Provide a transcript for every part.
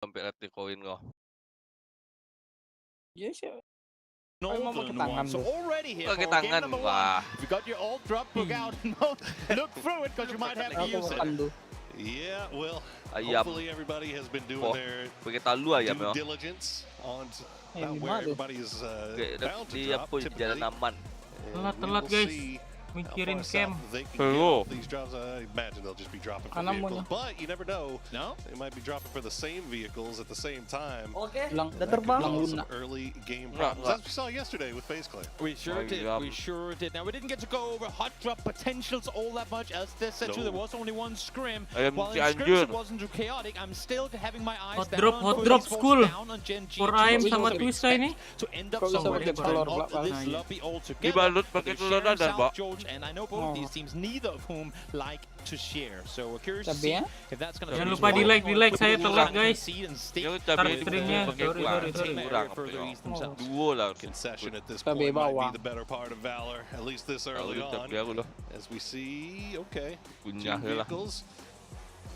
Sampai nanti koin kau. Iya sih. Northern one. So already here Pakai for game tangan, number wah. 1. If you got your alt drop, look out. Look through it because you might have to use it. Yeah, well, Ayam. hopefully everybody has been doing their Pakai talu ayam due ya. diligence on about where everybody is bound to Dia drop pun jalan typically. aman. Telat guys. Mikirin camp. Hello. These drops, I imagine they'll just be dropping for vehicles, but you never know. No? They might be dropping for the same vehicles at the same time. Udah That could cause some early game problems, as we saw yesterday with FaZe Clan. We sure did. We sure did. Now we didn't get to go over hot drop potentials all that much, as this said too. There was only one scrim. While in scrims it wasn't too chaotic, I'm still having my eyes Hot drop school. For Aim sama Twista ini. To end up somewhere in this lobby altogether. Dibalut pakai telur dadar, Mbak. And I know both these teams, neither of whom like to share. So curious to see if that's going to. Jangan lupa di like saya telat guys. Start streamnya. Sorry. Duo lah. Concession at this point might be the better part of Valor, at least this early on. As we see, okay, two vehicles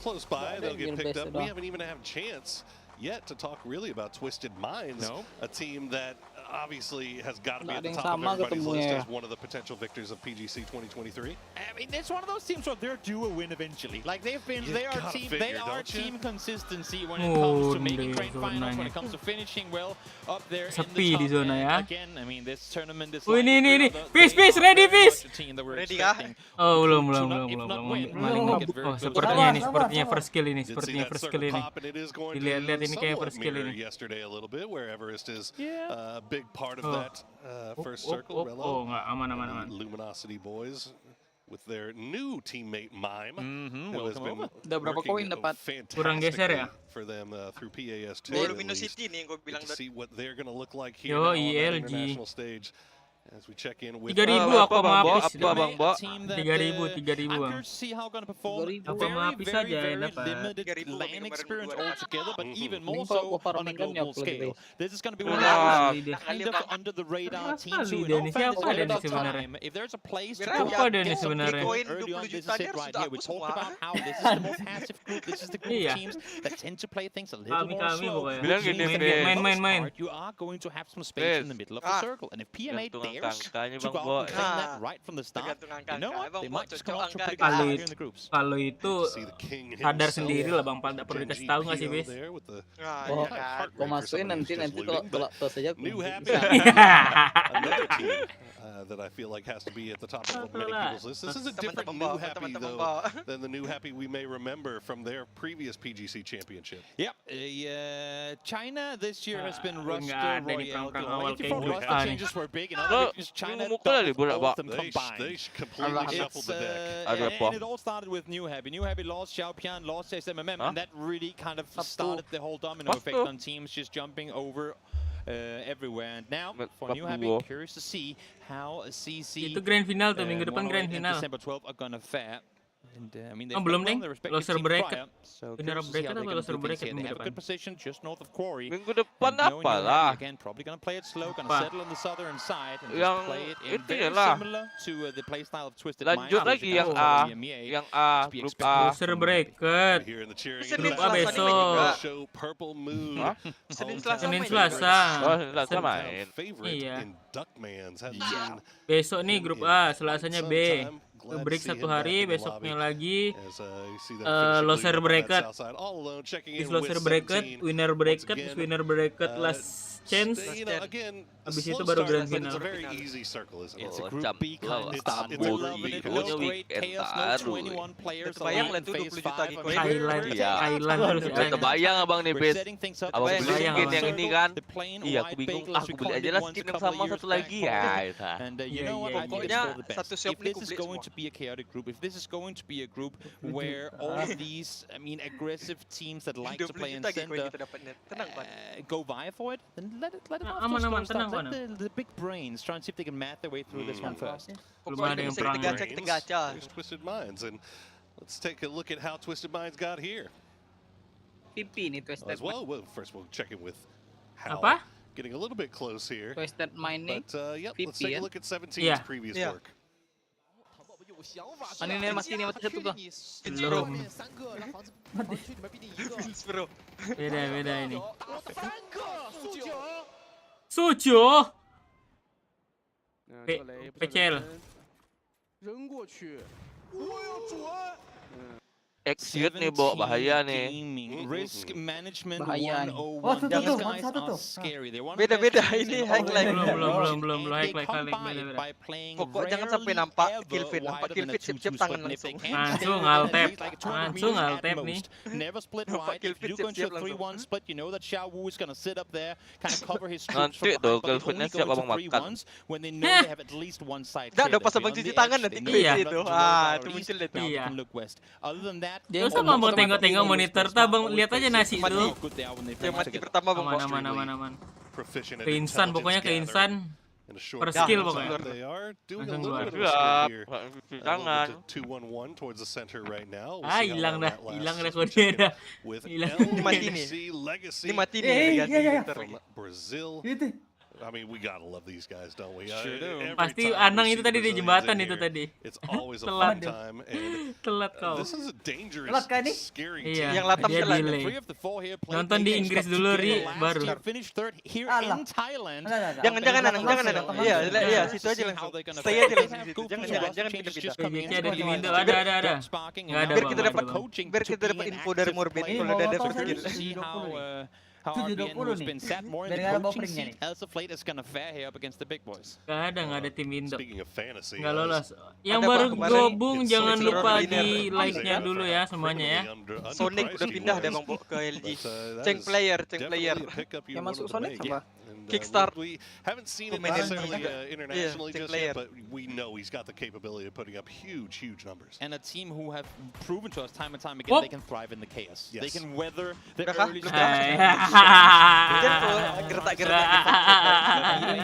close by, they'll get picked up. We haven't even had a chance yet to talk really about Twisted Minds, a team that obviously has got to be at the top of everybody's list as one of the potential victors of PGC 2023. I mean, it's one of those teams where they're due a win eventually. Like they are team consistency when it comes to making great finals, when it comes to finishing well up there Sepi in the di zona ya. Again, I mean, this tournament is ini. Peace, ready, peace. Ready kah? Oh, belum. Oh, sepertinya first kill ini. Dilihat ini kayak first kill ini. Yesterday a little bit where Everest is a big part of that first circle. Oh, enggak, aman. Luminosity boys with their new teammate Mime, who has been Udah berapa koin dapat? Kurang geser ya? for them through PAS2. Luminosity nih yang gue bilang to see what they're going to look like here Yo, now on the ILG. international stage. As we check in with 3.000 aku sama Apis. 3.000 Bang. Apa sama Apis aja yang dapat. Lane experience altogether, but even more so on a global scale. This is going to be one Wah, of kind of under the radar teams who Denny, know siapa fans Denny of sebenarnya? time. If there's a place to Siapa Denny get some sebenarnya? Bitcoin early on, this is it right here. We talked about how this is the more passive group. This is the group of teams that tend to play things a little more slow. Bilang gini, main. You are going to have some space in the middle of the circle, and if PMA dares to go out and claim that right from the start, you know what? They might just come out to pretty good value in the groups. Kalau itu sadar sendiri lah Bang, tak perlu dikasih tahu nggak sih, Bis? Kau masukin nanti kalau tos saja. Another team that I feel like has to be at the top of many people's lists. This is a different New Happy though than the New Happy we may remember from their previous PGC championship. Yep, China this year has been Rust nggak ada di Royale. perang awal If you kayak thought Rust gitu. changes were big in other regions, China mukul doubled boleh, all of them They combined. completely shuffled the deck. Ada apa? And it all started with New Happy. New Happy lost Xiaopian, lost SMMM, and that really kind of started the whole domino effect on teams just jumping over everywhere. And now, for New Happy, curious to see how CC Itu grand final tuh, minggu depan grand 108 and final. December 12 are gonna fare. And, I mean, belum done deng, well, the respective loser teams bracket. prior, so Winner curious to see bracket how atau they're loser gonna do things bracket here. They minggu have a depan? good position just north of Quarry. Minggu depan And knowing apa New lah? Happy, again, probably gonna play it slow, gonna Apa? settle on the southern side, and Yang just play it in itu very lah. similar to the playstyle of Twisted Lanjut Minds, lagi which yang is A, EMEA. yang A, grup A. Loser bracket. Here in the cheering Senin in the Selasa background, besok. show Purple Moon. Senin Selasa Senin main. Selasa. Oh, Selasa main. Favorite Iya. in Duckmans hasn't seen Besok nih grup A, Selasanya B. sometime. Glad to Break see satu him back hari, in the besoknya lobby. lagi As, you see them finishing loser lead on that bracket. south side, all alone, checking Is in with loser 17. bracket, winner bracket, Once terus again, winner bracket last chance. You know, again, a Habis slow itu baru start, grand but it's final. a very easy circle, isn't it? It's a Oh, group jam B kind of lah. start. It's We're a loving it. group No B. great chaos, no Baru. 21 players. Terbayang allowed lah in itu phase 20 juta five. di I mean, koin. Highlight, we're Iya. highlight harus Udah ada. terbayang abang nih, We're Bis. setting things up. Abang We're beli setting skin up yang circle. ini kan. The plain Iya, aku white bingung. bagel, as Aku we beli called aja it lah once skin a yang couple sama of satu years lagi back. ya. Itu. And you Iya, know what? iya, I think iya. it's for the best. Satu shop If beli, this aku is beli going semua. to be a chaotic group, if this is going to be a group where all of these, I mean, aggressive teams that like to 20 play in juta di koin center kita dapatnya. Tenang, Pak. go vie for it, then let it Aman, aman, tenang, let Pak. the big brains try and see if they can math their way through this one first. Belum Pokoknya ada yang bisa perang. kita gacha, kita gacha. There's Twisted Minds, and let's take a look at how Twisted Minds got here Pipi nih Twisted as well. Well, first we'll check in with Hal. Apa? Getting a little bit close here. Twisted Mind nih. But yep, let's Pipi take a ya. look at 17's Iya. previous Iya. work. Ini mati satu tuh. Belum. Vince bro. Beda ini. Sujo. PCL. Exit nih, Bo, bahaya nih. Risk management Bahaya. 101. Jangan These guys are scary. They want to Beda-beda, match ini in high all line. directions, Belum, and high they line, come by beda-beda. by playing Pokok jangan sampai rarely nampak ever kill feed, nampak wider kill than feed, a siap-siap 2-2 tangan split. If they langsung. can Langsung stay alt at tab. least like a 200 Langsung meters alt at tab nih. most. Never split Nampak wide. kill If feed you go into siap-siap a langsung. 3-1 split, you know that Xiao Wu is going to sit up there, kind of cover his Nanti troops from tuh, behind, but kill they only feednya siap go abang into makan. 3-1s when they know they have at least one side Dah, clear. udah pas They're abang on cuci the tangan edge, nanti they quit know Iya. itu. not to Ah, roll itu out muncul east, itu. now Iya. we can look west. Other than that, Gak usah bang mau tengok-tengok monitor, bang lihat aja nasi Mati. tuh. Yang mati pertama bang. Aman. Proficient at Keinsan, pokoknya intelligence keinsan. gathering. In a short Per period skill of pokoknya. time, they are doing a Langsung little keluar. bit of a sprint Siap, here. nggak cuci A tangan. little bit to 2-1-1 towards the center right now. We'll Ah, see how hilang long dah, that lasts hilang as we rekornya check in dah. with Hilang. Ini mati nih. LGC Legacy Ini mati nih. iya. ganti from filter. Brazil. Itu. I mean, we gotta love these guys, don't we? Sure do. Every Pasti time we Anang see itu tadi di Brazilians jembatan in itu here, tadi. it's always a Telat. fun time, and Telat kau. this is a dangerous, Telat kah ini? scary Iya, team. Yang Latam dia telat. delay. Three of the four here played Nonton di games Inggris up dulu, to Ri, last baru. year, finished third here Alah. in Thailand. Jangan Anang. Iya, iya, situ aja langsung. Stay aja langsung situ. Jangan pindah-pindah. PGC ada di window, ada. Nggak ada, Biar kita Bang, dapat nggak ada, Bang. biar kita dapat info dari Morbid kalau udah ada skill. See how 720 RBN who's nih. been sat more in Biar the nggak ada coaching bufferingnya seat as of late is gonna fare here up against the big boys. Nggak ada tim window. Speaking of fantasy, Nggak lolos. Yang Ada, baru Bang, kemarin. gabung It's jangan so lupa winner. di like-nya dulu ya semuanya ya. Sonic udah pindah deh bang ke LG. Ceng player. Yang masuk Sonic apa? Kickstart. We haven't seen it Pemain necessarily juga. internationally Iya, just player. yet, but we know he's got the capability of putting up huge numbers. And a team who have proven to us time and time again Whoop. they can thrive in the chaos. Yes. They can weather the Udah kah? early Belum starts. Gertak-gertak.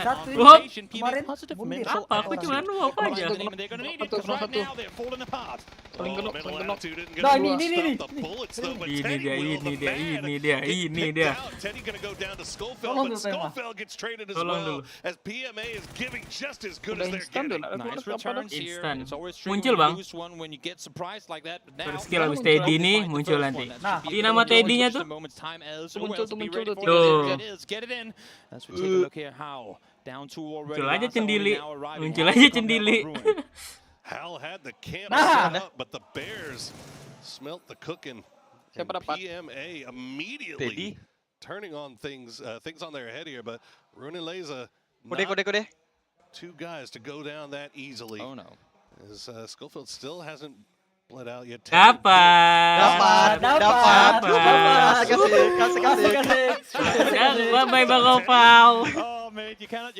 Satu ini. Whoop. Kemarin bundir. Apa? Aku cuma nuap aja. They're gonna need it because right now they're falling apart. Mental attitude isn't Nah, gonna ini. stop the bullets though, but Ini Teddy dia, will, ini the dia, man, ini dia, get ini picked dia. out. Teddy gonna go down to Schofield, Tolong but dulu, Tema. Schofield gets traded as Tolong well, dulu. as PMA is giving just as good Udah as they're instan getting. tuh. Nice returns here. Instan. It's always tricky Muncul, when Bang. you lose one when you get surprised like that. But now, Skill habis Teddy nih muncul nanti. Nah, Di nama Teddy-nya tuh. Muncul tuh. Tuh. Get it in. Let's take a look here how down two already. Muncul aja Last only Cendili. now arriving. Muncul Has aja to come down Cendili. from ruin. Hal had the camp Nah. set up, but the Bears smelt the cooking. And Siapa dapat? PMA immediately Teddy. turning on things on their head here, but Runeleza, Kode. two guys to go down that easily. Oh no. As Schofield still hasn't bled out yet. Dapat. Dapat. Kasih. Bye Bang Oval. Oh man, you cannot.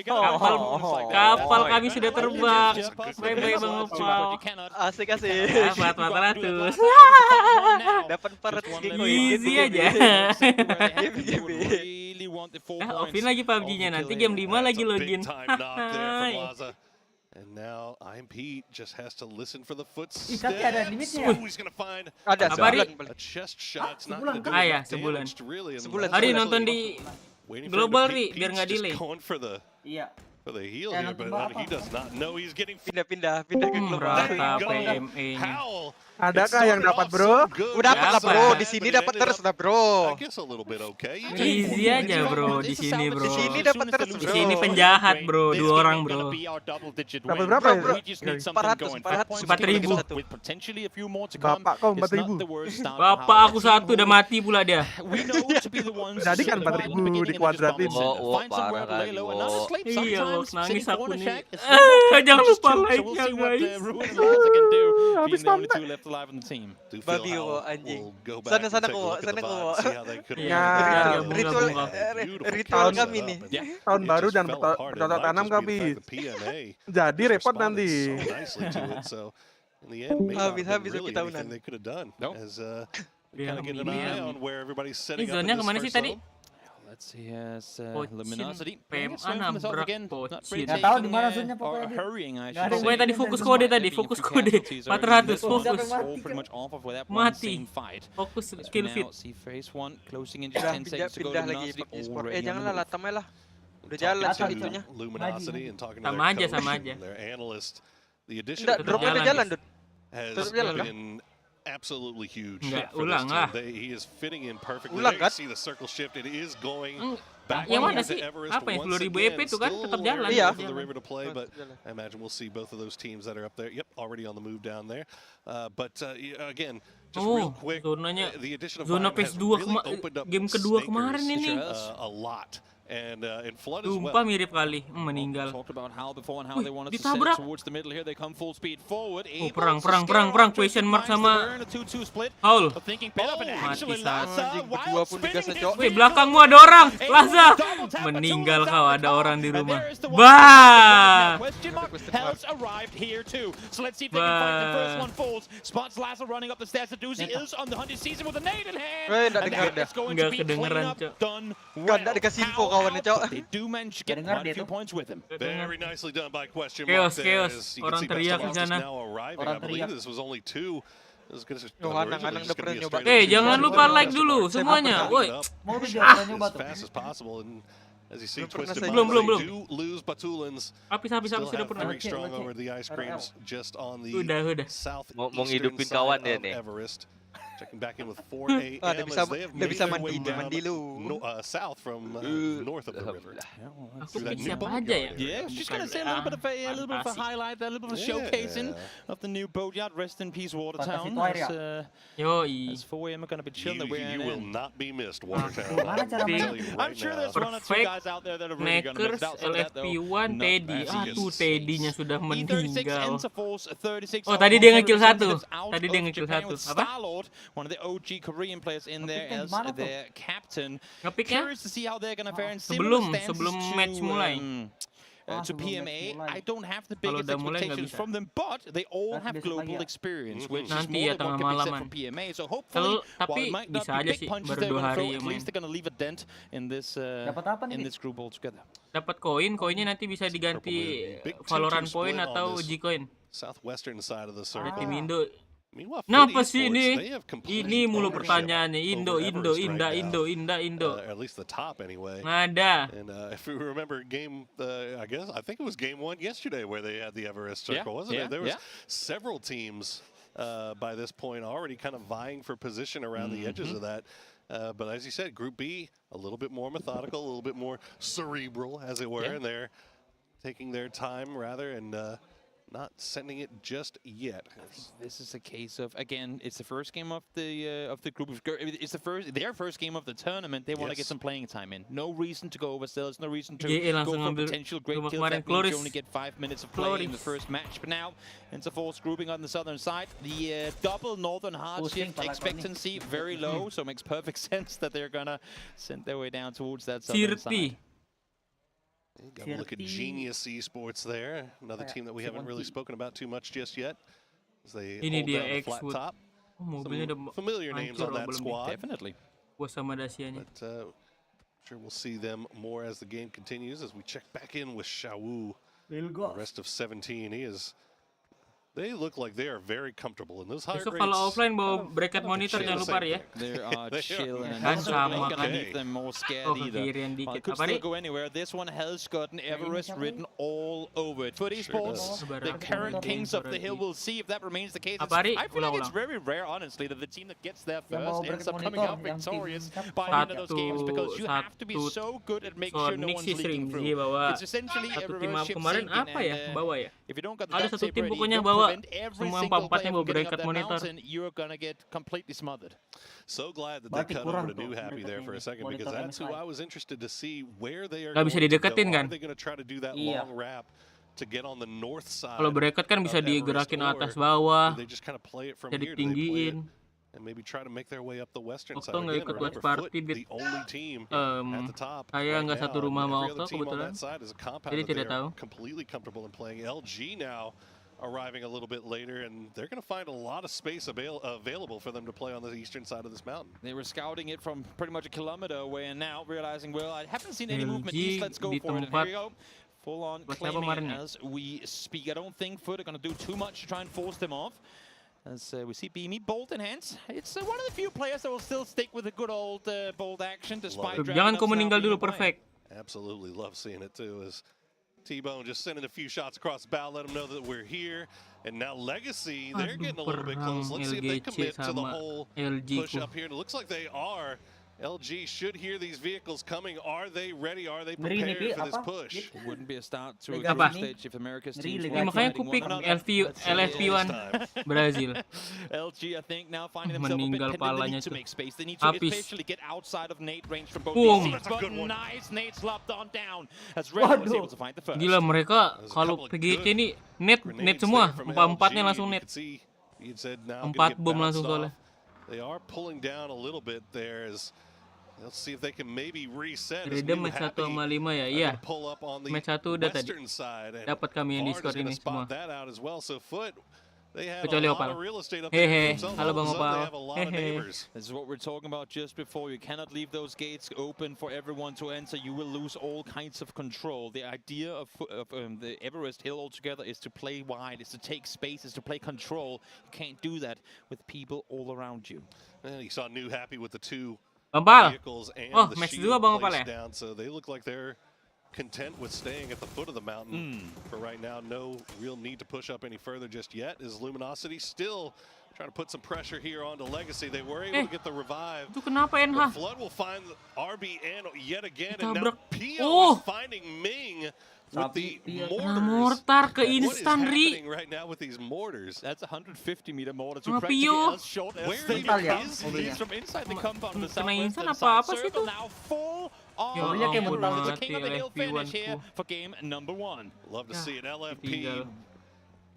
Kapal kami sudah terbang. Bye Bang Oval. Asik. Dapat 400. Dapat 400 Easy aja. Offin lagi PUBG-nya nanti game 5 lagi login. And now IMP just has to listen for the Ih, tapi ada footsteps. limitnya. He's gonna find Ada Apa, Ri? sebulan. a chest shot. It's not sebulan gonna do kan? Ah, ya, much sebulan. damage really. And Sebulan. Hari Sebulan. nonton di waiting Global, for Ri, him to biar nggak just delay. going for the Iya. heel Ya, here, nonton but apa? he does not know he's getting. Pindah ke global. Rata There you go. PMA-nya. Howl. Adakah It yang started dapat, off bro? so good. Udah dapat lah Dapat. bro, di But sini it dapat ended terus up, lah bro. I guess a little bit okay. Easy aja bro di sini bro. Di sini dapat terus Di bro. sini penjahat bro, 2 orang bro. Dapat berapa ya? Bro, 400. 4.000. Bapak kau 4.000. Bapak aku satu udah mati pula dia. Jadi kan 4.000 dikuadratin. Parah kali, Wo. Iya, nangis aku nih. Jangan lupa like-nya guys. Habis pantai. Do feel Babi how kok, anjing. we'll go back Sana, and sana take a kok, look at the sana kok. VOD, see how they could Iya, Ya, gabung, ritual gabung. ritual Beautiful kami set nih. up, and Tahun it baru just dan fell apart. It bercocok might tanam just be the kami. fact that PMA Jadi repot responded nanti. so nicely to it, so in the end, may not have been Habis really kita anything tahunan. they could have done. Nope. As we Iya, kind of get an ini eye ya. on where everybody's setting Ini up in zonanya this kemana sih first tadi? zone. Let's see, has Pocin, luminosity. PMA It's from the top nabrak again. Pocin. Not really Nggak tahu di taking, mana zonnya pokoknya dia. hurrying, I Nggak should ada say. Pokoknya tadi fokus kode tadi, fokus kode. 400, fokus. All pretty much off of that one Mati. same fight. Fokus As we kill now feed. see phase one closing in just 10 seconds to go. Pindah lagi Luminosity di sport. already on the Janganlah move. Latam lah. Udah jalan Latam itunya. Luminosity and talking to Sama their aja, coach sama and aja. their analyst. The addition Enggak, of dropnya udah jalan, jalan, guys. Dut. Tetap has jalan kah? been absolutely huge Enggak, for this ulang team. lah. He is fitting in perfectly. Ulang There you kan? see the circle shift. It is going back Yang mana to sih? Everest Apa yang once 10.000 again. EP itu kan Still tetap jalan. Iya. for the river to play, but I imagine we'll see both of those teams that are up there. Yep, already on the move down there. Again, just real quick, zonanya the addition of zona Vibe has PS2 really opened up game kedua Snakers, kemarin ini. a lot. And in Flood as Sumpah well. mirip kali, meninggal. Talked about how before and how they wanted to ditabrak. set towards the middle here. They come full speed forward. Oh, perang, question mark sama Haul. Mati saat. Berdua pun digasnya, Cok. Wih, belakangmu ada orang, Laza. Meninggal kau, ada orang di rumah. Bah. Has arrived here too. So let's see if they can find the first one falls. Spots Laza running up the stairs. Aduzi is on the hunt this season with a nade in hand. Nggak dengar dia. It's going to be kedengeran, clean up, Cok. done Nggak dikasih info kawannya, Cok. They do manage to get quite a few points with him. Very nicely done by question Chaos, mark there. chaos. As you can Orang see, teriak Best of di Lost is sana. now arriving. I believe this was only 2. This is Anang-anang udah pernah nyoba. Jangan lupa like dulu semuanya. Woi. Mau biar nyoba as tuh. fast as possible. And as you see, Belum pernah Twisted saya- Minds, Belum. they do lose Batulans. Habis Still sudah have pernah. very strong over the ice creams just on the Udah. southeastern ngidupin side kawan dia of nih. Everest. Checking back in with 4 a.m. Dia bisa as they have made their way down mandi lu. south from north of the river. Aku Through that pikir new siapa boatyard aja ya? area. Yeah, I was just gonna say a little bit of a highlight, a little bit of a showcasing of the new boatyard. Rest in peace, Watertown. Yoi. As 4 a.m. are gonna be chilling. You will not be missed, Watertown. Gimana cara I'll main? tell you I'm right sure now. there's one or two Perfect guys out there that are really gonna miss Makers out. Some of that, though, LFP1 not Teddy. bad. Aduh, Teddy-nya sudah E36 meninggal. ends a force 36. Oh, tadi dia nge-kill satu. Out Tadi dia of nge-kill Japan satu. with Apa? Starlord, one of the OG Korean players in there Nge-picknya as gimana tuh? their captain. Nge-picknya? Curious to see how they're gonna fare in Sebelum- similar stances sebelum to, match mulai. to sebelum PMA. match mulai. I don't have the Kalau biggest udah mulai nggak expectations bisa. from them, but they all Nanti have besok global pagi ya? experience, which is Nanti more ya, than what tengah can be said malaman. from PMA. So hopefully, Tapi while it might not bisa be aja big sih, punches baru they're 2 gonna hari throw, ya at main. least they're gonna leave a dent in this Dapat apa nih? in this group altogether. Dapat koinnya nanti bisa diganti Big 2-2 Valorant split point on atau this G-coin. southwestern side of the Tim circle. Indo. Meanwhile, Kenapa Footy sih Esports, ini? they have complete Ini mulu ownership pertanyaannya. Indo, over Indo, Everest Inda, right Indo, now. Inda, Indo. At least the top anyway. Nggak ada. And if we remember game, I think it was game 1 yesterday where they had the Everest Yeah, circle, wasn't yeah, it? There was yeah. several teams by this point already kind of vying for position around the edges of that. But as you said, Group B, a little bit more methodical, a little bit more cerebral, as it were, Yeah. and they're taking their time rather and not sending it just yet. This is a case of, again, it's the first game of the group. It's their first game of the tournament. They want to get Yes. some playing time in. No reason to go oversell. There's no reason to GE go langsung for ngambil potential great rumah kills. kemarin, That means Chloris. you only get 5 minutes of play in the Chloris. first match. But now, it's a force grouping on the southern side. The double northern hard Pusing shift pala expectancy very low, so it makes perfect sense that they're gonna send their way down towards that southern side. Sirti. Got to look at Genius Esports there, another team that we haven't really spoken about too much just yet. As they Ini hold dia down the flat X-Wood. top. Oh, mobilnya Some udah familiar names hancur on that belum nih. squad, Definitely. Puas sama Dasianya. but sure we'll see them more as the game continues. As we check back in with Shawu, the rest of 17, they look like they are very comfortable in those heart Besok rates. kalau offline bawa bracket monitor jangan lupa ya. They are chill and Kan that's sama not gonna kan. leave them more scared Oh, ke either. kirian Well, it dikit. could Apa still nih? go anywhere. This one has gotten Everest written all over it. For esports, does. the current kings of the hill, will see if that remains the case. Apa, Ri? I feel like it's Ulang-ulang. very rare, honestly, that the team that gets there Yang mau first ends bracket up coming monitor, out yang victorious tim by the end of those games, because you have to be Satu so good at making sure no Sonic one's sih leaking sering through. dia bawa. It's essentially a Satu tim reverse ship kemarin sinking, apa ya? and, Bawa ya? if you don't got the Ada duct satu tape tim ready, pokoknya you'll bawa prevent every semua single empat-empatnya player bawa from getting up bracket that monitor. mountain. You're gonna get completely smothered. So glad that Berarti they cut kurang over to tuh New Happy there for a second, because monitor that's who MSI. I was interested to see where they are Nggak bisa going to dideketin go. kan? Are they going to try to do that Iya. long wrap to get on the north side? Kalau bracket kan bisa of Everest, digerakin or atas bawah, do they just kind of play it from bisa here? Do they play it ditinggiin. and maybe try to make their way up the western Okto side? nggak Again, ikut remember, WATCHPARTY, Foot, Bit. the only team Em, at the top saya right nggak now, satu and rumah sama every other Okto team on kebetulan. that side is a compound Jadi that tidak they're tahu. completely comfortable in playing. LG now arriving a little bit later, and they're going to find a lot of space available for them to play on the eastern side of this mountain. They were scouting it from pretty much a kilometer away, and now realizing, well, I haven't seen any LG movement east. Let's go di for it. And tempat here we go. Full on buat siapa claiming kemarin ya? as we speak. I don't think Foot are going to do too much to try and force them off. As we see Beamy bolt in hands. It's one of the few players that will still stick with a good old bolt action despite Love it. Dragon Jangan Dust kau now meninggal being dulu, away. perfect. Absolutely love seeing it too. As T-Bone just sending a few shots across the bow, let them know that we're here. And now Legacy, they're getting a little bit close. Let's see if they commit to the whole push up here. And it looks like they are. LG should hear these vehicles coming. Are they ready? Are they prepared for this push? It wouldn't be a start to a group stage if America's teams Ya, makanya aku pick LFP1 Brazil. LG, I think, now finding themselves a bit Meninggal pinned. They palanya need to tuh. make space. They need to Habis. especially get outside of nade range from both Boom. teams. But nice nade slapped on down as Red was able to find the first. Gila, mereka kalau PGC ini net semua. 4-4-nya langsung net. 4 bom langsung soalnya. They are pulling down a little bit there as let's see if they can maybe reset. Rida match 1 sama 5 ya. Iya. Match 1 udah tadi. Dapat kami yang di skor ini semua. Kecuali Opal. Hehe. Halo Bang Opal. Hehe. This is what we're talking about just before. You cannot leave those gates open for everyone to enter. You will lose all kinds of control. The idea of the Everest Hill altogether is to play wide, is to take space, is to play control. You can't do that with people all around you. And you saw New happy with the 2 Opal. vehicles and Oh, the match shield 2 Bang Opal placed ya. down, so they look like they're content with staying at the foot of the mountain for right now. No real need to push up any further just yet. Is Luminosity still trying to put some pressure here onto Legacy? They were able to get the revive. Itu kenapa NH? Flood will find RBN yet again, and Ditabrak. now Pio Oh. is finding Ming with the Nah, mortars. mortar ke What is instan, Ri. happening right now with these mortars? That's a 150-meter mortar to Sama practically Pio. as short as Where they even can. is He's from inside the compound on the Kena southwestern instan side. apa sih Circle itu? now full on. Ya It ampun, was the mati king of the hill LFP1 finish here ku. for game number 1. Love to see it. LFP Tinggal.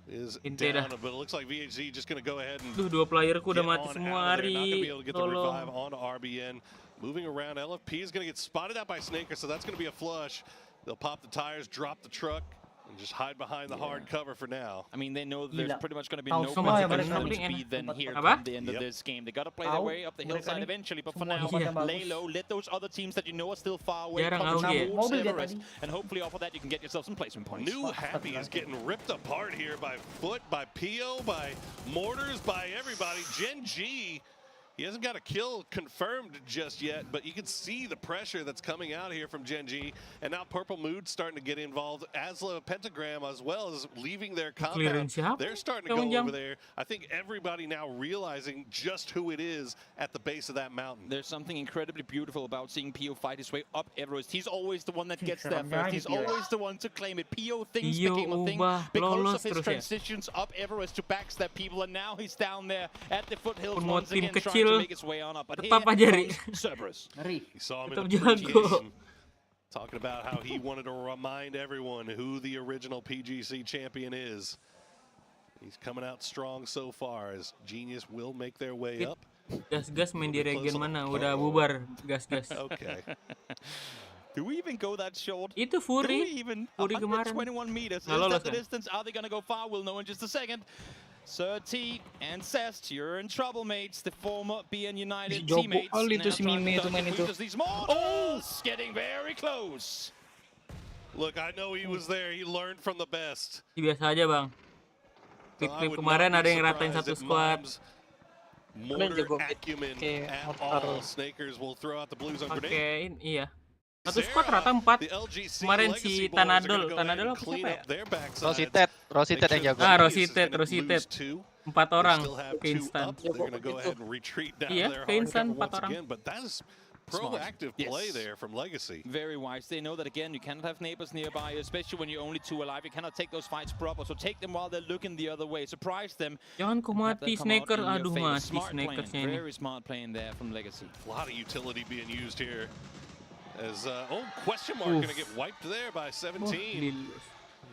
is Inte down, dah. but it looks like VHZ just going to go ahead and Duh, 2 playerku udah get mati on semua, out of there. Not gonna be Ari. able to get the revive Tolong. on RBN. Moving around, LFP is going to get spotted out by Snaker, so that's going to be a flush. They'll pop the tires, drop the truck, and just hide behind the hard cover for now. I mean, they know there's Gila. pretty much going to be Tahu no semua ya consequence mereka. going to be then here Apa? come the end of Yep. this game. They got to play their Tahu way up the mereka hillside nih. eventually, but for Semua now, Iya. pada lay bagus. low. Let those other teams that you know are still far away Jarang come auge. towards Mobil dia Everest, tadi. and hopefully off of that you can get yourself some placement points. New Happy is getting ripped apart here by Foot, by Pio, by Mortars, by everybody. Gen G, he hasn't got a kill confirmed just yet, but you can see the pressure that's coming out here from Gen G. And now Purple Mood's starting to get involved. Asla Pentagram as well as leaving their compound. Clearance siapa? They're starting to Jam. go over there. I think everybody now realizing just who it is at the base of that mountain. There's something incredibly beautiful about seeing Pio fight his way up Everest. He's always the one that gets there first. He's always the one to claim it. Pio things Pio became a thing ubah, because lolos of his terus ya. transitions up Everest to backstab people, and now he's down there at the foothills Pun mau once tim again trying kecil, to make his way on up. But tetap here aja, Ri. goes Cerberus. Ngeri. You saw him Tetap in the jago. appreciation, talking about how he wanted to remind everyone who the original PGC champion is. He's coming out strong so far as Genius will make their way up. Gas-gas main di region mana? Udah bubar. Gas-gas. Okay. Do we even go that short? Itu Do we Fury. even? Fury kemarin. 121 meters. Is Nggak lolos that the kan? distance? Are they going to go far? We'll know in just a second. Sir T and Cest, you're in trouble, mates. The former BN United Jogo teammates. kali itu now si trying Mime to itu main dodge itu. the these mortars, getting very close. Look, I know he was there. He learned from the best. Biasa aja, Bang. So I Klip-klip would kemarin not ada be yang ratain surprised satu if squad. Mom's mortar jago acumen kayak at motor. all. Snakers will throw out the blues on grenade. Pakein, iya. Satu squad rata 4. Kemarin si Tanadol apa siapa ya? Rosited yang jago. Ah, Rosited. 4 orang ke instan. Iya, ke instan 4 orang. Proactive play Yes. there from Legacy. Very wise. They know that again, you cannot have neighbors nearby, especially when you're only 2 alive. You cannot take those fights proper. So take them while they're looking the other way. Surprise them. Jangan kau Have mati that come out Snaker. in your Aduh, favor. mati Smart playing. Snakersnya ini. Very smart playing there from Legacy. A lot of utility being used here. As question mark going to get wiped there by 17.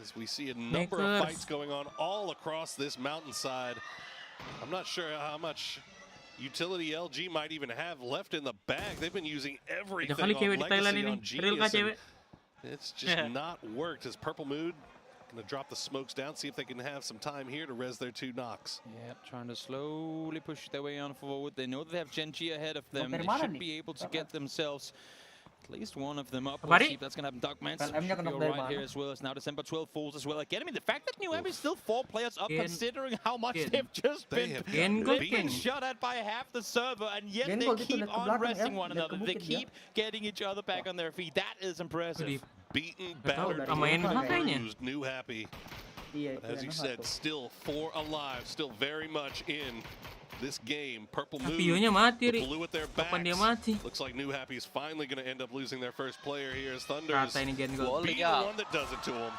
As we see a number of fights going on all across this mountainside. I'm not sure how much utility LG might even have left in the bag. They've been using everything kali on cewek di Thailand Legacy ini. on Real kah Genius. and cewek? It's just not worked. As Purple Mood going to drop the smokes down, see if they can have some time here to res their 2 knocks. Yeah, trying to slowly push their way on forward. They know they have Gen G ahead of them. dari They mana should nih? be able to get themselves at least one of them up. Apa, We'll Ri? see if that's going to happen. Darkmans PLM-nya should be kena all dari right here mana? as well. As now December 12 falls as well again. I mean, the fact that New Hampshire is still 4 players up, Gen- considering how much Gen- they've just They been have Gen gotten Gold They've been King. shot at by half the server, and yet Gen they Gold itu keep lihat ke on belakang ya, resting one lihat ke another. They bukit dia. keep getting each other back on their feet. That is impressive. beaten, battered, bruised, new happy. But as you said, still 4 alive, still very much in this game. Purple Moon, mati, the blue at their backs. Looks like New Happy is finally going to end up losing their first player here as Thunders being the one that does it to them.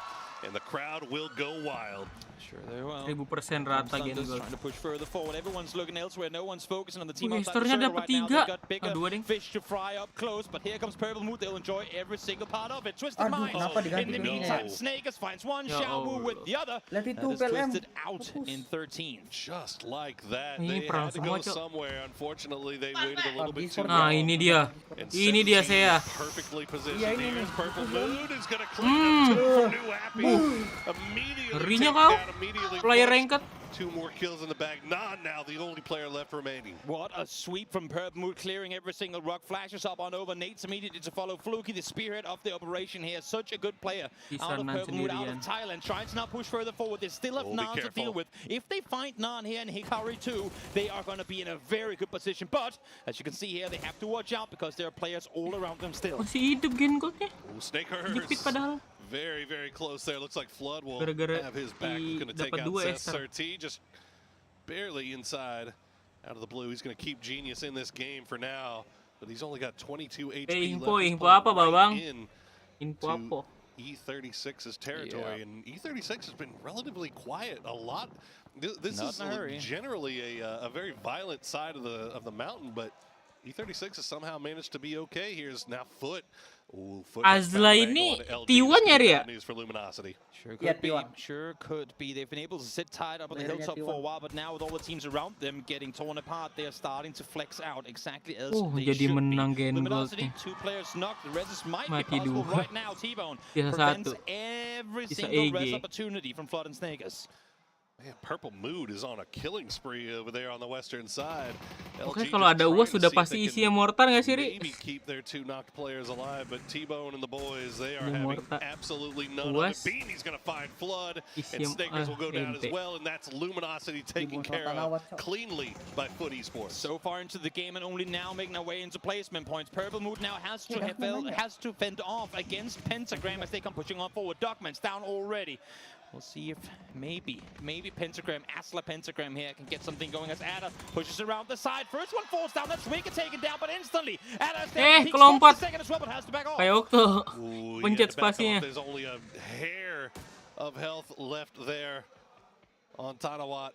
And the crowd will go wild. Sure they will. 1000% rata Thunders Gen Gold. trying to push further forward. Everyone's looking elsewhere. No one's focusing on the team outside Stornya the circle dapat right now. 3. They've got bigger Dua ding. fish to fry up close, but here comes Purple Moon. They'll enjoy every single part of it. Twisted Minds. In the meantime, Snakers finds one. Xiaowu with the other. That is twisted out in 13. Just like that, they had to go somewhere. Unfortunately, they waited a little bit too Nah, long. ini dia. Ini dia saya. Perfectly positioned here. Purple Moon is going to clean up 2 from New Happy. Immediately Ngerinya take kau. that, immediately Player push. ranked. 2 more kills in the bag. Not now, the only player left remaining. What a sweep from Purple Moon, clearing every single rock. Flashes up on over. Nate's immediately to follow. Fluky, the spearhead of the operation here. Such a good player out of Purple Moon, out of Thailand. Trying to now push further forward. They still have Nan to deal with. If they find Nan here and Hikari too, they are going to be in a very good position. But, as you can see here, they have to watch out because there are players all around them still. Masih hidup Gen Goldnya. Snakers. Jepit padahal. Very, very close there. Looks like Flood will Gara-gara have his back. He's going to take dapat out 2 Sens RT. Just barely inside out of the blue. He's going to keep Genius in this game for now. But he's only got 22 HP info left. apa Babang? In Info apa? E36's territory. And E36 has been relatively quiet a lot. This is generally a very violent side of the mountain, but E36 has somehow managed to be okay. Here's now Foot. Ooh, Foot Azla ini T1 nyari ya? News for Luminosity. Sure could be. Sure could be. They've been able to sit tied up on the hilltop for a while, but now with all the teams around them getting torn apart, they're starting to flex out exactly as they jadi should menang be. Gen Luminosity, Gold. 2 players knocked. The res might be Mati possible 2. right now. T-Bone Sisa prevents 1. every Sisa single res EG. opportunity from Flood and Snakers. Man, Purple Mood is on a killing spree over there on the western side. Oke, kalau ada UAS sudah pasti isinya mortar nggak sih, Ri? Maybe keep their 2 knocked players alive, but T-Bone and the boys, they are having absolutely none of it. Beanie's going to find Flood, and Snakers will go down as well, and that's Luminosity taken care of cleanly by Foot Esports. So far into the game and only now making our way into placement points. Purple Mood now has to fend off against Pentagram as they come pushing on forward. Dogman's down already. We'll see if maybe Pentagram, Asla Pentagram here can get something going as Ada pushes around the side. First one falls down, that's Wicked taken down, but instantly Ada's down. Kelompat. Second as well, but has to back off. Kayak waktu pencet spasinya. There's only a hair of health left there on Tanawat.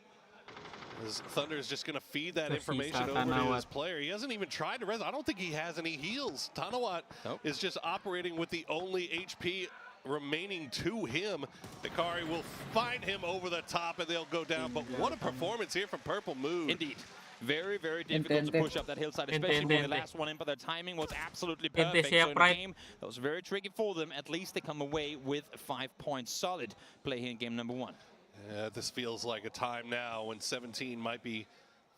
As Thunder is just going to feed that information over to his player. He hasn't even tried to res. I don't think he has any heals. Tanawat is just operating with the only HP remaining to him. Hikari will find him over the top and they'll go down. But what a performance here from Purple Moon. Indeed. Very, very difficult to push up that hillside, especially when the last one in, but their timing was absolutely perfect. So in the game, that was very tricky for them. At least they come away with 5 points. Solid play here in game number 1. Yeah, this feels like a time now when 17 might be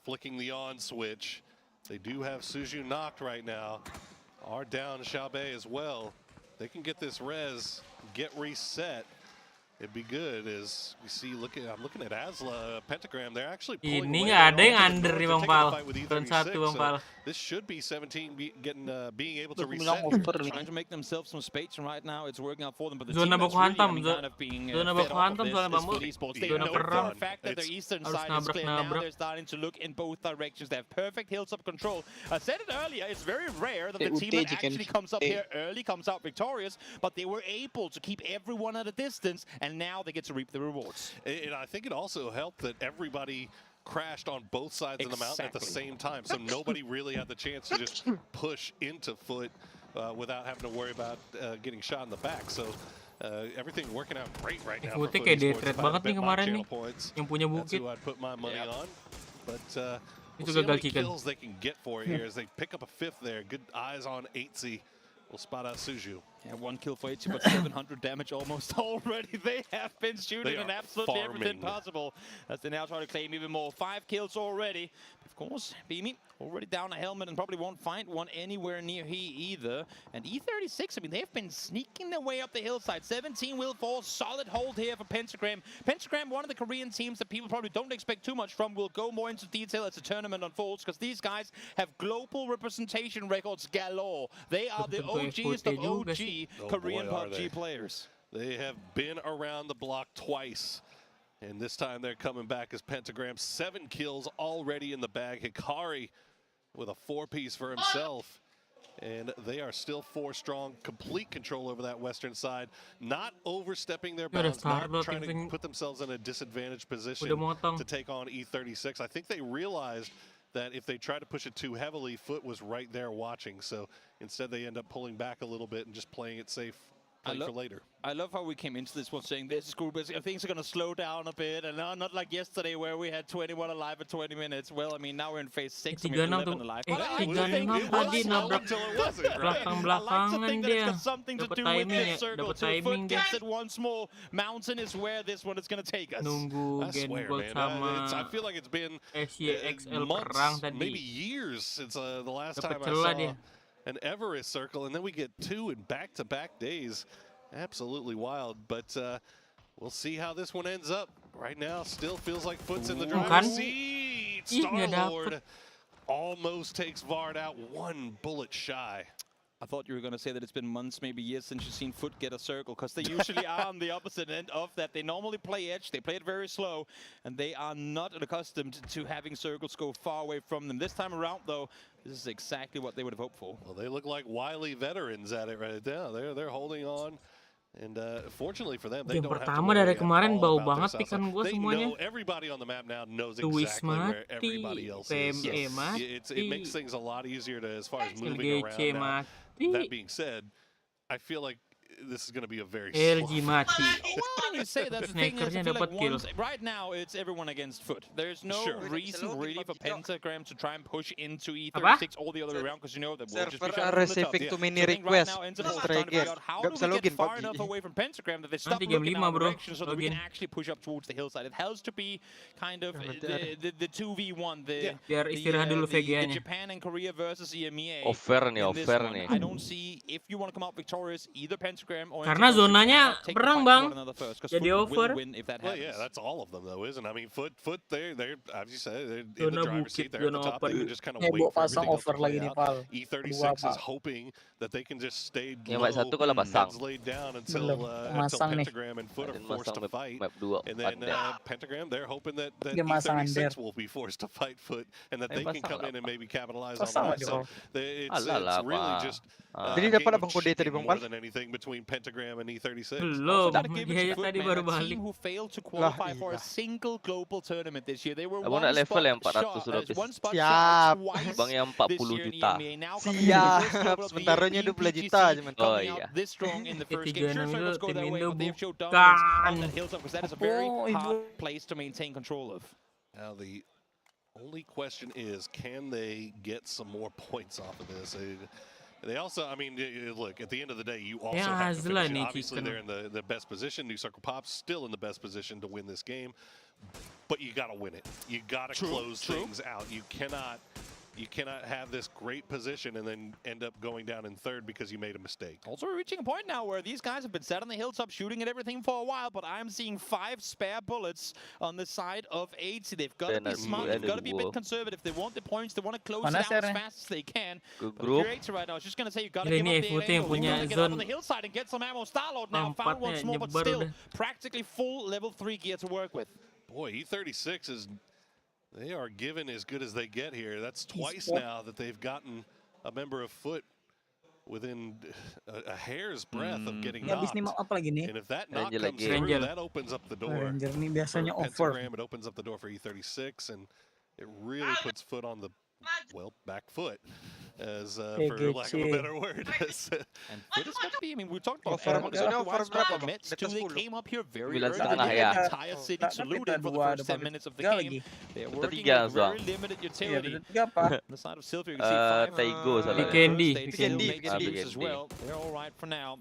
flicking the on switch. They do have Suju knocked right now. Are down Xiaobei as well. They can get this res, get reset. It'd be good as we see. I'm looking at Asla, Pentagram. They're actually pulling Ini away. nggak ada yang under nih Bang Pal. Turn 1 Bang Pal. This should be 17 being able to reset. Trying to make themselves some space, and right now it's working out for them. But the Zona team that's baku really hantam, kind of being zona fed baku off hantam of soalnya this Bang Mul. is Esports. They Zona know perang. for a fact that their eastern Harus side is clear. Now nabrak-nabrak. they're starting to look in both directions. They have perfect hilltop control. I said it earlier, it's very rare that the team that actually comes up here early comes out victorious, but they were able to keep everyone at a distance, and now they get to reap the rewards. And I think it also helped that everybody crashed on both sides of the mountain at the same time, so nobody really had the chance to just push into Foot without having to worry about getting shot in the back. So everything working out great right now. Footnya kayak day-trade banget nih kemarin nih, yang punya That's bukit. who I'd put my money on. But Itu we'll see how gagal many chicken. kills they can get for it here as they pick up a 5th there. Good eyes on 8Z. We'll spot out Suju. Yeah, 1 kill for Itchy, but 700 damage almost already. They have been shooting in absolutely everything possible as they now try to claim even more. 5 kills already. Of course, Beamy already down a helmet and probably won't find one anywhere near he either. And E36, I mean, they've been sneaking their way up the hillside. 17 will fall. Solid hold here for Pentagram. Pentagram, one of the Korean teams that people probably don't expect too much from. We'll go more into detail as the tournament unfolds because these guys have global representation records galore. They are the OGs of OG Korean PUBG players. They have been around the block twice. And this time they're coming back as Pentagram. 7 kills already in the bag. Hikari with a 4-piece for himself. And they are still 4 strong, complete control over that western side, not overstepping their bounds, not trying to put themselves in a disadvantaged position to take on E36. I think they realized that if they try to push it too heavily, Foot was right there watching. So instead they end up pulling back a little bit and just playing it safe. For later. I love how we came into this one saying this group is things are going to slow down a bit, and not like yesterday where we had 21 alive at 20 minutes. Well, I mean now we're in phase 6 and we have 11 alive. I like to think that it's got something to do with this circle. So Foot gets it once more. Mountain is where this one is going to take us. I swear, man. I feel like it's been months, maybe years since the last time I saw an Everest circle, and then we get 2 in back-to-back days. Absolutely wild, but we'll see how this one ends up. Right now, still feels like Foot's in the driver's seat. Star-Lord almost takes Vard out, 1 bullet shy. I thought you were going to say that it's been months, maybe years, since you've seen Foot get a circle, because they usually are on the opposite end of that. They normally play edge, they play it very slow, and they are not accustomed to having circles go far away from them. This time around, though, this is exactly what they would have hoped for. Well, they look like wily veterans at it right now. They're holding on. And fortunately for them, they don't have to dari kemarin bau about banget pikan gua they semuanya. know everybody on the map now knows exactly where everybody else is. So it makes things a lot easier to as far as moving around now. That being said, I feel like this is going to be a very LG mati. Well, you say that the thing is, I feel like right now it's everyone against Foot. There's no reason really for Pentagram to try and push into E36 all the other way around, because you know that we'll just be shut receiving too many requests. How do we get far enough away from Pentagram that they stop looking in our direction so that we can actually push up towards the hillside? It has to be kind of the 2v1, the Japan and Korea versus EMEA. Offer nih. I don't see if you want to come out victorious either Pentagram. Karena zonanya perang, Bang. Jadi over. Well, yeah, that's all of them, though, isn't it? I mean, Foot, they're as you said, they're in the driver's seat. They're at the top. They can just kind of wait for everything else to play out. E36 is hoping that they can just stay low, heads laid down until Pentagram and Foot are forced to fight. And then Pentagram, they're hoping that E36 will be forced to fight Foot, and that they can come in and maybe capitalize on that. So it's really just more than anything between Pentagram and E36. Belum, dia tadi baru balik. Who failed to qualify for a single global tournament this year. They were Abang nak level yang 400 sudah habis. Siap. Bang yang 40 juta. Siap. Sementaranya 20 juta cuman. Oh iya. This strong in the first Ketiga game. nunggu Sure, tim Indo bukan. that hilltop, because that is a very hard place to maintain control of. Now the only question is, can they get some more points off of this? They also, I mean, look, at the end of the day, you also have to finish it. Obviously, they're in the best position. New Circle Pop's still in the best position to win this game. But you got to win it. You got to close things out. You cannot have this great position and then end up going down in third because you made a mistake. Also, we're reaching a point now where these guys have been set on the hilltop shooting at everything for a while, but I'm seeing 5 spare bullets on the side of 80. They've got to be smart, they've got to be a bit conservative. They want the points, they want to close it out as fast as they can. Creator right now, I was just going to say, you've got to give up the angle. You've got to get up on the hillside and get some ammo. Star-Lord now found once more, but still practically full level 3 gear to work with. Boy, E36 is... They are given as good as they get here. That's twice now that they've gotten a member of Foot within a hair's breadth of getting knocked. And if that knock comes through, that opens up the door. Pentagram, it opens up the door for E36, and it really puts Foot on the, well, back foot, as for lack of a better word. And Foot is going to be, I mean, we talked about Mets too. They came up here very early. The entire city saluted for the first 10 minutes of the game. They're working with very limited utility. On the side of Silver, you can see 5 Candy as well. They're all right for now.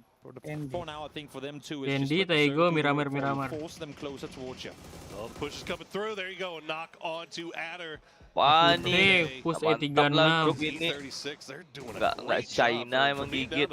For now, I think for them too, Candy, Taigo, Miramar. Force them closer towards you. Well, the push is coming through. There you go. Knock onto Adder. Wah nih, push mantap lah grup ini. Nggak China emang gigit.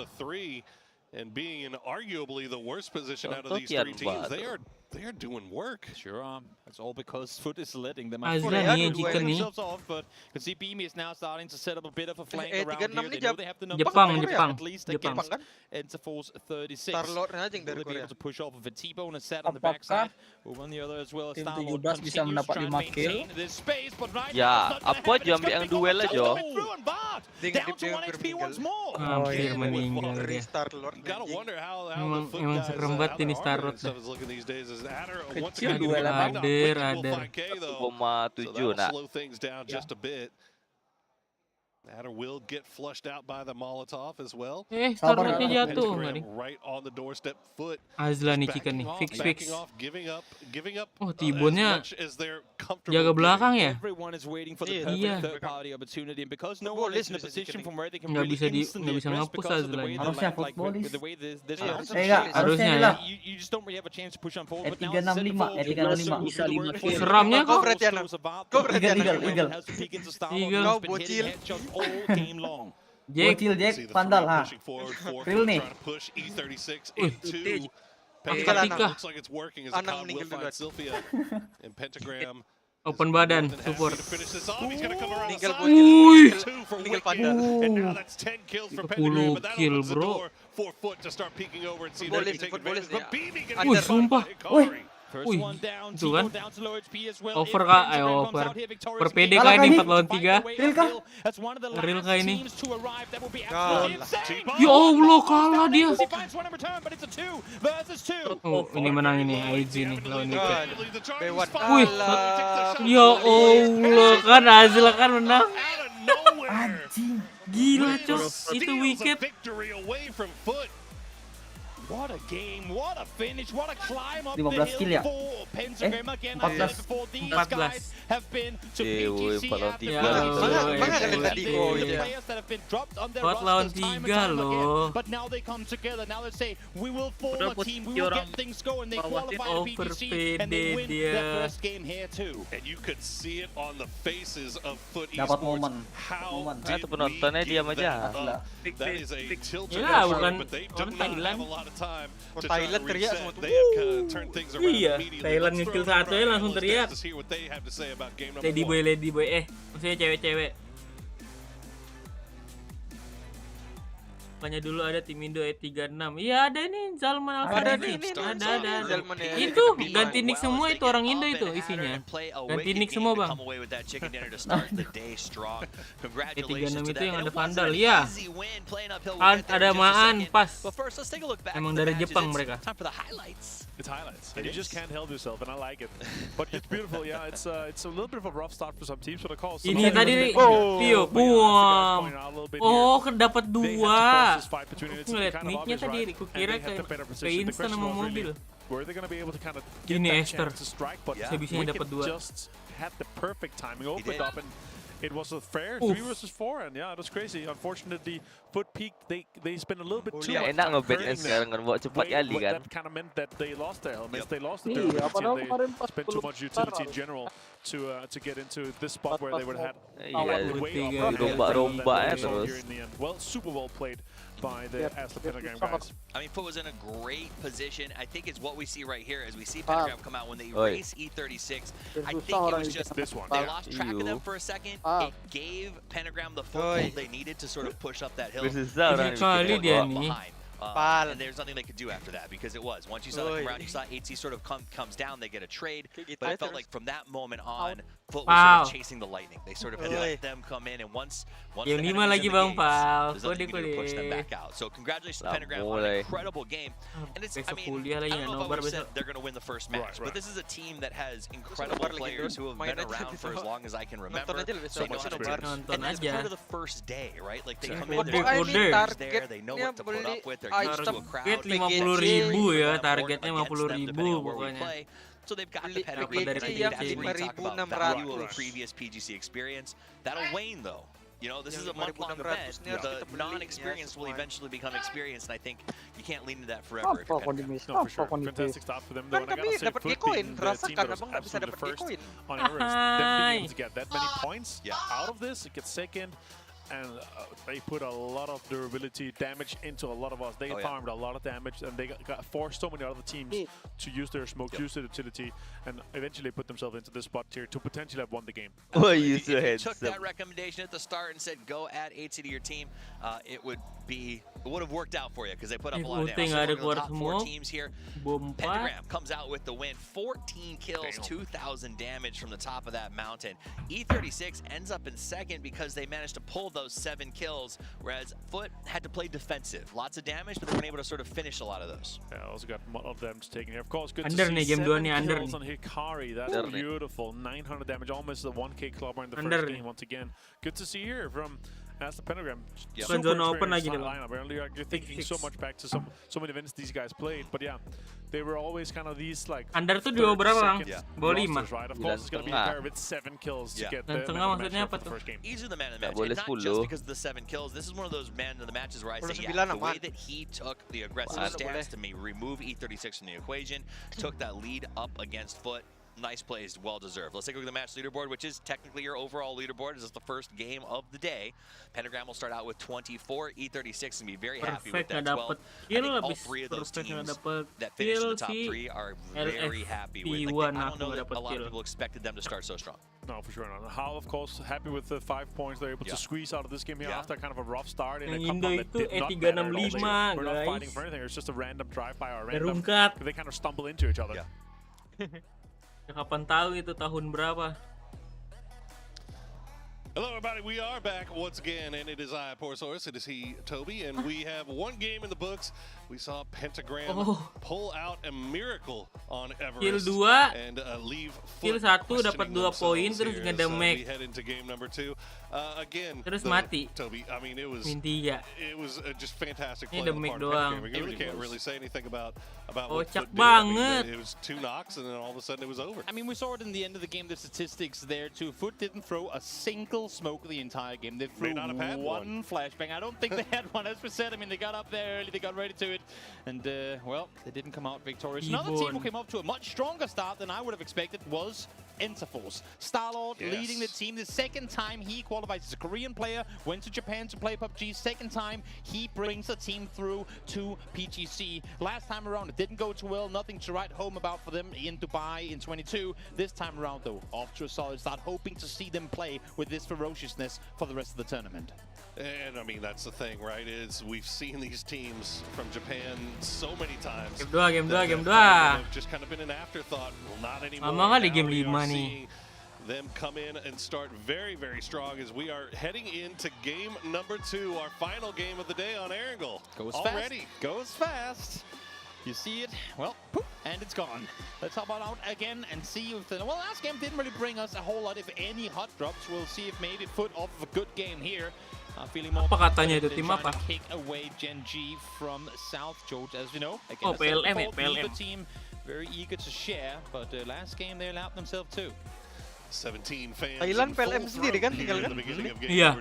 And being in arguably the worst position out of these 3 teams, they are they're doing work. Sure, it's all because Foot is letting them. Azla nih yang chicken nih. Off, but you can see Beamy is now starting to set up a bit of a flank around 36 here. They know they have the number Jepang, at least Jepang. against Interforce 36. Star-Lord aja yang Will dari they be Korea. able to push off with a T-bone and set on the Apakah backside? Over on the other as well, tim Star-Lord 17 bisa continues mendapat trying 5 to kill? maintain this space, but right Ya, now it's not apa gonna happen. aja It's ambil gonna yang be duel Gomez aja. coming through and Bart Ding, down ding, to ding, 1 HP meninggal. once more. Hampir meninggal Dari dia. Star-Lord. You gotta wonder how Emang- the Foot emang guys, serem banget how ini their Star armor Road and stuff is looking these days. Is Adder once Kecil again duel might not Ader, quickly pull Ader. 5K though. 1,7 So that'll nak. slow things down just a bit. Adder will get flushed out by the Molotov as well. Starlordnya jatuh Pentagram nggak nih? right on the doorstep. Foot Azla nih just chicken nih, backing fix off, fix. backing off, giving up Oh, as T-bone-nya much as they're comfortable jaga giving. belakang ya? Everyone is waiting for the Iya. perfect third-party opportunity, and because no Football one is in a bisa position diketik. from where they can Nggak really bisa instantly ngehapus aggress because of the Azla way ini. the Harusnya land, like footballis. with the way this Iya, round enggak, is, harusnya ya. lah. you just don't really have a chance to push on forward. But now 365, it's set ya, 365. Bisa 5 kill. Seramnya Kau kok. berarti anak. Kau berarti anak. Eagle. Eagle. Kau bocil. Jack, Bocil Jack, See the pandal three ha. pushing forward, four Real Foot nih. trying to push E36 Wih. into Pentagram. Pentagram. Looks like it's working as the Anak COD will meninggal find duluan. Sylphia and Pentagram. open badan, More than happy support. to finish this off. He's gonna come around Meninggal side. Wuih. 2 for Meninggal Wicked. Panda. And now that's 10 kills from 30 Pentagram, but that kill, opens the bro. door for Foot to start peeking over and see if Footballis, they can take footballis advantage. But ya. Beamy Wih, getting sumpah. Hikari. Wih, itu kan. Over kak, ayo over. Per PD Kalah kah ini kah 4 lawan 3? Real kah? Real kah ini? Kalah. Ya Allah, kalah dia. Oh, ini menang ini IG nih lawan Wicked. Finally, the Chargers Bewat. finally Alah. take the Ya Allah, kan Azla kan menang. out of nowhere. Anjing. Gila cok, Steals itu a Wicked. victory away from Foot. What a game, what a finish, what a climb up 15 the kill hill ya? for Pentagram again. 14. I said before, these 14. guys have been to Eh, woi, PGC 4 lawan after 3. Bangga kalian tadi. Oh, the iya. players that have been dropped on their 4 lawan rosters time and 3 time loh. again. But now they come together. Now they say, we will form Udah a team, we posisi will orang get things going. They bawahin qualify to over PGC and they win PD their dia. first game here too. And you could see it on the faces of Foot Dapat Esports. momen. How Momen. did Itu penontonnya we diam give aja. that up? That is a tilt to Ya, their bukan shirt, but they do orang not have Thailand. a lot of time Orang to try Thailand to teriak reset. semua tuh. They have turned things around Iya, immediately. Thailand Let's nge-kill throw it satu over aja to langsung analyst teriak. to hear what they have to say about game number Lady one. boy, maksudnya cewek-cewek. Makanya dulu ada tim Indo E36. Iya ada nih Zalman Alfa. Ada nih, ini ada. Zalman ya. Itu ganti nick semua itu orang Indo itu isinya. Ganti nick semua bang. E36 itu yang ada Vandal, ya. Ada Maan pas. Emang dari Jepang mereka. It's highlights, and you just can't help yourself, and I like it. But it's beautiful, yeah. It's a little bit of a rough start for some teams, but I call. Ini tadi Tio, buam. Oh, dapat 2. Ngeliat nicknya tadi, kukira ke instan sama mobil. Were they going to be able to kind of get Ini that Esther. chance to strike? But Sebisanya Wicked dapat 2. just had the perfect timing, opened up, and it was a fair Oof. 3 versus 4, and yeah, it was crazy. Unfortunately, Foot peaked. They spent a little bit too Ya much enak time nge-ban hurting sekarang kan buat cepat Wait, kali kan. That kind of meant that they lost their helmets. They lost the Iya, durability, padahal and kemarin they pas spent too belum much utility in start. general to get into this spot where they would have had Iya, way tiga, up romba-romba ya here terus. in the end. Well, super well played by the Asla Pentagram guys. I mean, Foot was in a great position. I think it's what we see right here as we see Pentagram come out when they Oi. race E36. I think Susah it orang was ini. just This one. they Yeah. lost track of them Ew. for a second. Ah. It gave Pentagram the Oi. foothold they needed to sort of push up that hill. Susah orang Kali bikin dia gol. nih. Behind. Pal. And there's nothing they could do after that because it was. Once you saw that Oi. come around, you saw 8C sort of comes down, they get a trade. Kayak gitu But aja it felt terus. like from that moment on, Foot was Wow. sort of chasing the lightning. They sort of had Oi. let them come in, and once Yang the 5 enemy's lagi in the bang gates, Pal. there's nothing you can do to push them Kode-kode. back out. So congratulations to Nah, Pentagram on mulai. an incredible game. And it's, I Besok mean, kuliah lagi I don't nggak know if I nobar would have said besok. they're going to win the first match, but this is a team that has incredible Nobar lagi, players Bro. who have Main been aja around gitu. for as long as I can remember. Nonton aja lebih They know seru how to nobar. do it. Nonton And it's aja. part of the first day, right? Like they come in, Kode, they're kode. there, they know what to put up with, they're used to a crowd. Target They 50.000 ya, have more targetnya against them 50.000 depending on where we pokoknya. play. So they've got the Beli pedigree. dari I think PGC. that's when you talk about value of 5.600. previous PGC experience. That'll wane though. You know, this is a Yang month-long 5.600 event. nya harus The kita beli, non-experienced ya, will semua. eventually become experienced, and I think you can't lean into that forever. if Apa you're kau di Pentagram. miss? No, for Apa sure. kau di miss? Fantastic start for them, Kan though. And I kami gotta say, dapat Foot G-coin. being the Rasakan team that was abang nggak bisa absolutely dapat first G-coin. on Everest. Them being Hai. able to get that many points Yeah. out of this, it gets second. and they put a lot of durability damage into a lot of us. They farmed a lot of damage, and they got forced so many other teams to use their smoke, use their utility, and eventually put themselves into this spot tier to potentially have won the game. If you took that recommendation at the start and said go add 8C to your team, it would have worked out for you because they put up a lot of damage. So the top 4 teams here. Pentagram comes out with the win, 14 kills, 2,000 damage from the top of that mountain. E36 ends up in second because they managed to pull those 7 kills, whereas Foot had to play defensive. Lots of damage, but they weren't able to sort of finish a lot of those. Yeah, also got a lot of damage taken here. Of course, good to see 7 kills on Hikari. That's beautiful. 900 damage, almost a 1K clubber in the first game once again. Good to see here from as the Pentagram. Super experienced lineup. Earlier, you're thinking so much back to so many events these guys played, but yeah, they were always kind of these like Under tuh duo berapa bang? rosters, right? Of course, it's gonna be a pair with 7 kills to get the first game. He's the man of the match, and not just because of the 7 kills. This is one of those man of the matches where I say, yeah, the way that he took the aggressive stance to remove E36 from the equation, took that lead up against Foot. Nice plays, well deserved. Let's take a look at the match leaderboard, which is technically your overall leaderboard. This is the first game of the day. Pentagram will start out with 24. E36 and be very happy with that 12. I think all 3 of those teams that finished in the top 3 are very happy with. Like, I don't know that a lot of people expected them to start so strong. No, for sure not. Hal, of course, happy with the 5 points they're able to squeeze out of this game here after kind of a rough start in a compound that did not matter. We're not fighting for anything. It's just a random drive-by or random. They kind of stumble into each other. Kapan tahu itu tahun berapa? Hello, everybody. We are back once again, and it is I, Porsource. It is he, Toby, and we have one game in the books. We saw Pentagram pull out a miracle on Everest and leave Foot dapat 2 poin terus ngedemek. We head into game number 2. Again, terus mati. Toby, I mean, it was just fantastic play on the part of Pentagram. We really can't really say anything about what Foot did. I mean, it was 2 knocks, and then all of a sudden it was over. I mean, we saw it in the end of the game, the statistics there too. Foot didn't throw a single smoke the entire game. They threw one flashbang. I don't think they had one, as we said. I mean, they got up there early, they got ready to it, and well, they didn't come out victorious. Another team who came up to a much stronger start than I would have expected was Interforce. Starlord leading the team. The second time he qualifies as a Korean player, went to Japan to play PUBG. Second time he brings the team through to PGC. Last time around it didn't go too well, nothing to write home about for them in Dubai in 22. This time around though, off to a solid start, hoping to see them play with this ferociousness for the rest of the tournament. And I mean, that's the thing, right, is we've seen these teams from Japan so many times. Game 2. Have just kind of been an afterthought. Well, not anymore. Lama kali game 5 nih. Seeing them come in and start very, very strong as we are heading into game number 2, our final game of the day on Erangel. Goes already. Goes fast. You see it, well, poof, and it's gone. Let's hop on out again and see if well, last game didn't really bring us a whole lot, if any, hot drops. We'll see if maybe Foot off of a good game here. Feeling more apa katanya itu tim apa? Kick away Gen G from South George, as you know. Again, PLM ya, PLM. Team very eager to share, but last game they allowed themselves too. 17 fans. Thailand PLM sendiri kan tinggal kan? Iya.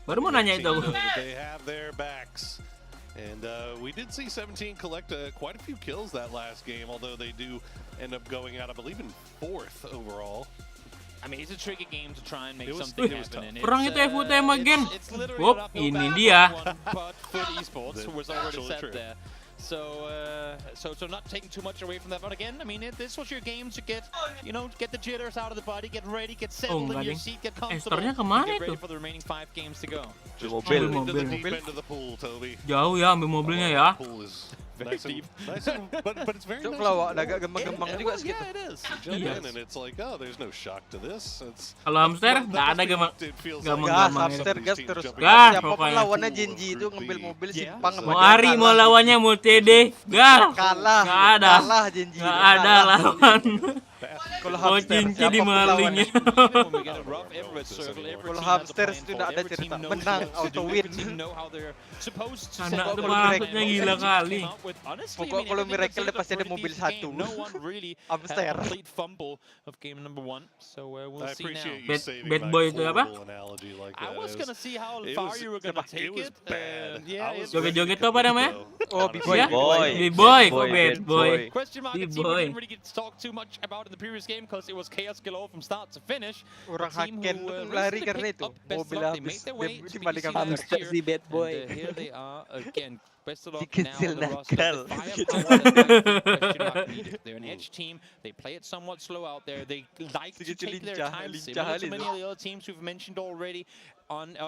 Baru mau nanya itu. They have their backs. And we did see 17 collect quite a few kills that last game, although they do end up going out, I believe, in 4th overall. I mean, it's a tricky game to try and make something happen. Perang itu FUTM again. Wop, ini dia. But Foot Esports was already set there. So not taking too much away from that. But again, I mean, this was your game to get, get the jitters out of the body, get ready, get settled in your seat, get comfortable, get ready for the remaining 5 games to go. Mobil. Jauh ya, ambil mobilnya ya. Very deep. Nice but it's very nice. Agak gembang-gembang juga segitu. Yeah, it is. Jump in and it's like, oh, there's no shock to this. Kalau hamster nggak ada gamang-gamang. Gas, hamster gas terus. Siapapun lawannya Genji itu ngambil mobil simpang. Mau Ari mau lawannya mau TD, gas. Kalah. Nggak ada. Kalah Genji. Nggak ada lawan. Kalau hamster di malingnya. Kalau hamster itu tidak ada cerita menang auto win. Anak tuh maksudnya gila kali. Pokok kalau miracle pasti ada mobil 1. Hamster. Bad boy itu apa? I was gonna see how far you were gonna take it. Joget-joget tuh apa namanya? Oh, B-boy. B-boy. B-boy, kok bad boy. Question mark, a team we B-boy. didn't really get to talk too much about in the previous game because it was chaos galore from start to finish. Orang A team haken who, lari recently karena picked itu. up Best Mobil Luck. They habis. made their way to Dibalik PGC sama last year. si bad boy. And here they are again. Best of luck Si now kecil on the roster. nakal. The firepower that question mark needed. They're an edge team. They play it somewhat slow out there. They like to take their time, similar to many of the other teams we've mentioned already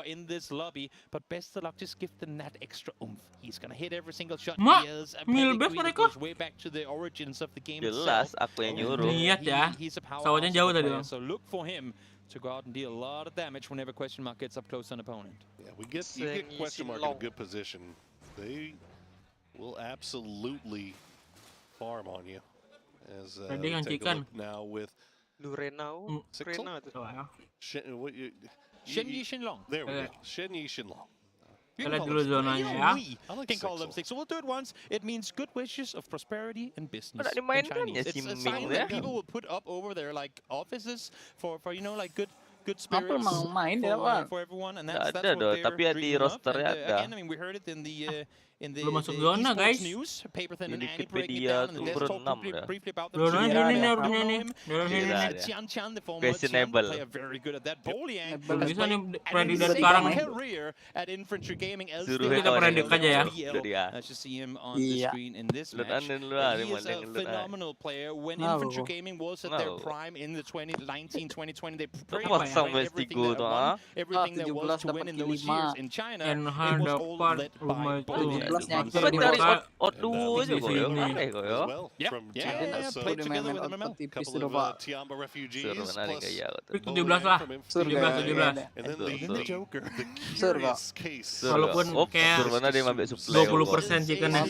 in this lobby. But Best of Luck just give them that extra oomph. He's gonna hit every single shot. Mak, He has a milbes pedigree that mereka. goes way back to the origins of the game Jelas, itself. aku yang nyuruh. Niat ya. He's a Pesawatnya powerhouse jauh of a tadi, player, Bang. so look for him to go out and deal a lot of damage whenever question mark gets up close to an opponent. Yeah, you get question mark in a good position. They will absolutely farm on you. As Tadi we take a ngancikan. look now with Lurenau. Lurenau tuh. Shen Yi Shen Long. There we go. Shen Yi Shen Long. You Kita lihat can call dulu them- zonanya even ya. we can call them six. So we'll do it once. It means good wishes of prosperity and business. Nggak in dimainkan Chinese. ya It's si a Ming sign ya. that people will put up over their like offices for you know like good Apa spirits mau main dia apa? for everyone, and Nggak that's ada what dong, they're tapi ya di dreaming of. rosternya And, ada. again, I mean, we heard it in the Belum masuk the zona, esports guys. news. Paperthin Di and Annie breaking it Wikipedia down, tuh and let's talk berenam ya. briefly about them. Zonanya Kira ini dia. harusnya nih. Zonanya Kira ini. dia. Tian Tian, the former Questionable. player, very good at that. Boliang Belum bisa nih an predik dari insane sekarang nih. career at Infantry Gaming. Suruh Kita predik aja ya. Itu dia. Let's just see him on the Iya. screen in this Lu match. anin lu ah, He dia is maling a lu ah. phenomenal player. When Nah, Infantry bro. Gaming was at their Nah, bro. prime in the 2019-2020, they pretty Apa much sampai played everything stigo that tuh, won, ah? everything that was 17 to win in dapat those Q5. years. In China, NH it was all dapat led rumah by itu. Boliang. 17 nya Coba dari Mereka- out dulu aja di kok ya. sini. Aneh kok ya. As well Yeah, from yeah, Tiamba, yeah, so played Udah together main with MML. output tipis couple itu of Pak. Tiamba refugees Suruh menari plus kayak ya. Trik 17 lah. from Sur Infantry gak? 17. And then Betul. the Joker. Sur, Kak. curious case. Walaupun kayak Survana dia ambil supply. 20% chicken ya.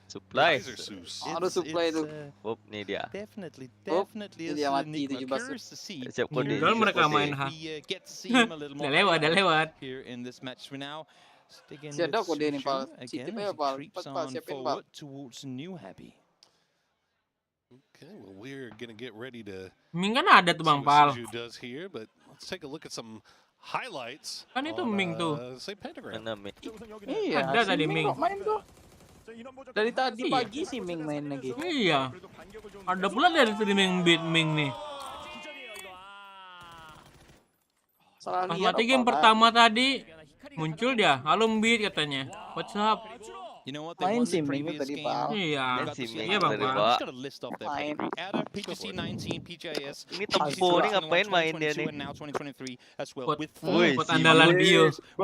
Supply. Kaiser Sus. Ada supply itu. Up nih dia. Definitely Oh, is dia an mati enigma. 17. Curious to see. Siap kode. Padahal mereka siap kode. main H. We get to see him a little more. Udah lewat, udah lewat. Here in this match, we now stick in Si ada with kode nih, Suju Pak. again Citip as aja, he Pak. creeps Cepat, Pak. on Siapin, Pak. forward towards New Happy. Okay, well, we're gonna get ready to Ming kan ada tuh see Bang what Pal. Suju does here, but let's take a look at some highlights. Kan itu on, Ming tuh. Say Pentagram. Mana Ming? Iya, Ada si tadi Ming. kok main tuh. Dari tadi Iya. pagi si Ming main lagi. Iya. Ada pula dari tadi Ming beat Ming nih. Salah Pas lihat mati apa, game Pak? pertama tadi muncul dia, halo beat katanya. What's up? You know what? They Main won si the Ming previous tadi, game. Pak. Iya. Main si Ming Iya Bang tadi, Pal. I'm Pak. just gonna list off their Main. pedigree. Ada PGC 19, PGS. Ini tempo nih ngapain main dia nih? And now 2023 as well. Buat With Wih, buat si andalan Yud. Bio.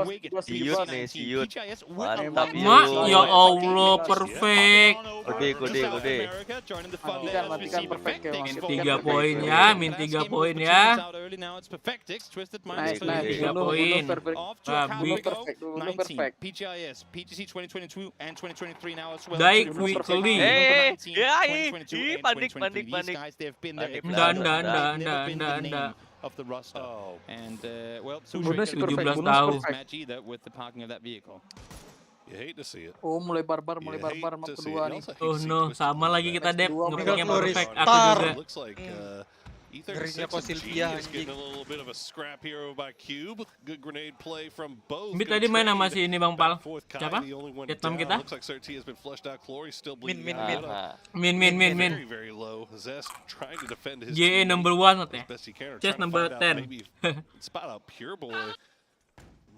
Wigan, Bos, PGC Yud nih, 19, si Yud. PGS with Mantap, a Yud. Mak, Yud. ya Allah, perfect. Kode. Matikan perfect ya, Mas. 3 poin ya, min 3 poin ya. Nice, nice. Tiga Bunuh, poin. bunuh perfect. Babi. Bunuh perfect, bunuh perfect. PGIS, PGC 2022 and 2023 now as well. Die Two quickly. Eh, 2019, ya, 2022 and panik, 2023. These panik. guys, they've been there. Panik, They've Nggak, never nggak, been nggak, the nggak, name nggak. of the roster. And well, Bunuh si perfect, 17 bunuh tahun. si perfect. match either with the parking of that vehicle. You hate to see it. Oh, mulai barbar You hate map to see kedua it. You nih. also hate Oh to see no, Twisted sama Metal lagi back. kita Dep, Dua ngepicknya menit perfect. Aku Star. juga. Looks like Ngerinya E36 kok and G Sylvia, is getting a anjing. little bit of a scrap here by Cube. Good grenade play from both. Beat Good tadi main sama trade. si ini Bang Pal. Back and forth, Kai, Siapa? the only one Vietnam down. kita? Looks like Sir T has been flushed out. Clory's still Min, bleeding min, out. min. Aha. Min. Very, very low. Zest trying to defend his JE team number 1 katanya. as best he can. Or Chest trying to number find out 10. maybe spot out Pure Boy.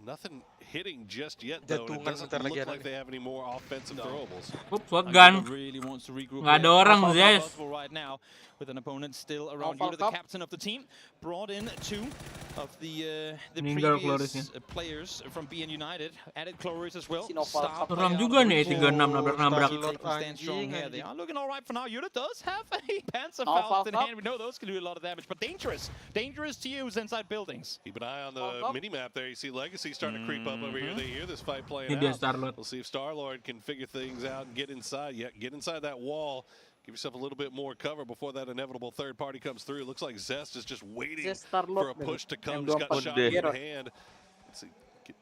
Nothing hitting just yet, though. And it Jantungan doesn't bentar lagi look ada like they have any more offensive throwables. Up, shotgun. Really wants to regroup. Nggak ada here. orang, Alpha Zes. possible right now with an opponent still around Alpha you. The Cup. captain of the team brought in two of the Meninggal previous Clorisnya. Players from BN United. Added Cloris as well. Sinopal Star Cup. Seram player juga out of nih the 36 pool. nabrak-nabrak. Star-Lord They can stand strong anjing, here. They anjing. are looking all right for now. Yuta does have a Panzer Alpha Faust in Cup. hand. We know those can do a lot of damage, but dangerous. Dangerous to use inside buildings. Keep an eye on Alpha the Cup. mini-map there. You see Legacy starting to creep up over here. They hear this fight playing Ini dia out. Star-Lord. We'll see if Star-Lord can figure things out and get inside. Yeah, get inside that wall. Give yourself a little bit more cover before that inevitable third party comes through. It looks like Zest is just waiting Zest Star-Lord for a push to nih. come. Yang He's got 24 shot in Gerard. hand. Let's see.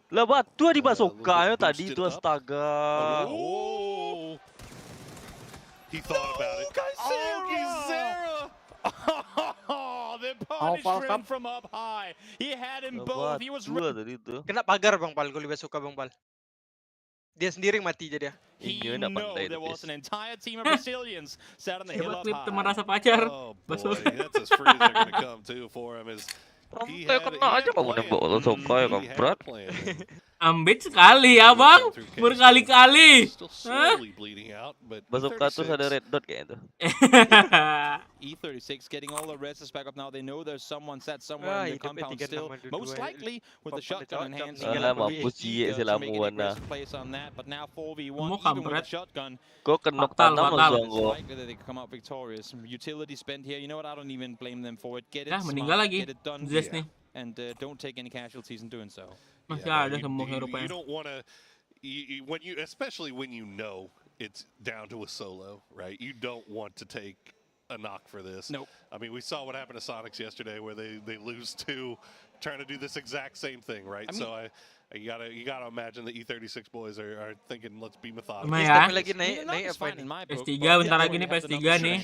Lah batu di little basoka bit tadi boosted itu up. astaga. Oh! He thought about it. Kaisera! Oh, the Alpha punishment Cup. from up high. He had him Lah both. He was batu tadi itu. Kena pagar Bang Pal, gue lebih suka Bang Pal. Dia sendiri yang mati jadi ya. He knew there was an entire team of Brazilians sat on the hill up high. Teman rasa pacar. Oh boy, that's as free as they're going to come too for him. He had a plan. Ambit sekali abang, berkali-kali. Bazooka tuh ada red dot kayaknya tuh. E36 getting all the rests back up now. They know there's someone set somewhere in the compound still. Most likely with the shotgun in hand. Mampus cie sila muana. But now 4v1 even with the shotgun. Kok kenok tanam langsung gua. They come out victorious. Utility spent here. You know what? I don't even blame them for it. Get it meninggal smart, lagi. get it done. Zes nih. And don't take any casualties in doing so. Masih ada semua hero You don't want to, especially when you know it's down to a solo, right? You don't want to take a knock for this. Nope. I mean, we saw what happened to Sonics yesterday, where they lose two, trying to do this exact same thing, right? You gotta imagine the E36 boys are thinking, let's be methodical. Ya. PS3 bentar lagi nih PS3 nih.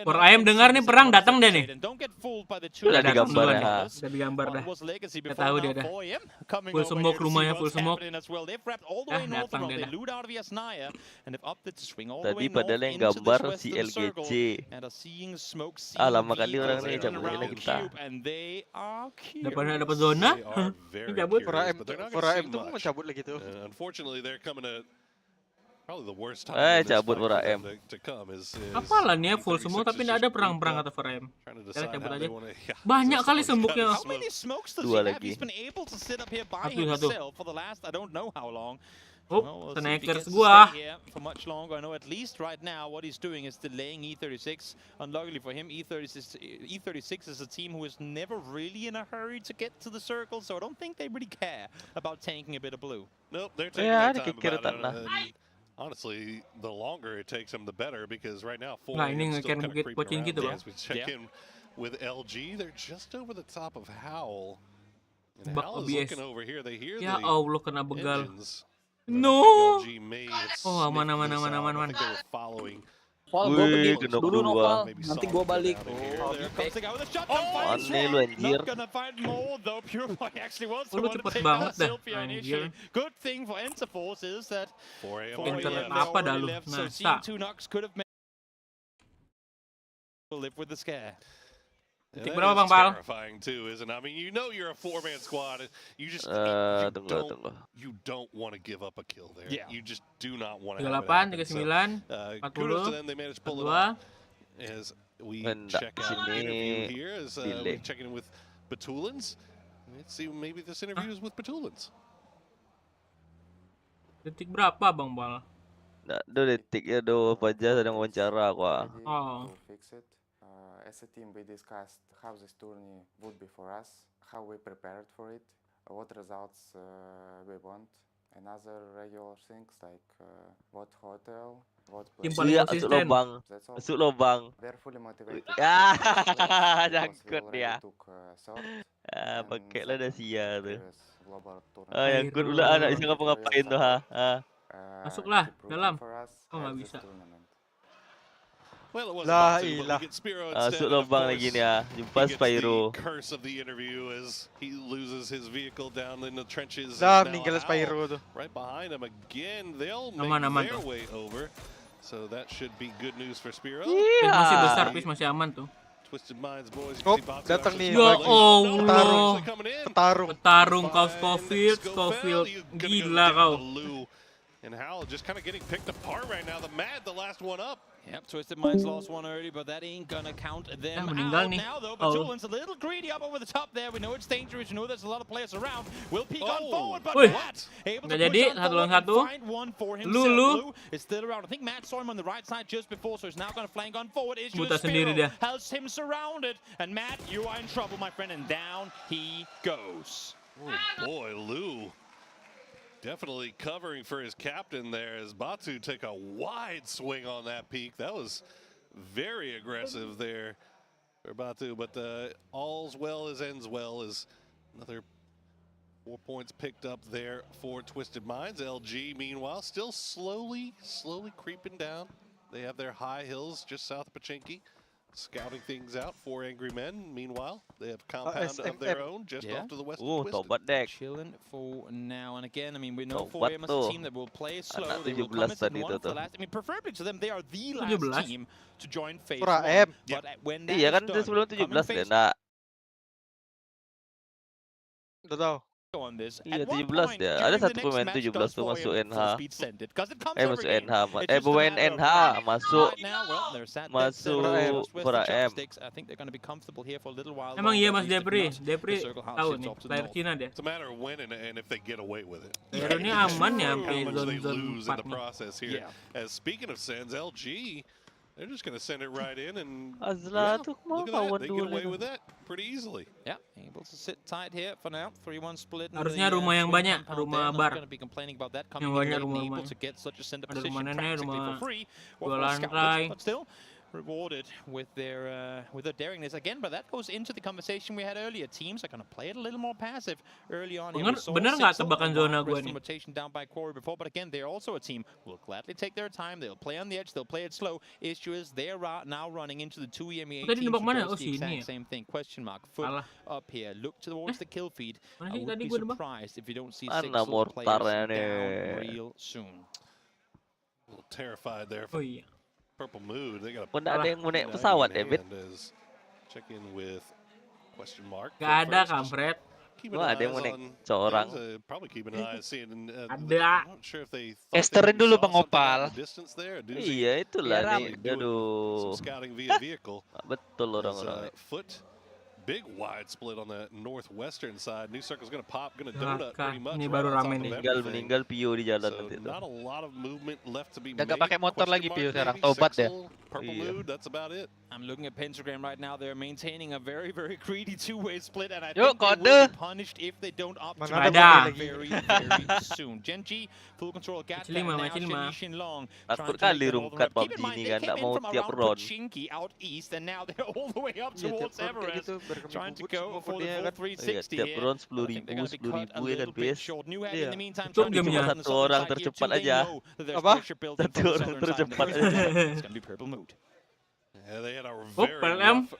For AM dengar nih perang datang deh nih. Udah digambar ya. Udah digambar dah. Kita tahu dia dah. Full smoke rumahnya, full smoke. Datang dia dah. Tadi padahal yang gambar si LGC. Lama kali orang nih cabut kita. Dapat zona. Cabut. For AM tuh mau cabut lagi tuh. Unfortunately, they're coming at probably the worst time. Cabut for AM. Apalah nih full semua tapi nggak ada perang-perang kata for AM. Kita cabut aja. Banyak kali sembuknya. Dua lagi. Satu. Oh, snipers gua. For much longer. I know at least right now what he's doing is delaying E36. Unluckily for him, E36 is a team who is never really in a hurry to get to the circle, so I don't think they really care about tanking a bit of blue. Nope, they're taking their time about it. Honestly, the longer it takes them, the better, because right now, 4 is still kind of creeping around. As we check in with LG, they're just over the top of Howl. And Howl is looking over here. They hear ya the Allah kena begal. engines. No. Oh, aman. Val, gue pergi dulu Noval, nanti gue balik. Aneh lu anjir. Lu cepet banget dah, anjir. Good thing for Interforce is that internet apa dah lu? Nasa. Live with the scare. Titik berapa Bang Pal? Terrifying too, isn't it? I mean, you know you're a 4-man squad. You just you don't want to give up a kill there. Yeah. You just do not want to. 38, 39, 40, They managed to pull 42. it off. As we check out the interview here, as we're checking in with Batulins. Let's see, maybe this interview is with Batulins. Detik berapa Bang Pal? Nggak, 2 detik ya, Fajar sedang wawancara gua. Oh. As a team, we discussed how this tourney would be for us, how we prepared for it, what results we want, and other regular things like what hotel, what place. Masuk lubang. They're fully motivated. Jangkut dia. Pakai lah dah sia tu. Yang good pula anak bisa ngapa-ngapain tu ha. Masuklah dalam. Oh nggak bisa. Well, it wasn't masuk lubang lagi ni ah. Jumpa Spyro. Curse of the interview as he loses his vehicle down in the trenches. Meninggal Spyro tuh. Right behind him again. They'll make their way over. So that should be good news for Spyro. Masih besar, masih aman tuh. Twisted Minds boys. Datang nih. Ya Allah. Petarung kau Scofield. Gila kau. And Hal just kind of getting picked apart right now. The last one up. Yep, Twisted Minds lost one early, but that ain't gonna count them out now, though. Batulin's a little greedy up over the top there. We know it's dangerous. We know there's a lot of players around. Will peek on forward, but Matt able to push on forward, find one for himself. Blue is still around. I think Matt saw him on the right side just before, so he's now gonna flank on forward. Is just Spiro has him surrounded, and Matt, you are in trouble, my friend, and down he goes. Oh boy, Lou. Definitely covering for his captain there as Batu took a wide swing on that peak. That was very aggressive there for Batu, but all's well as ends well as another 4 points picked up there for Twisted Minds. LG, meanwhile, still slowly creeping down. They have their high hills just south of Pachinki. scouting things out for Angry Men. Meanwhile, they have compound of their own just off to the west. Tobat dek. Chilling for now and again. I mean, we know 4AM is a team that will play slow. They will 17 come in tadi one itu for tuh. last. I mean, preferably to them, they are the last team to join phase 1. But when that Iya kan is itu done, sebelum coming 17 phase deh, nak. Udah tahu. on this. Iya, At one 17 point dia. during Ada the satu next pemain match, 17 does tuh 4AM masuk NH. full speed send it? 'Cause it comes every Masuk game. NH. It's just a Pemain matter of NH when. masuk. Right now, well, there's that Masuk just with the 4AM. chopsticks. I think they're going to be comfortable here for a little while. Emang iya Mas longer, at least. If Depri not, the circle house tahu shifts nih, off to the player north. Cina dia. It's a matter of when and if they get away with it. Player ini aman ya How sampai much they zone lose in 4 the nih. process here. As speaking of sends, LG, they're just going to send it right in and Azla tuh mau look at that. kawan They get away dulu. with that pretty easily. Yeah, able to sit tight here for now. 3-1 split. Harusnya rumah yang banyak, rumah bar. Yang banyak rumah. Ada rumah nenek, rumah 2 lantai. But still rewarded with their daringness again, but that goes into the conversation we had earlier. Teams are going to play it a little more passive early on. Bener nggak tebakan zona gue nih? Down by Corey before, but again, they're also a team who will gladly take their time. They'll play on the edge. They'll play it slow. Issue is they're now running into the 2 EMEA teams. Mana? Oh, The sini exact same thing. Question mark. Foot up here. Look towards the kill feed. I would be surprised if you don't see 6 players down real soon. A little terrified there. Oh iya. Purple mood. They got a Ada yang mau naik pesawat ya, Bet? check in with question mark. Gak ada kampret. Wah, ada yang mau naik seorang. Probably keep an eye seeing. Ada. I'm not sure if they Esterin dulu Bang Opal. Iya, itulah nih. Aduh. Scouting via vehicle. Betul orang-orang. Foot. Big wide split on the northwestern side. New Circle's gonna pop, gonna donut pretty much. Ini baru rame nih. Meninggal Pio di jalan nanti not a lot of movement left to be Udah made. gak pakai motor lagi Pio sekarang, tobat ya. Purple mood, that's about it. I'm looking at Pentagram right now. They're maintaining a very, very greedy two-way split, and I Yuk, think they will be punished if they don't opt to very, very soon. Gen G, full control, got that now. Shin Long takut kali rungkat PUBG ini kan, nggak mau tiap round. Out east, and now they're all the way up towards Everest, trying to go for the full 360 tiap here. round 10.000 ya kan, base. Iya. Cuma satu orang tercepat aja. Apa? Satu orang tercepat aja. It's gonna be purple mood. Yeah, they had a Oh, very PLM rough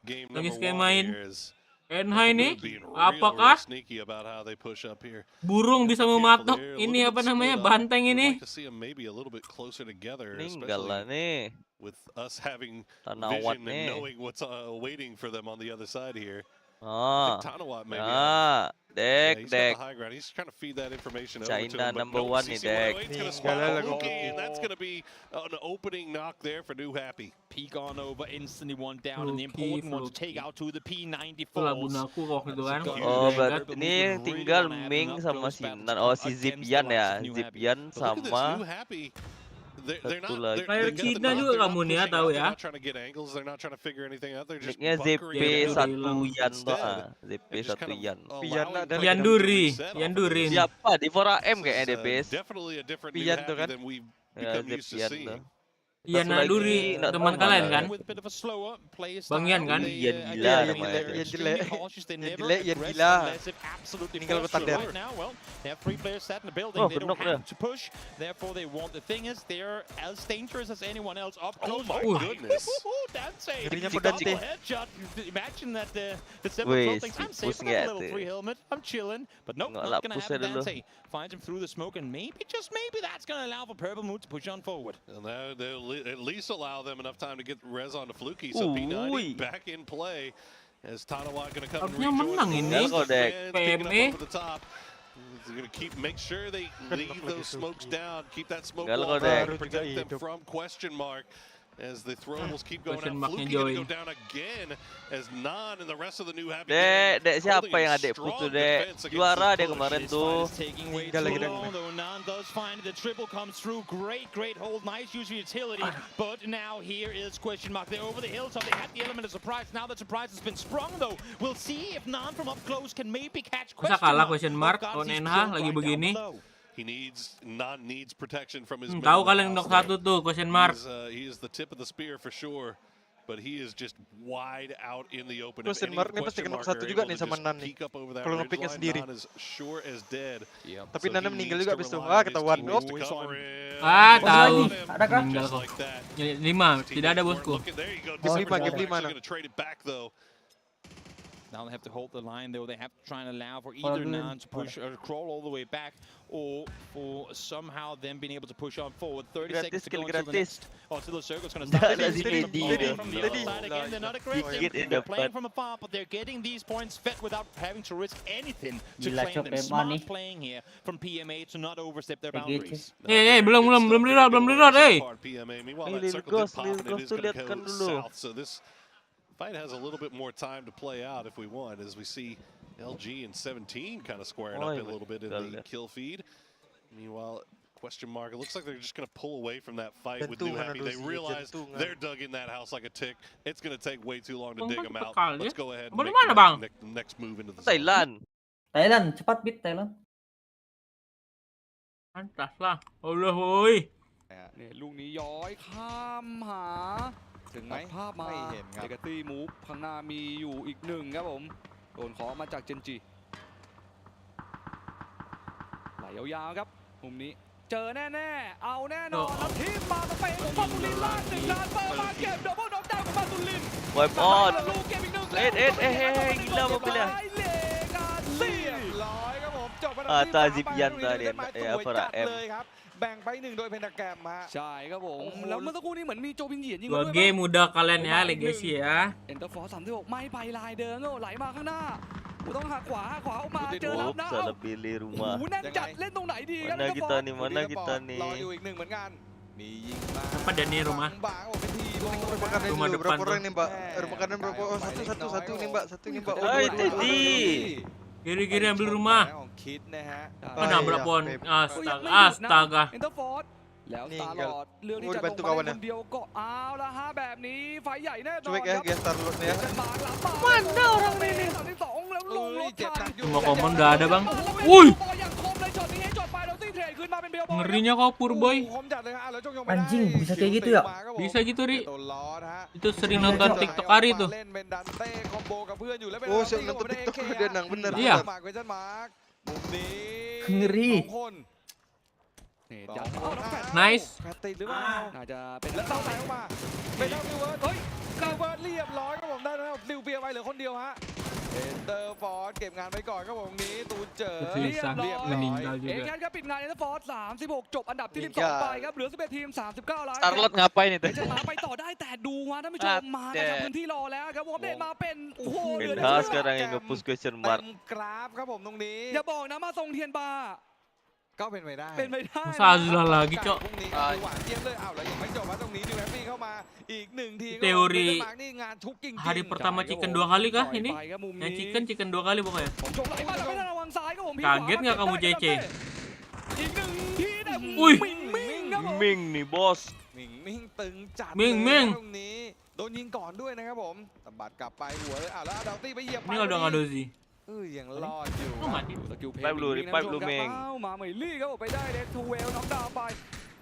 game lagi number kayak one main. here as NH Purple ini Mood being apakah real sneaky about how they push up here. burung bisa mematok ini apa namanya banteng We'd ini? like to see them maybe a little bit closer together, Meninggal lah especially nih. with us having Tanawat vision nih. and knowing what's waiting for them on the other side here. Ah, Tanawat maybe. ah, Yeah, Dek, he's got Dek. the high ground. He's trying to feed that information over to China him, but number no, one nih, Dek. CC108's gonna spot Fluky, and that's going to be an opening knock there for New Happy. Peek on over, instantly one down, and the important one to take out to the P94. Itulah bunaku kok gitu kan. Oh, berarti ini tinggal Ming sama Sinan. Oh, si Zipian ya. Zipian sama New Happy. They're satu not. lagi. Player Cina juga kamu nih ya, tahu ya. They're not trying to get angles. They're not trying to figure anything out. They're just Nicknya bunkering ZP1 everything Yan tuh. instead. ZP1 Yan. Yanduri, Yandurin. Siapa di 4AM kayaknya DPS? Definitely a different New Pian tuh Happy kan. than we've Ya, become used to Zipian seeing. tuh. Yanduri teman kalian kan? Bang Yan kan? Yan gila Yan namanya. Yan jelek. Yan jelek, Yan gila. Tinggal kotak deh. Oh, genok dah. to push, therefore they want. The thing is, they're as dangerous as anyone else up close. my goodness. That's a Ngerinya double pedante. headshot. Imagine that the seven Wih, things. I'm si safe Pus with that little ngeliat free helmet. I'm chilling, but nope, Nggak not gonna lapusnya happen. dulu. Dante finds him through the smoke, and maybe, just maybe, that's gonna allow for Purple Mood to push on forward. And they'll at least allow them enough time to get res onto Fluky. So Uy. P90 back in play as Tanawat going to come and Harusnya menang rejoin. ini. Kok, Dek? PME. Over the top. They're going to make sure they leave those smokes down, keep that smoke Gagal wall kok, Dek. down, and protect them from question mark. As the throwables keep going Question out, marknya Fluky going to join. go down again as Nan and the rest of the New Happy Dek, gang Dek siapa holding yang a adek Pus strong tuh, Dek? defense against Juara this dia push. kemarin This tuh. fight is taking way Tinggal too lagi long, dah. though Nan does find the triple comes through. Great hold. Nice use of utility. But now here is question mark. They're over the hilltop. They had the element of surprise. Now that surprise has been sprung, though. We'll see if Nan from up close can maybe catch question Masa kalah mark. question mark Oh, on God, he's NH killed lagi right down begini. below. Nan needs protection from his Tahu kalian middle nok house satu tuh question mark. He is the tip of the spear for sure. but he is just wide out in the open. Terus Mark ini pasti kena satu juga nih sama Nan nih. Kalau ngepicknya sendiri. Tapi Nan meninggal juga abis itu. Ketahuan. Tahu. Adakah? Meninggal kok. 5, tidak ada bosku. Game 5 Nan. Now they have to hold the line, though. They have to try and allow for either Nan to push or crawl all the way back, or for somehow them being able to push on forward. 30 seconds to go until the next. Oh, until the circle's going to start. They're not aggressive. They're playing from afar, but they're getting these points fed without having to risk anything to claim them. Smart playing here from PMA to not overstep their boundaries. Belum reload, lihatkan dulu. Fight has a little bit more time to play out if we want, as we see LG and 17 kind of squaring up a little bit in the kill feed. Meanwhile, question mark, it looks like they're just going to pull away from that fight with New Happy. They realize they're dug in that house like a tick. It's going to take way too long to dig them out. Let's go ahead and make the next move into the zone. Thailand, cepat bit Thailand. Pantas lah. Allah woi. ลูกนี้ย้อยข้ามหาถึงไหมภาพมาเนกาตี้มูฟข้างหน้ามีอยู่อีกหนึ่งครับผมโดนขอมาจากเจนจิไหลยาวๆครับมุมนี้เจอแน่ๆเอาแน่นอนแล้วทีมมาสเปนของมาตุลินล่างหนึ่งล้านเปิดมาเก็บดับเบิลน็อกดาวน์ของมาตุลิน Wipe on ลูกเก็บอีกหนึ่ง gila mobilnya เลกาซี่ร้อยครับผมจบไป Tazib yan tadi para M แบ่งไป1โดยเพนทาแกรมมาใช่ครับผมแล้วเมื่อสักครู่นี้เหมือนมีโจบินเหยียนยิง 2 game udah kalian ya Legacy ya เอ็นเตอร์ฟอร์36ไม่ไปลายเดิมไหลมาข้างหน้าต้องหักขวาออกมาเจอแล้วนะ salah pilih rumah แน่นจัดเล่นตรงไหนดีครับ mana kita nih รออยู่อีก1เหมือนกันมียิงมา tempat dan nih rumah Rumah depan berapa orang nih Mbak? Rumah kanan berapa? Satu nih Mbak, satu nih Mbak. Tadi kiri ambil rumah. Nabrak pohon. Astaga. แล้วตลอดเรื่องที่จะลงมาคนเดียวก็เอาละฮะแบบนี้ไฟใหญ่แน่นอน Cuek ya guys, taruh ya. Mana orang ini? 2แล้วลงรถทัน Semua common nggak ada bang. Wuih. Ngerinya kok Purboy. Anjing bisa kayak gitu ya? Bisa gitu Ri. Itu sering nonton TikTok Ari tuh. Oh sering nonton TikTok dia nang bener. Iya. Ngeri. Nice. น่าจะเป็นแล้วเต้าไหลออกมาเป็นแล้วนิวเวิร์ดเฮ้ยนิวเวิร์ดเรียบร้อยครับผมได้แล้วนิวเบียร์ไปเหลือคนเดียวฮะเอ็นเตอร์ฟอร์ดเก็บงานไปก่อนครับผมนี้ตูนเจอเรียบร้อยเอ็กแคนก็ปิดงานเอ็นเตอร์ฟอร์ด36จบอันดับที่12ไปครับเหลือ11ทีม39ล้าน Charlotte ngapain itu จะมาไปต่อได้แต่ดูว่าท่านผู้ชมมาจากพื้นที่รอแล้วครับวอร์เดนมาเป็นโอ้โห sekarang yang nge-push question mark กราฟครับผมตรงนี้อย่าบอกนะมาทรงเทียนบาก็เป็นไปได้ Masa Azula lagi cok หวานเจี๊ยบเลยอ้าวแล้วยังไม่จบว่าตรงนี้นิวแฮปปี้เข้ามาอีก1ที Teori งานทุกจริง hari pertama chicken 2 kali kah ini? Yang chicken 2 kali pokoknya. Kaget nggak kamu JC? อีก1ทีแต่ Wih. Ming nih bos มิงตึงจัด มิง ตรงนี้โดนยิงก่อนด้วยนะครับผมสะบัดกลับไปหัวเลยอ้าวแล้วดาวตี้ไปเหยียบ Ini udah nggak dozi. ยังรอดอยู่ mati. ไปบลูเมง มาเหมยลี่ครับผมไปได้เด็กทูเวลน็อกดาวน์ไป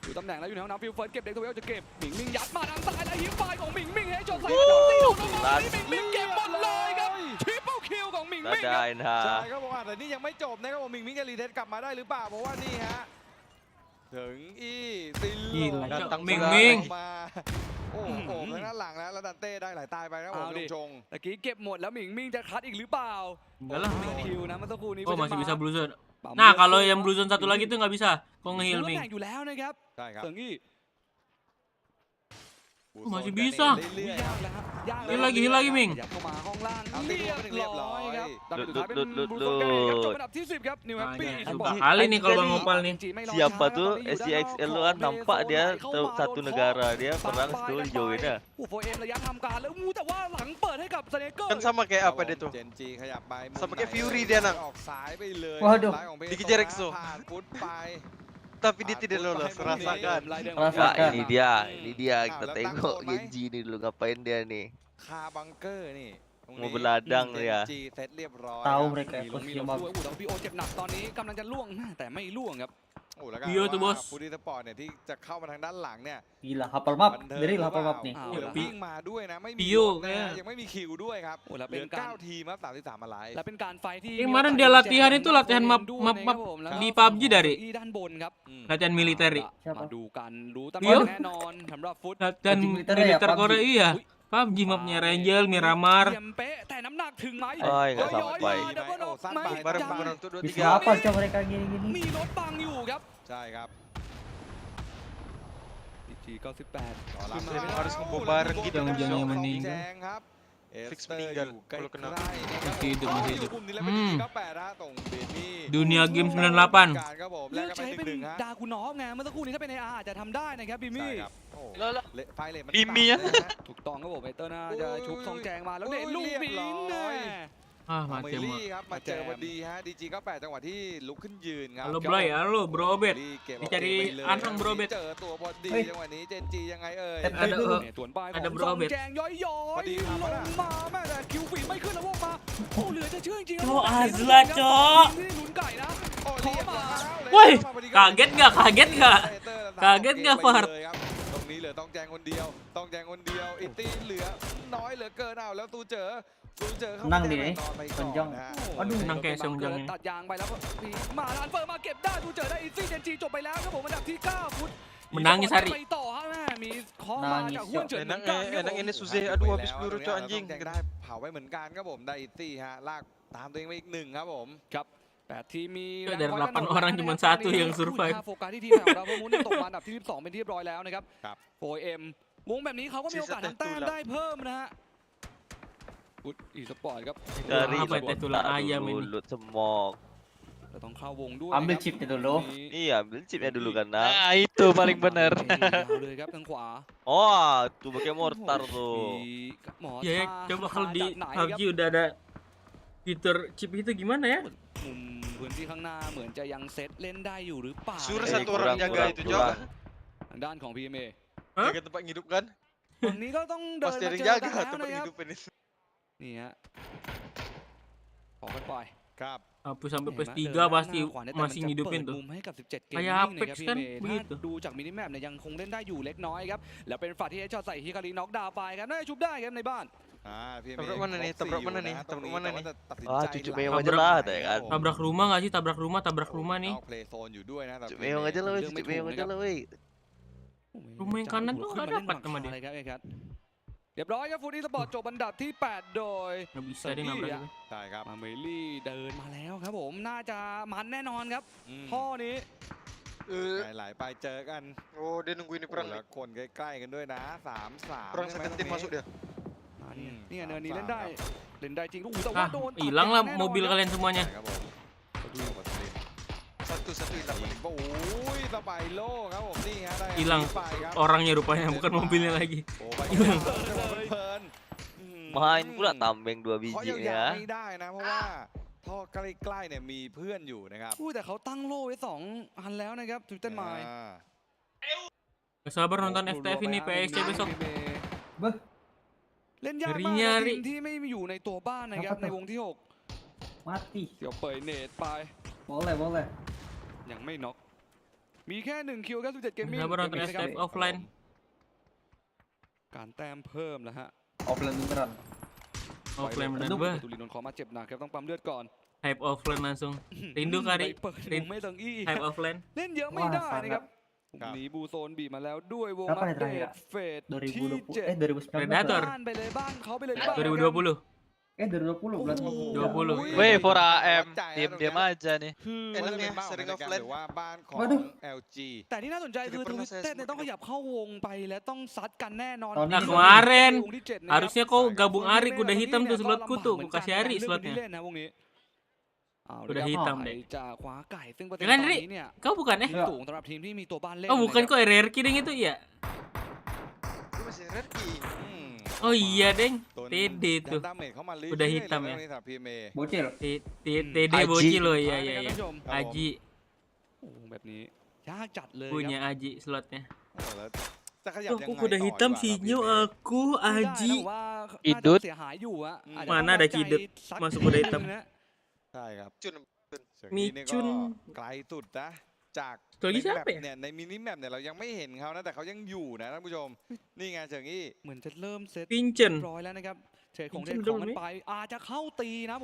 อยู่ตำแหน่งแล้วอยู่ในห้องน้ำฟิลเฟิร์สเก็บเด็กทูเวลจะเก็บหมิงมิงยัดมาทางซ้ายแล้วฮิปไฟของหมิงมิงให้โจใส่ดาวตี้โดนลงมาหมิงมิงเก็บหมดเลยครับทริปเปิลคิวของหมิงมิงครับ ได้นะ ใช่ครับผมแต่นี่ยังไม่จบนะครับผมหมิงมิงจะรีเทสกลับมาได้หรือเปล่าเพราะว่านี่ฮะถึงติล มิงมิง มาโอ้โหทางด้านหลังแล้วดันเต้ได้หลายตายไปนะผมชงตะกี้เก็บหมดแล้วหมิงมิงจะคัดอีกหรือเปล่า Enggak lah. คิวนะเมื่อสักครู่นี้ Oh masih bisa blue zone. Nah kalau yang blue zone satu lagi tuh nggak bisa. Kok nge-heal Ming? อยู่แล้วนะครับใช่ครับเซิงอี้ masih bisa. Heal lagi Ming. เข้ามาห้องล่างเรียบร้อยครับ Kali nih kalau Bang Opal nih. Siapa tuh SCXL lu kan nampak dia satu negara dia perang itu dijauhin ya. Kan sama kayak apa dia tuh? Sama kayak Fury dia nang. Waduh. Dikejar EXO. Tapi dia tidak lolos, rasakan. Ya ini dia kita tengok Genji ini dulu ngapain dia nih. คาบังเกอร์นี่ Mau beladang dia. เซตเรียบร้อย Tahu mereka มี posisi ลง mau. ด้วยพี่โอเจ็บหนักตอนนี้กำลังจะล่วงแต่ไม่ล่วงครับ โอ้แล้วก็ Iya tuh, bos. ฟูดี้สปอร์ตเนี่ยที่จะเข้ามาทางด้านหลังเนี่ย Gila hafal map. Jadi hafal map nih. วิ่งมาด้วยนะไม่มี Pio ยังไม่มีคิวด้วยครับเหลือ9ทีมครับ33อะไร และเป็นการไฟที่ Kemarin dia latihan itu latihan map di PUBG dari ด้านบนครับ latihan militer. มาดูกันรู้ตำแห Pio น่งแน่นอนสำหรับฟุต latihan militer Korea iya. PUBG mapnya Ranger, Miramar. เยี่ยมเป๊ะแต่น้ำหนักถึงไหม nggak sampai. ดับเบิลน็อกไหม Bareng-bareng untuk 2 Bisa 3. apa coba mereka gini-gini? มีรถบังอยู่ครับ ใช่ครับ PG 98 Harus ngumpul bareng gitu. Jangan meninggal. แจงครับ Fix meninggal kalau kena. Masih hidup, masih hidup. ตรงเบนี่ Dunia Game 98. ครับผม เลื แล้ อ ว ก ก็ ใช้ เป็น เป็น 1-1ฮะ ดากูนอฟไงเมื่อสักครู่นี้ถ้าเป็น AR อาจจะทำได้นะครับบิมมี่ ใช่ครับโอ้ ไฟเลทมัน Bimi ya ถูกต้องครับผมเอเตอร์น่าจะชุบซองแจงมาแล้วเด็ดลูกบินแน่ Ah, เม mati ลี่ emang. ครับมาเจอพอดีฮะดีจี98จังหวะที่ลุกขึ้นยืนครับ Halo Bro ya, halo Bro Obet. เก็บ Dicari Anang Bro Obet. เจอตัวพอดีจังหวะนี้เจนจียังไงเอ่ย Ada ส่วนปลายของ ada ซ Bro อง Obet. แจงย้อยๆลงมาแม่แต่คิวฝีไม่ขึ้นแล้ววงมาโอ้เหลือจะเชื่อจริงๆ Bro Azla, Cok. ไม่ได้ลุ้นไก่นะ โอ้ ขอ เรียบ มา ร้อย Woi, kaget nggak? Kaget nggak? Kaget nggak, Fahad? ตรงนี้เหลือต้องแจงคนเดียวต้องแจงคนเดียวอิตตี้เหลือน้อยเหลือเกินเอาแล้วตูเจอเข้า นั่งดิ แจนอนไปก่อน Sonjong นะฮะ Aduh, nang kayak Sonjong ini. ตัดยางไปแล้วก็มาลานเฟิร์มาเก็บได้ดูเจอได้อีซี่เจนจีจบไปแล้วครับผมอันดับที่9ฟุต Menangis Hari. ไปต่อฮะแม่มีข้อมาจากหุ้นเฉินเหมือน Enak กันครับ enak ผม ini Suze. Aduh habis peluru cok anjing. แจงได้เผาไว้เหมือนกันครับผมได้อิตตี้ฮะลากตามตัวเองไปอีก1ครับผม ครับ8ทีมมี Dari 8 orang cuma 1 yang survive. โฟกัสที่ทีมของเราเพื่อมุ่งตกมาอันดับที่12เป็นที่เรียบร้อยแล้วนะครับ 4M วงแบบนี้เขาก็มีโอกาสทำแต้มได้เพิ่มนะฮะอุดอีสปอร์ตครับ Dari Apa itu tulang ayam ini? dulu semok. จะต้องเข้าวงด้วย Ambil chipnya dulu. Iya, ambil chipnya dulu kan, Nang. Nah itu paling benar. เลยครับทางขวา Oh, tuh pakai mortar tuh. หมอ Ya, ท่า coba kalau di จากไหนครับ PUBG udah ada fitur chip itu gimana ya? มุมพื้นที่ข้างหน้าเหมือนจะยังเซตเล่นได้อยู่หรือเปล่า Suruh Eh, satu orang kurang, jaga kurang, itu kurang. Cok. ทางด้านของ PMA Hah? Jaga tempat ngidup kan. ฝั่งนี้ก็ต้องเดิน Pasti มา ada เจ yang อกัน jaga แล้ว tempat นะครับ ngidup ini. นี่ฮะออกกันไป ครับ Hapus sampai เห็นไหม PS3 เดิน pasti หน้าขวาเนี่ยแต่มัน masih จะ ngidupin เปิด tuh. มุมให้กับ17เกม Kayak มิ่งนะครับ Apex พี่ kan เมย์ begitu ถ้าดูจากมินิแมปเนี่ยยังคงเล่นได้อยู่เล็กน้อยครับแล้วเป็นฝั่งที่เอชช็อตใส่ฮิคาริน็อกดาวน์ไปครับน่าจะชุบได้ครับในบ้าน พี่เม Tabrak ย์ mana nih? Tabrak mana nih? ตรง Tabrak mana แต่ว่า nih? จะตัดสิน Ah, ใจ cucu หลาย mewah aja ครั้ง lah, ya kan. Tabrak rumah nggak sih? Tabrak rumah nih. นอกเพลย์โซนอยู่ด้วยนะแต่ Cucu mewah aja lah, weh, cucu mewah aja lah, weh. Rumah yang kanan tuh nggak dapat sama dia. อะไรครับไอ้ครับเรียบร้อยครับฟูดี้สปอร์ตจบอันดับที่8โดย Nggak bisa dia nabrak itu. ใช่ครับ มาเมลี่เดินมาแล้วครับผมน่าจะมันแน่นอนครับ อืม ข้อนี้ หลายๆไปเจอกัน Oh dia nunggu ini คน perang ละ nih. คนใกล้ๆกันด้วยนะ3-3 Perang ใช่ไหม 17 masuk dia. นี่ไงเนินนี้เล่นได้จริงลูกแต่ว่า Ah, โดนตัด hilang lah แน่นอน mobil ครับ kalian semuanya. ครับผม Satu hilang. โอ้ยสไปโลครับผมนี่ฮะได้ Hilang ไปครับ orangnya rupanya bukan mobilnya lagi. โอ้ไป Hilang เพลิน Main pula tambeng 2 เขา biji ยาว ya. ๆไม่ได้นะเพราะว่าท่อใกล้ๆเนี่ยมีเพื่อนอยู่นะครับ อุ้ยแต่เขาตั้งโล่ไว้2 อันแล้วนะครับทวิตเตอร์ไมล์ อ่า Gak sabar nonton FTF ini PSC besok. เล่นยากมาก Nyari ทีมที่ไม่อยู่ในตัวบ้านนะครับในวงที่ Mati. 6เดี๋ยวเปิดเนตไป Boleh. ยังไม่น็อกมีแค่1คิวครับ17เกมมิ่ง Sabar nonton FTF offline. การแต้มเพิ่มแล้วฮะ Offline beneran. Offline bener ประ bah. ตูลีนนท์ขอมาเจ็บหนักครับต้องปั๊มเลือดก่อน Hype offline langsung. Rindu ไป kali. เปิดมุมไม่ตังอี้ Hype offline. เล่นเยอะไม่ได้นะครับหนีบูโซนบีบมาแล้วด้วยวง Kapan อั ya ปเด terakhir ต ya? เฟสที่ 2020 2019 Predator. บ้านไปเลยบ้านเขาไปเลยบ้าน 2020. 2020 bulan 20. Weh, for AM. วัดใจนะ Diam-diam aja nih. คือ ว่าจะเป็น Enaknya บ้านของ sering ในการ offline. หรือว่าบ้านของ Waduh. LG แต่ที่น่าสนใจคือ Jadi ท pernah วิต saya เตอร์เนี่ยต้องขยับเข้าวงไปและต้องซัดกันแน่นอน Tahun Nah ini kemarin วงที่7นะครับ harusnya kau gabung Ari kuda hitam tuh slotku tuh, ku kasih Ari เรื่อง slotnya. เล่นนะวงนี้เอาละ Udah ครับ hitam ไป deh. จากขวาไก่ซึ่งประเด็น Ya kan, ตอน Ri? นี้เนี่ย Kau bukan ya? สูงสำหรับทีมที่มีตัวบ้านเล่น Oh bukan นะครับ kok RRQ deng itu ya? Dia masih Rerki. Oh iya deng, ตัว TD ยั tuh. ดาเมจเข้ามาเรื่อย Udah ๆ hitam เลย ya ในสำหรับ PMA Bocil. TD Aji. bocil loh ya มาเลย ya ครับ ya. ท่านผู้ชม Aji โอ้โหแบบนี้ยากจัดเลย punya ครับ Aji slotnya. โอ้แล้วจะขยับ Tuh ยัง aku ไง kuda ต่อ hitam ดีกว่าครับ sinyal aku ไม่ได้นะ Aji. ผมว่า Idut น่าจะเสียหายอยู่อะอาจจะ Mana ต้อง ada วัดใจ Cidut สัก masuk นิด kuda นึ hitam. งนะ ใช่ครับ Cun. เสียงนี้นี่ก็ Micun ไกลสุดนะ จาก ตัวนี้ ใน siapa แมป ya? เนี่ยในมินิแมปเนี่ยเรายังไม่เห็นเขานะแต่เขายังอยู่นะท่านผู้ชมนี่ไงเฉิงอี้ เหมือนจะเริ่มเซต Pincen ร้อยแล้วนะครับเทรดของ Pincen เทรดของกัน belum nih? ไปอาจจะเข้าตีนะ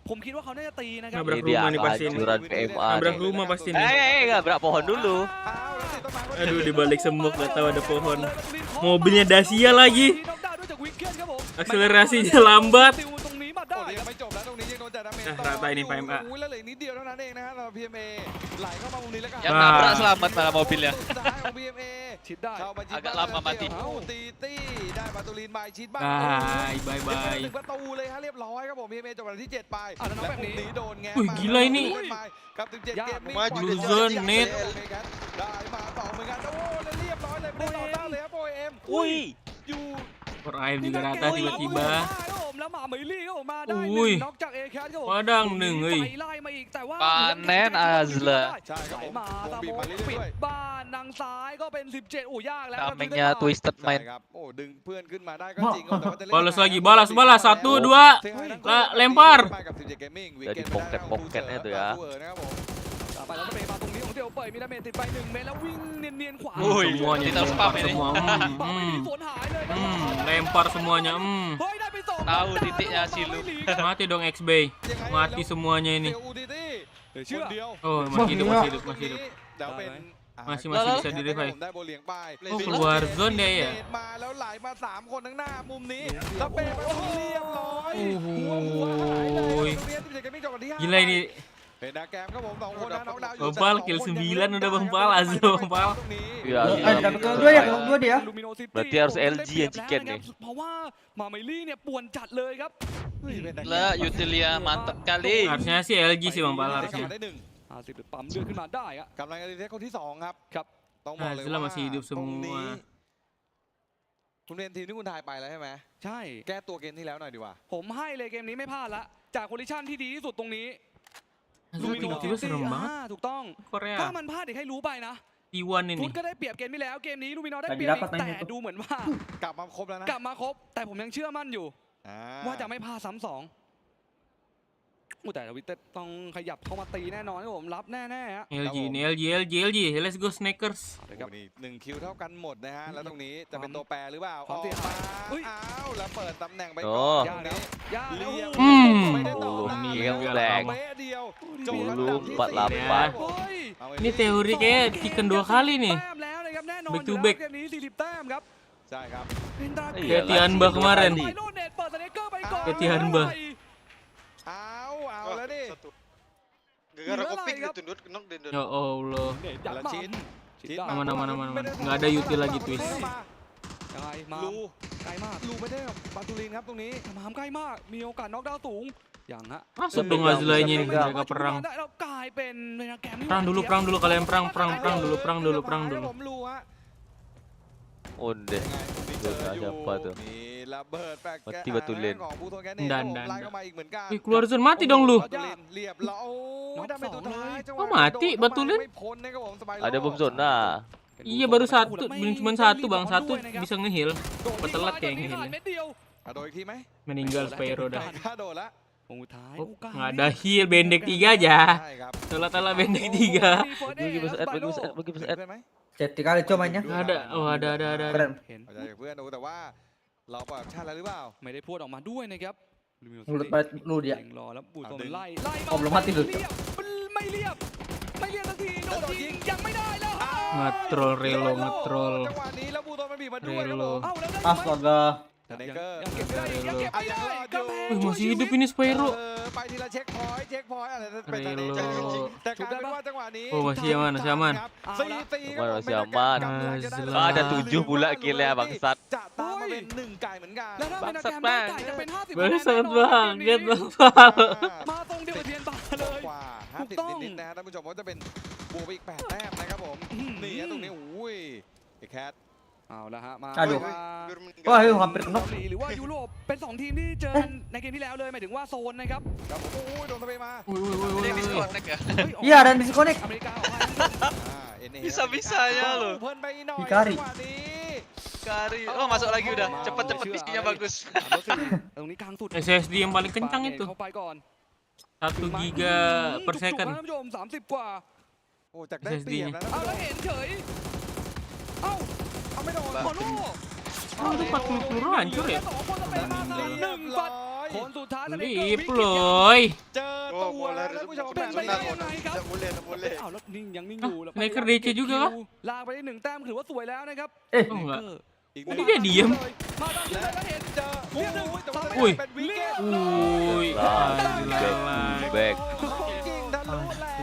ผมคิดว่าเขาน่าจะตีนะครับ Nabrak Ini dia rumah nih pasti nih. kehancuran PMA. Nabrak rumah pasti nih. Nabrak pohon dulu. Aduh, di balik semut gak tahu ada pohon. Mobilnya Dacia lagi. Akselerasinya lambat. โอ้ยังไม่จบแล้วตรงนี้ยังโดนจัดดาเมจ rata ini PMA. แล้วเหลือนิดเดียวเท่านั้นเองนะฮะเรา PMA ไหลเข้ามาตรงนี้แล้วก็ Yang nabrak selamat malah mobilnya. สุดท้ายของ PMA ชิดได้ เข้ามายิง Agak lama mati. ตีตี้ได้ประตูลีนบายชิดบ้าง Bye หนึ่ bye. งประตูเลยฮะเรียบร้อยครับผม PMA จบอันดับที่ 7 ไป แล้วน้อง และ แบบ มุม นี้ นี้โดนแงะ Wih, มา gila ini. กับ17เกมนี้ Blue zone, net. ได้มาต่อเหมือนกันโอ้แล้วเรียบร้อยเลยไม่ได้ต่อต้านเลยครับโอ้ยเอ็ม Wih. อยู่ Peraim juga rata tiba-tiba. แล้วหมาเหมยลี่ก็ออกมาได้ อุ้ย น็อกจากเอแคทครับผม Padang nih, ไฟ euy. ไล่มาอีกแต่ว่า Panen Azla. ใช่ครับผม มาตาม บีบ โม มาเรื่ ปิด อย บ้านทางซ้ายก็เป็น 17โอ้ยากแล้ว Damengnya twisted ๆใช่ main. ครับโอ้ดึงเพื่อนขึ้นมาได้ก็จริงแต่ว่าจะเล่น Balas lagi, balas. 1, 2. Lempar. กับ17 Gaming Jadi pocket-pocketnya tuh ya. นะครับผม ไปแล้วจะไปมาตรงนี้ของเดียวเปิดมีดาเมจติดไป1 เมตรแล้ววิ่งเนียนๆขวา Semuanya kita lempar spam ini. semua. ปาไม่มีสวนหายเลยนะ Lempar semuanya. เฮ้ยได้ไป2 Tahu titiknya si lu. Mati dong XB. Mati semuanya ini. เซลอูดิตี้คนเดียว Oh, masih hidup, masih hidup, masih hidup. แล้วเป็น Masih bisa di revive. ได้โบเลียงไป Oh, keluar zone dia ya. มาแล้วไหลมา3 คนทั้งหน้ามุมนี้แล้วเปไปเรียบร้อย Uhuy. Gila ini. เป็นดาแกรมครับผม2 คนนะน้องดาวอยู่ Bang Pal kill 9 udah Bang Pal Azlo Bang Pal. Iya, Dua ya, dua dia. Berarti harus LG yang chicken nih. เพราะว่ามาเมลี่เนี่ยป่วนจัดเลยครับ Lah, Utilia mantap kali. Harusnya sih LG sih Bang Pal ได้ harusnya. 50ปั๊มเลือดขึ้นมาได้อะ กำลังจะเทคคนที่2ครับครับต้องบอกเลย Azla ว่า masih hidup ตรงนี้ semua. คุณเรียนทีมที่คุณทายไปแล้วใช่ไหม ใช่ แก้ตัวเกมที่แล้วหน่อยดีกว่า ผมให้เลยเกมนี้ไม่พลาดละจากโคลิชั่นที่ดีที่สุดตรงนี้ Azla tiba-tiba serem banget ถูกต้อง Korea. ถ้ามันพลาดเดี๋ยวให้รู้ไปนะ T1 ฟุ ini. ตก็ได้เปรียบเกมที่แล้วเกมนี้ลูมินอร์ได้ Tadi เปรียบอี dapat กแต่ mainnya tuh. ดูเหมือนว่าก ลับมาครบแล้วนะ กลับมาครบ แต่ผมยังเชื่อมั่นอยู่ อ่า ว่าจะไม่พลาดซ้ำ2แต่ทวิตเตอร์ต้องขยับเข้ามาตีแน่นอนครับผมรับแน่ๆฮะ LG ini LG. Let's go Snakers. โอ้โหนี่1 คิวเท่ากันหมดนะฮะแล้วตรงนี้จะเป็นตัวแปรหรือเปล่า ความเสียหาย ออกมาอ้าวแล้วเปิดตำแหน่งไป โอ้ ก่อน ยากแล้วยากแล้ว เรียบ ไม่ได้ โอ้ ต่อ โห ได้ นี่ยังแรง เมตรเดียวจบ Dulu อันดับที่ 48 4 เฮ้ย เอาไป Ini teori kayak chicken 2 kali nih. แต้มแล้วนะครับแน่นอน Back อ to ยู่แล้ว back เกมนี้40แต้มครับ ใช่ครับ เป็นตา Iya, Kayak lah, Tianba si kemarin. ไฟ tadi. โนเน็ตเปิดสเนคเกอร์ไปก่อน Kayak Tianba. เอาแล้วดิ Gara-gara kopik ditunduk knock dan Ya Allah. ยัด ละ มา ชิ้น ชิดได้ Aman. Nggak ada util lagi twist. ยังไงมา ลู ใกล้มาก ลูไม่ได้แบบบาตูลินครับตรงนี้ มามใกล้มากมีโอกาสน็อกดาวน์สูงอย่างฮะ Masuk dong Azla ini nih mereka perang. ได้แล้วกลายเป็นแกม Perang dulu kalian perang dulu. ผมลูฮะ Udah. เจออยู่ Siapa tuh? มีระเบิดแปลก Mati Batulin. ของผู้ทนแก ดั นี่ น ไล่เข้ามาอีกเหมือนกัน Wih, keluar zone mati dong lu. บาตูลินเรียบร้อยโอ้ยได้เป็นตัวท้ายจังหวะ Oh, mati โดนเข้ามา Batulin? ไม่พ้นนะครับผมสบาย Ada bom zona. Iya baru satu, cuma satu bang, satu bisa ngeheal. Petelat kayak ngeheal. เม็ดเดียว โดนอีกทีไหม Meninggal Spyro dah. ถ้าโดนละ วงสุดท้าย Oh, nggak ada heal, bendek 3 aja. ใช่ครับ Telat bendek 3. Bagi plus ad, bagi plus ad.ได้ไหม Jadi kali comanya. Ada, oh ada. Keren. เห็น เอาใจจากเพื่อนดูแต่ว่าเราปล่อยออปชั่นแล้วหรือเปล่า ไม่ได้พูดออกมาด้วยนะครับ Mulut banget lu dia. รอแล้วบูโซน ดึง ไล่ Oh, belum mati tuh. ไม่เรียบสักทีโดนยิงยังไม่ได้แล้ว Ngetrol relo, ngetrol. จังหวะนี้แล้วบูโซนมันบีบมาด้วยครับผม เอ้าแล้วได้ Astaga. สเนคเกอร์ ยังเก็บไม่ได้ยังเก็บไม่ได้กำแพง Wih, masih hidup ini Spyro. ไปทีละเช็คพอยต์อะไรเป็นสเนคเกอร์จริงๆแต่กลายเป็นว่าจังหวะนี้ Oh, masih aman. 4-4 Aman, masih aman. Ah, ada 7 pula killnya bangsat. จะตามมาเป็น1 ไก่เหมือนกัน แล้วถ้าเป็น Bangsat แกรมได้ bang. ไก่จะเป็น50 Bangsat banget bang, Pal. มาตรงเดียวกับเทียนบาเลย กว่า ถูกต้อง 50นิดๆนะฮะท่านผู้ชมว่าจะเป็นบวกไปอีก8 แต้มนะครับผมนี่ฮะตรงนี้อุ้ยไอ้แคท เอาละฮะมา Aduh. ว่า Wah, itu hampir เกา knock. หลีหรือว่ายุโรปเป็น2 ทีมที่เจอกันในเกมที่แล้วเลยหมายถึงว่าโซนนะครับ ครับผมโอ้ยโดนสเปรย์มา Iya, dan disconnect. อเมริกาออกมา NA Bisa-bisanya lu. เพิ่นไปหน่อย Hikari. จังหวะนี้ Kari. Oh, masuk lagi udah. Cepet-cepet visinya bagus. ตรงนี้กลางสุด SSD yang paling kencang itu. เข้าไปก่อน 1 giga per จุกๆ second. นะท่านผู้ชม30 กว่า โอ้จากได้เปรียบแล้วนะ เอาแล้วเห็นเฉยเอาไม่โดนโมโน่ Oh, itu 40 peluru hancur ya? 1 ฟัดคนสุดท้ายแล้ว Lip loh. เจอตัวแล้วท่านผู้ชมเป็นไปได้ยังไงครับ อ้าวแล้วนิ่งยังนิ่งอยู่ Sniper DC juga kah? ลากไปได้1 แต้มถือว่าสวยแล้วนะครับ Oh enggak. Ini dia diem. มาตั้งแต่แล้วเห็นเจอเรียบร้อย Wih. เป็นวิกเก็ต Wih. Back.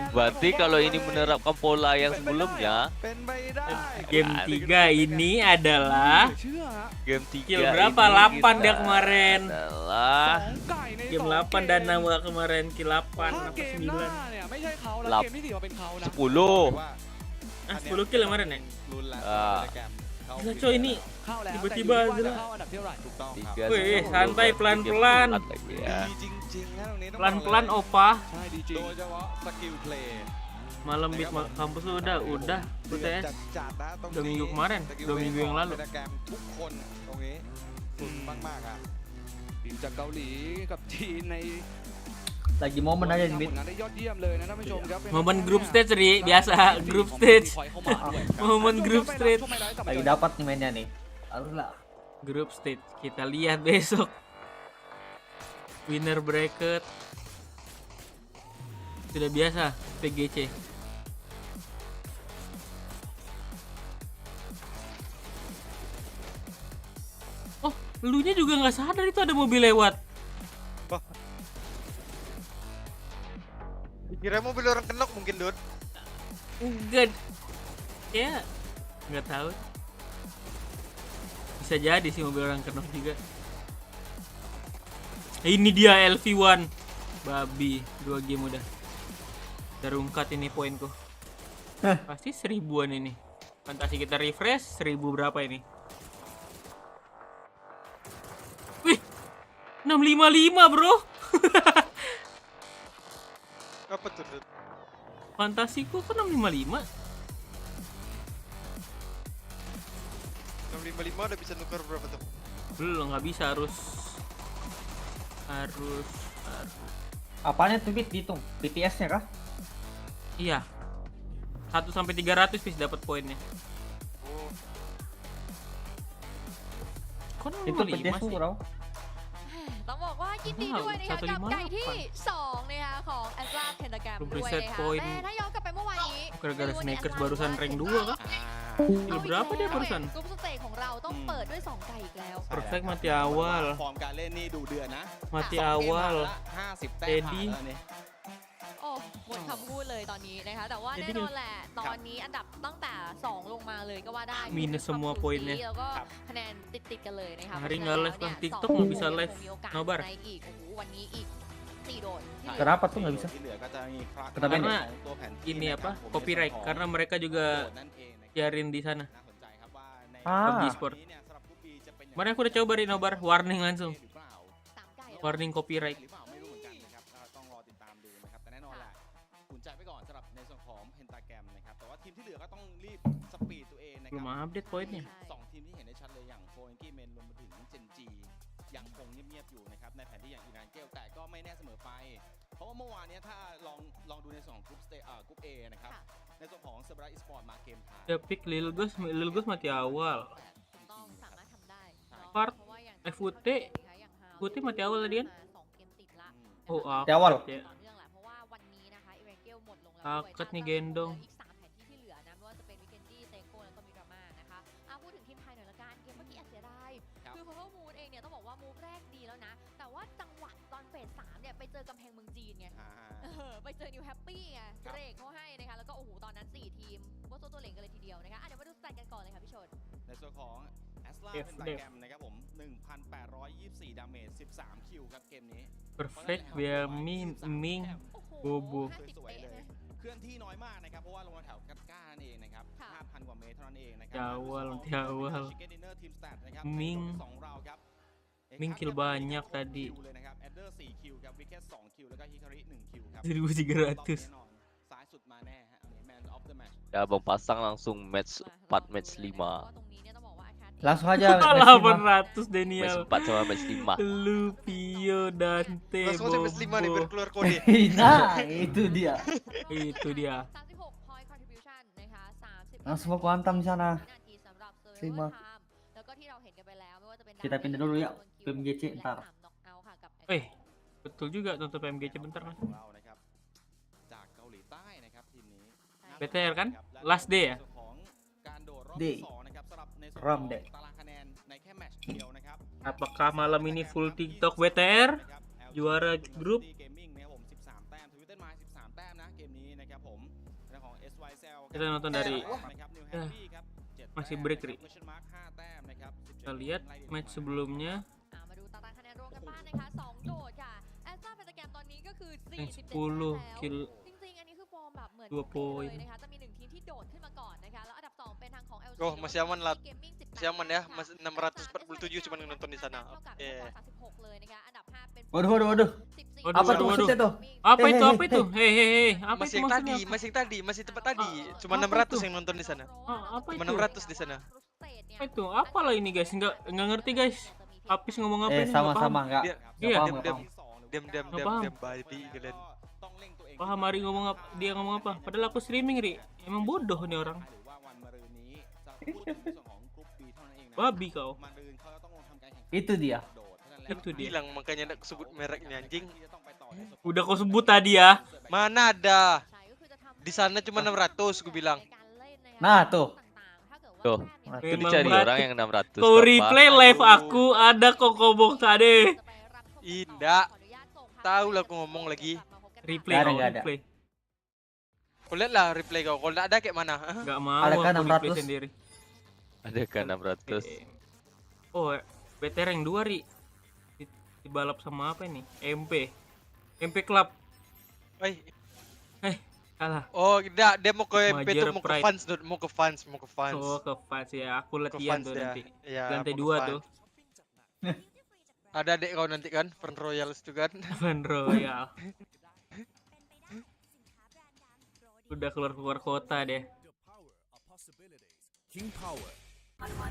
Berarti kalau ini menerapkan pola yang sebelumnya, เป็นไปได้ Game 3 ini adalah เชื่อฮะ game 3 kill berapa? ini 8 dia kita kemarin. adalah ไก่ใน Game 8 dan 6 kemarin kill 8 ถ้า apa เกมหน้า 9? เนี่ยไม่ใช่เขาแล้วเกมที่4มาเป็นเขานะ 10. Ah, 10 kill kemarin ya? รุนแรง Gila coy ini เข้าแล้ว tiba-tiba แต่อยู่ที่ว่าจะ aja. เข้าอันดับเท่าไหร่ ถูกต้องครับ Tiga, Wih, sepuluh, santai, dua, pelan-pelan. 34 lagi ya. ดีจริงๆนะตรงนี้ต้อง Pelan-pelan opa. ใช่ดีจริง โดยเฉพาะสกิลเพลย์ Malam beat kampus lu udah BTS จัดนะตรง 2 minggu kemarin, 2 minggu yang lalu. โปรแกรมทุกคนตรงนี้สุดมากๆอ่ะ ทีมจากเกาหลีกับทีมใน Lagi momen aja nih, ผ Bit. ลงานได้ยอดเยี่ยมเลยนะท่านผู้ชมครับ Momen group stage Ri, biasa group stage. Momen group stage. Lagi dapat nih mainnya nih. Haruslah. Group stage. Kita lihat besok. Winner bracket. Sudah biasa PGC. Oh, elunya juga nggak sadar itu ada mobil lewat. Kira mobil orang kenok mungkin, Dut. Enggak. Ya, nggak tahu. Bisa jadi sih mobil orang kenok juga. Ini dia LV1. Babi, 2 game udah. Terungkat ini poinku. Pasti 1000-an ini. Fantasi kita refresh 1000 berapa ini? Wih. 655, Bro. Apa tuh, Dut? Fantasiku kan 655. 655 udah bisa nuker berapa tuh? Belum, nggak bisa, harus Apanya tuh, Bit? Dihitung BTS-nya kah? iya. 1 sampai 300 bis dapat poinnya. Oh, Kok Itu 655 BTS tuh, sih? Bro. ต้องบอกว่ายินดีด้วยนะคะกับไก่ที่2นะคะของแอสลาเพนตาแกรมด้วยนะคะแม่ถ้าย้อนกลับไปเมื่อวานนี้ Gara-gara Sneakers barusan rank 2 kah? Kill berapa dia barusan? กรุ๊ปสเตจของเราต้องเปิดด้วย2ไก่อีกแล้ว Perfect mati awal. ฟอร์มการเล่นนี่ดูเดือดนะ Mati awal. 50 แต้มผ่านแล้วนี่ โอ้หมดคำพูดเลยตอนนี้นะคะแต่ว่าแน่นอนแหละตอนนี้อันดับตั้งแต่2ลงมาเลยก็ว่าได้ Minus semua poinnya. แล้วก็คะแนนติดกันเลยนะคะ Hari nggak live bang, TikTok nggak bisa live. Nobar. ในอีกโอ้โหวันนี้อีก4 โดน Kenapa tuh nggak bisa? ที่เหลือก็จะมีครา Kenapa ini?ของตัวแผนที่ Ini นะครั apa? บผม Copyright ในส่วนของ karena mereka juga โหวตนั่นเองนะครับ siarin di sana. น่าสนใจครับว่าใน Ah. PUBG Sport. นี้เนี่ยสำหรับกรุ๊ป B จะเป็นอย่าง Kemarin aku udah coba di Nobar, warning langsung. หรือเปล่า ตามไก่แล้ว Warning copyright. หรือเปล่าไม่รู้เหมือนกันนะครับก็ต้องรอติดตามดูนะครับแต่แน่นอนแหละอุ่นใจไว้ก่อนสำหรับในส่วนของเพนตาแกรมนะครับแต่ว่าทีมที่เหลือก็ต้องรีบสปีดตัวเองนะครั Belum update poinnya. สองทีมที่เห็นได้ชัดเลยอย่างโฟนกี้เมนรวมไปถึงเจนจียังคงเงียบๆอยู่นะครับในแผนที่อย่างอีรานเกลแต่ก็ไม่แน่เสมอไป เพราะว่าเมื่อวานเนี้ยถ้าลองดูในส่วนของกรุ๊ปกรุ๊ป A นะครับในส่วนของเซอร์ไพรส์อีสปอร์ตมาเกมท้าย Dia pick Lil Gus mati awal. ต้องสามารถทำได้ Part เพราะว่าอย่าง FUT FUT mati awal tadi kan? 2 เกมติดละ Oh, Di awal. ต่อเนื่องแหละเพราะว่าวันนี้นะคะอีเวนเกลหมดลงแล้วด้วย Takut nih gendong. อีก3แผนที่ที่เหลือนะไม่ว่าจะเป็นวิกเกนดี้เตโก้แล้วก็มิรามานะคะพูดถึงทีมไทยหน่อยละกันเกมเมื่อกี้แอบเสียดายคือเพราะว่ามูดเองเนี่ยต้องบอกว่ามูฟแรกดีแล้วนะแต่ว่าจังหวะตอนเฟส3เนี่ยไปเจอกำแพงเมืองจีนไง ไปเจอนิวแฮปปี้ไงเบรกเขาให้นะคะแล้วก็โอ้โหตอนนั้น4 ทีมว่าตัวเหล่งกันเลยทีเดียวนะคะเดี๋ยวมาดูสแตทกันก่อนเลยค่ะพี่ชน ในส่วนของแอสลาเป็นตาแกรมนะครับผม 1,824 ดาเมจ 13 คิวครับเกมนี้ Perfect biar Ming โอ้โห Bobo สวยๆเลยเคลื่อนที่น้อยมากนะครับเพราะว่าลงมาแถวกัดก้านั่นเองนะครับ 5,000 กว่าเมตรเท่านั้นเองนะครั Di awal, di awal. Chicken Dinner Team Stat นะครับ Ming ใน2ราวครับ Ming kill banyak tadi คิวเลยนะครับ Adder 4 คิวครับ Wicked 2 คิวแล้วก็ Hikari 1 คิวครับ 1300. ซ้ายสุดมาแน่ฮะอันนี้ Man of the Match Ya Bang pasang langsung match 4 match 5. Langsung aja. 800 Match Daniel. 4 sama match 5. Lu Pio Dante langsung aja match 5 nih biar Bobo. keluar kode. Nah, itu dia. Itu dia. 36 point Langsung aku hantam di sana. Terima. Kita pindah dulu ya, PGC ntar. Betul juga nonton PMGC bentar kan. BTR kan? Last day ya? Day. Ram deh. Apakah malam ini full TikTok BTR? Juara grup? Kita nonton dari masih break, Ri. Kita lihat match sebelumnya. Yang 10 kill 2 poin. Oh, masih aman lah. Masih aman ya, masih 647 cuma nonton di sana. Waduh. Apa tuh maksudnya tuh? Apa itu? Hei. Apa masih yang tadi, masih tempat tadi. Cuma 600 yang nonton di sana. Apa Cuma itu? 600 di sana. Apa itu? Apalah ini guys? Nggak ngerti guys. Apis ngomong apa ini? Sama enggak. Iya. Diam babi kalian. Paham Ari ngomong apa? Dia ngomong apa? Padahal aku streaming, Ri. Emang bodoh nih orang. Babi kau. Itu dia. Bilang makanya enggak sebut mereknya anjing. Udah kau sebut tadi ya. Mana ada? Di sana cuma 600 gue bilang. Nah, tuh. Tuh. Itu dicari orang yang 600. Kau replay live aku ada kok ngomong tadi. Indah. Tahu lah aku ngomong lagi. Replay kau ada. replay. Kau lihat lah replay kau. Kalau ada kayak mana? Enggak mau Ada kan aku 600 replay sendiri. Ada kan 600. Oh, BTR yang 2, Ri. Dibalap sama apa ini? MP Club. Kalah. Oh, enggak, dia mau ke MP tuh mau ke fans, Oh, ke fans ya. Aku latihan tuh nanti. Ya, lantai 2 tuh. Ada adek kau nanti kan, Fan Royals tuh kan. Fan Royal. Udah keluar kota deh.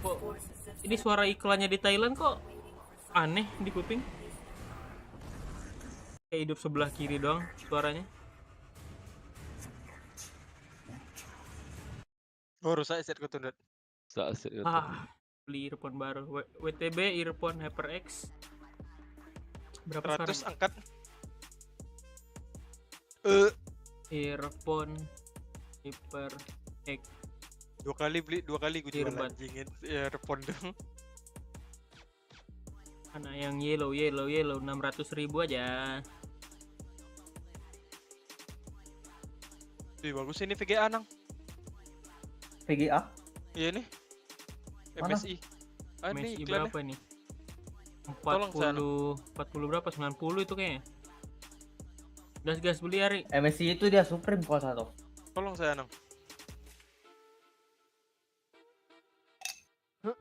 Kok ini suara iklannya di Thailand kok aneh di kuping? Kayak hidup sebelah kiri doang suaranya. Oh, rusak setku tuh. Beli earphone baru. WTB earphone HyperX. Berapa 100 sekarang? angkat. Earphone HyperX. 2 kali beli, 2 kali gue jual anjingin earphone dong. Mana yang yellow 600.000 aja. Bagus ini VGA nang. VGA? Iya nih. MSI. MSI berapa nih? 40 berapa? 90 itu kayaknya. Gas beli Ari. MSI itu dia Supreme kalau satu. Tolong saya nang.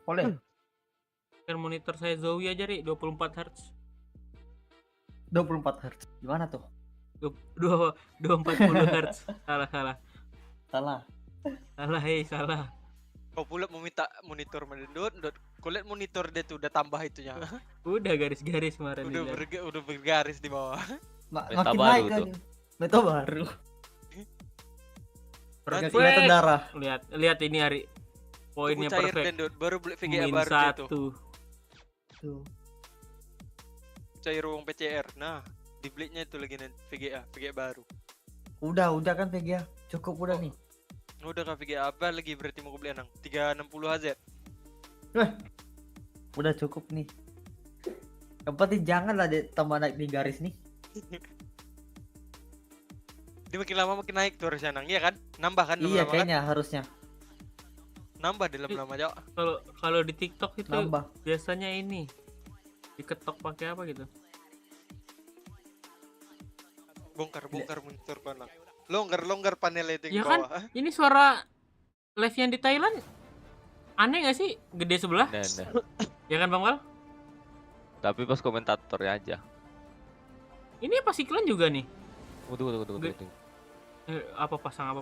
Boleh. Kan monitor saya Zowie aja Ri, 24 Hz. 24 Hz. Gimana tuh? 240 Hz. Salah. Salah. Kau pula mau minta monitor mendut, kau lihat monitor dia tuh udah tambah itunya. Udah garis-garis kemarin. Udah bergaris di bawah. Makin naik kan. Meta baru. Kelihatan darah. Lihat ini Ari. Poinnya perfect. Baru beli VGA baru tuh. Cair ruang PCR. Nah, dibelinya itu lagi VGA baru. Udah kan VGA. Cukup udah nih. Udah kan VGA apa lagi berarti mau beli nang? 360 HZ. Udah cukup nih. Yang penting janganlah tambah naik di garis nih. Dia makin lama makin naik tuh harusnya nang, iya kan? Nambah kan? Iya kayaknya kan? Harusnya. Nambah dalam lama jauh. Kalau di TikTok itu nambah. Biasanya ini diketok pakai apa gitu? Bongkar monitor panel. Longgar panel itu ya di bawah. Kan? Ini suara live yang di Thailand aneh gak sih? Gede sebelah? Nah. Ya kan Bang Wal? Tapi pas komentatornya aja. Ini pas iklan juga nih? Tunggu. Apa pasang?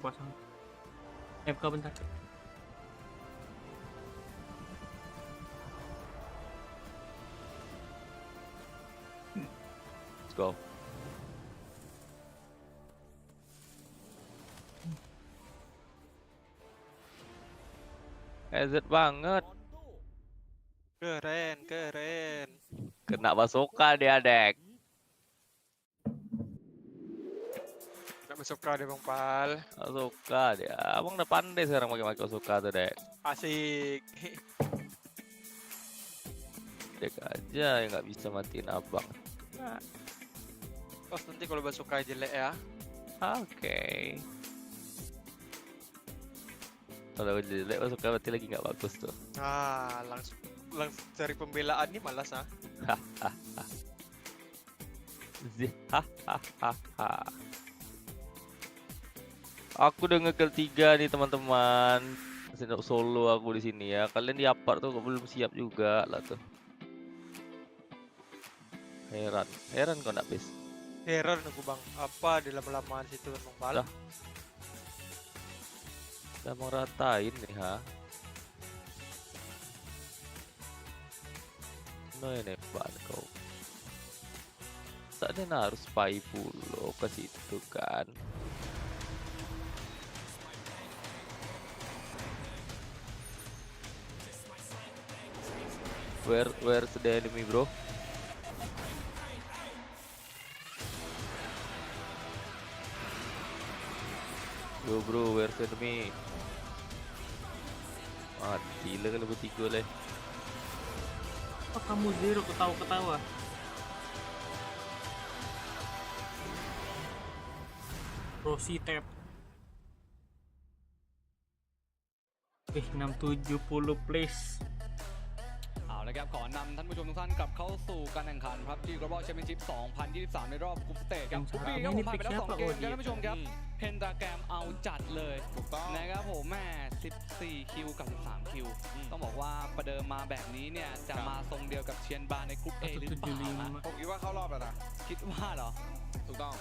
FK bentar. Let's go. EZ banget. Keren. Kena bazooka dia, Dek. Kena bazooka dia Bang Pal. Bazooka dia. Abang udah pandai sekarang pakai bazooka tuh, Dek. Asik. Dek aja yang nggak bisa matiin abang. Pas nanti kalau bazooka jelek ya. Oke. Kalau jelek bazooka berarti lagi nggak bagus tuh. Langsung cari pembelaan nih malas Aku udah ngekill 3 nih teman-teman. Solo aku di sini ya. Kalian di apart tuh belum siap juga lah tuh. Heran kok nggak bis. Heran aku Bang, apa di lama-lamaan situ Bang Pal? Udah mau ratain nih No ini ban kau. Saatnya harus spy dulu ke situ kan. Where's the enemy, bro? Yo bro, where's the enemy? Mati lah kalau bertiga lah. Apa kamu zero ketawa-ketawa? Rossi tap. 670 please. เอาละครับขอนำท่านผู้ชมทุกท่านกลับเข้าสู่การแข่งขันครับ Global Championship 2023 ในรอบกรุ๊ปสเตจครับกรุ๊ป B ครับผมผ่านไปแล้ว2เกมครับท่านผู้ชมครับเพนตาแกรมเอาจัดเลยนะครับผมแม่14คิวกับ13คิวต้องบอกว่าประเดิมมาแบบนี้เนี่ยจะมาทรงเดียวกับเชียนบาในกรุ๊ป A หรือเปล่าผมคิดว่าเข้ารอบแล้วนะคิดว่าเหรอถูกต้อง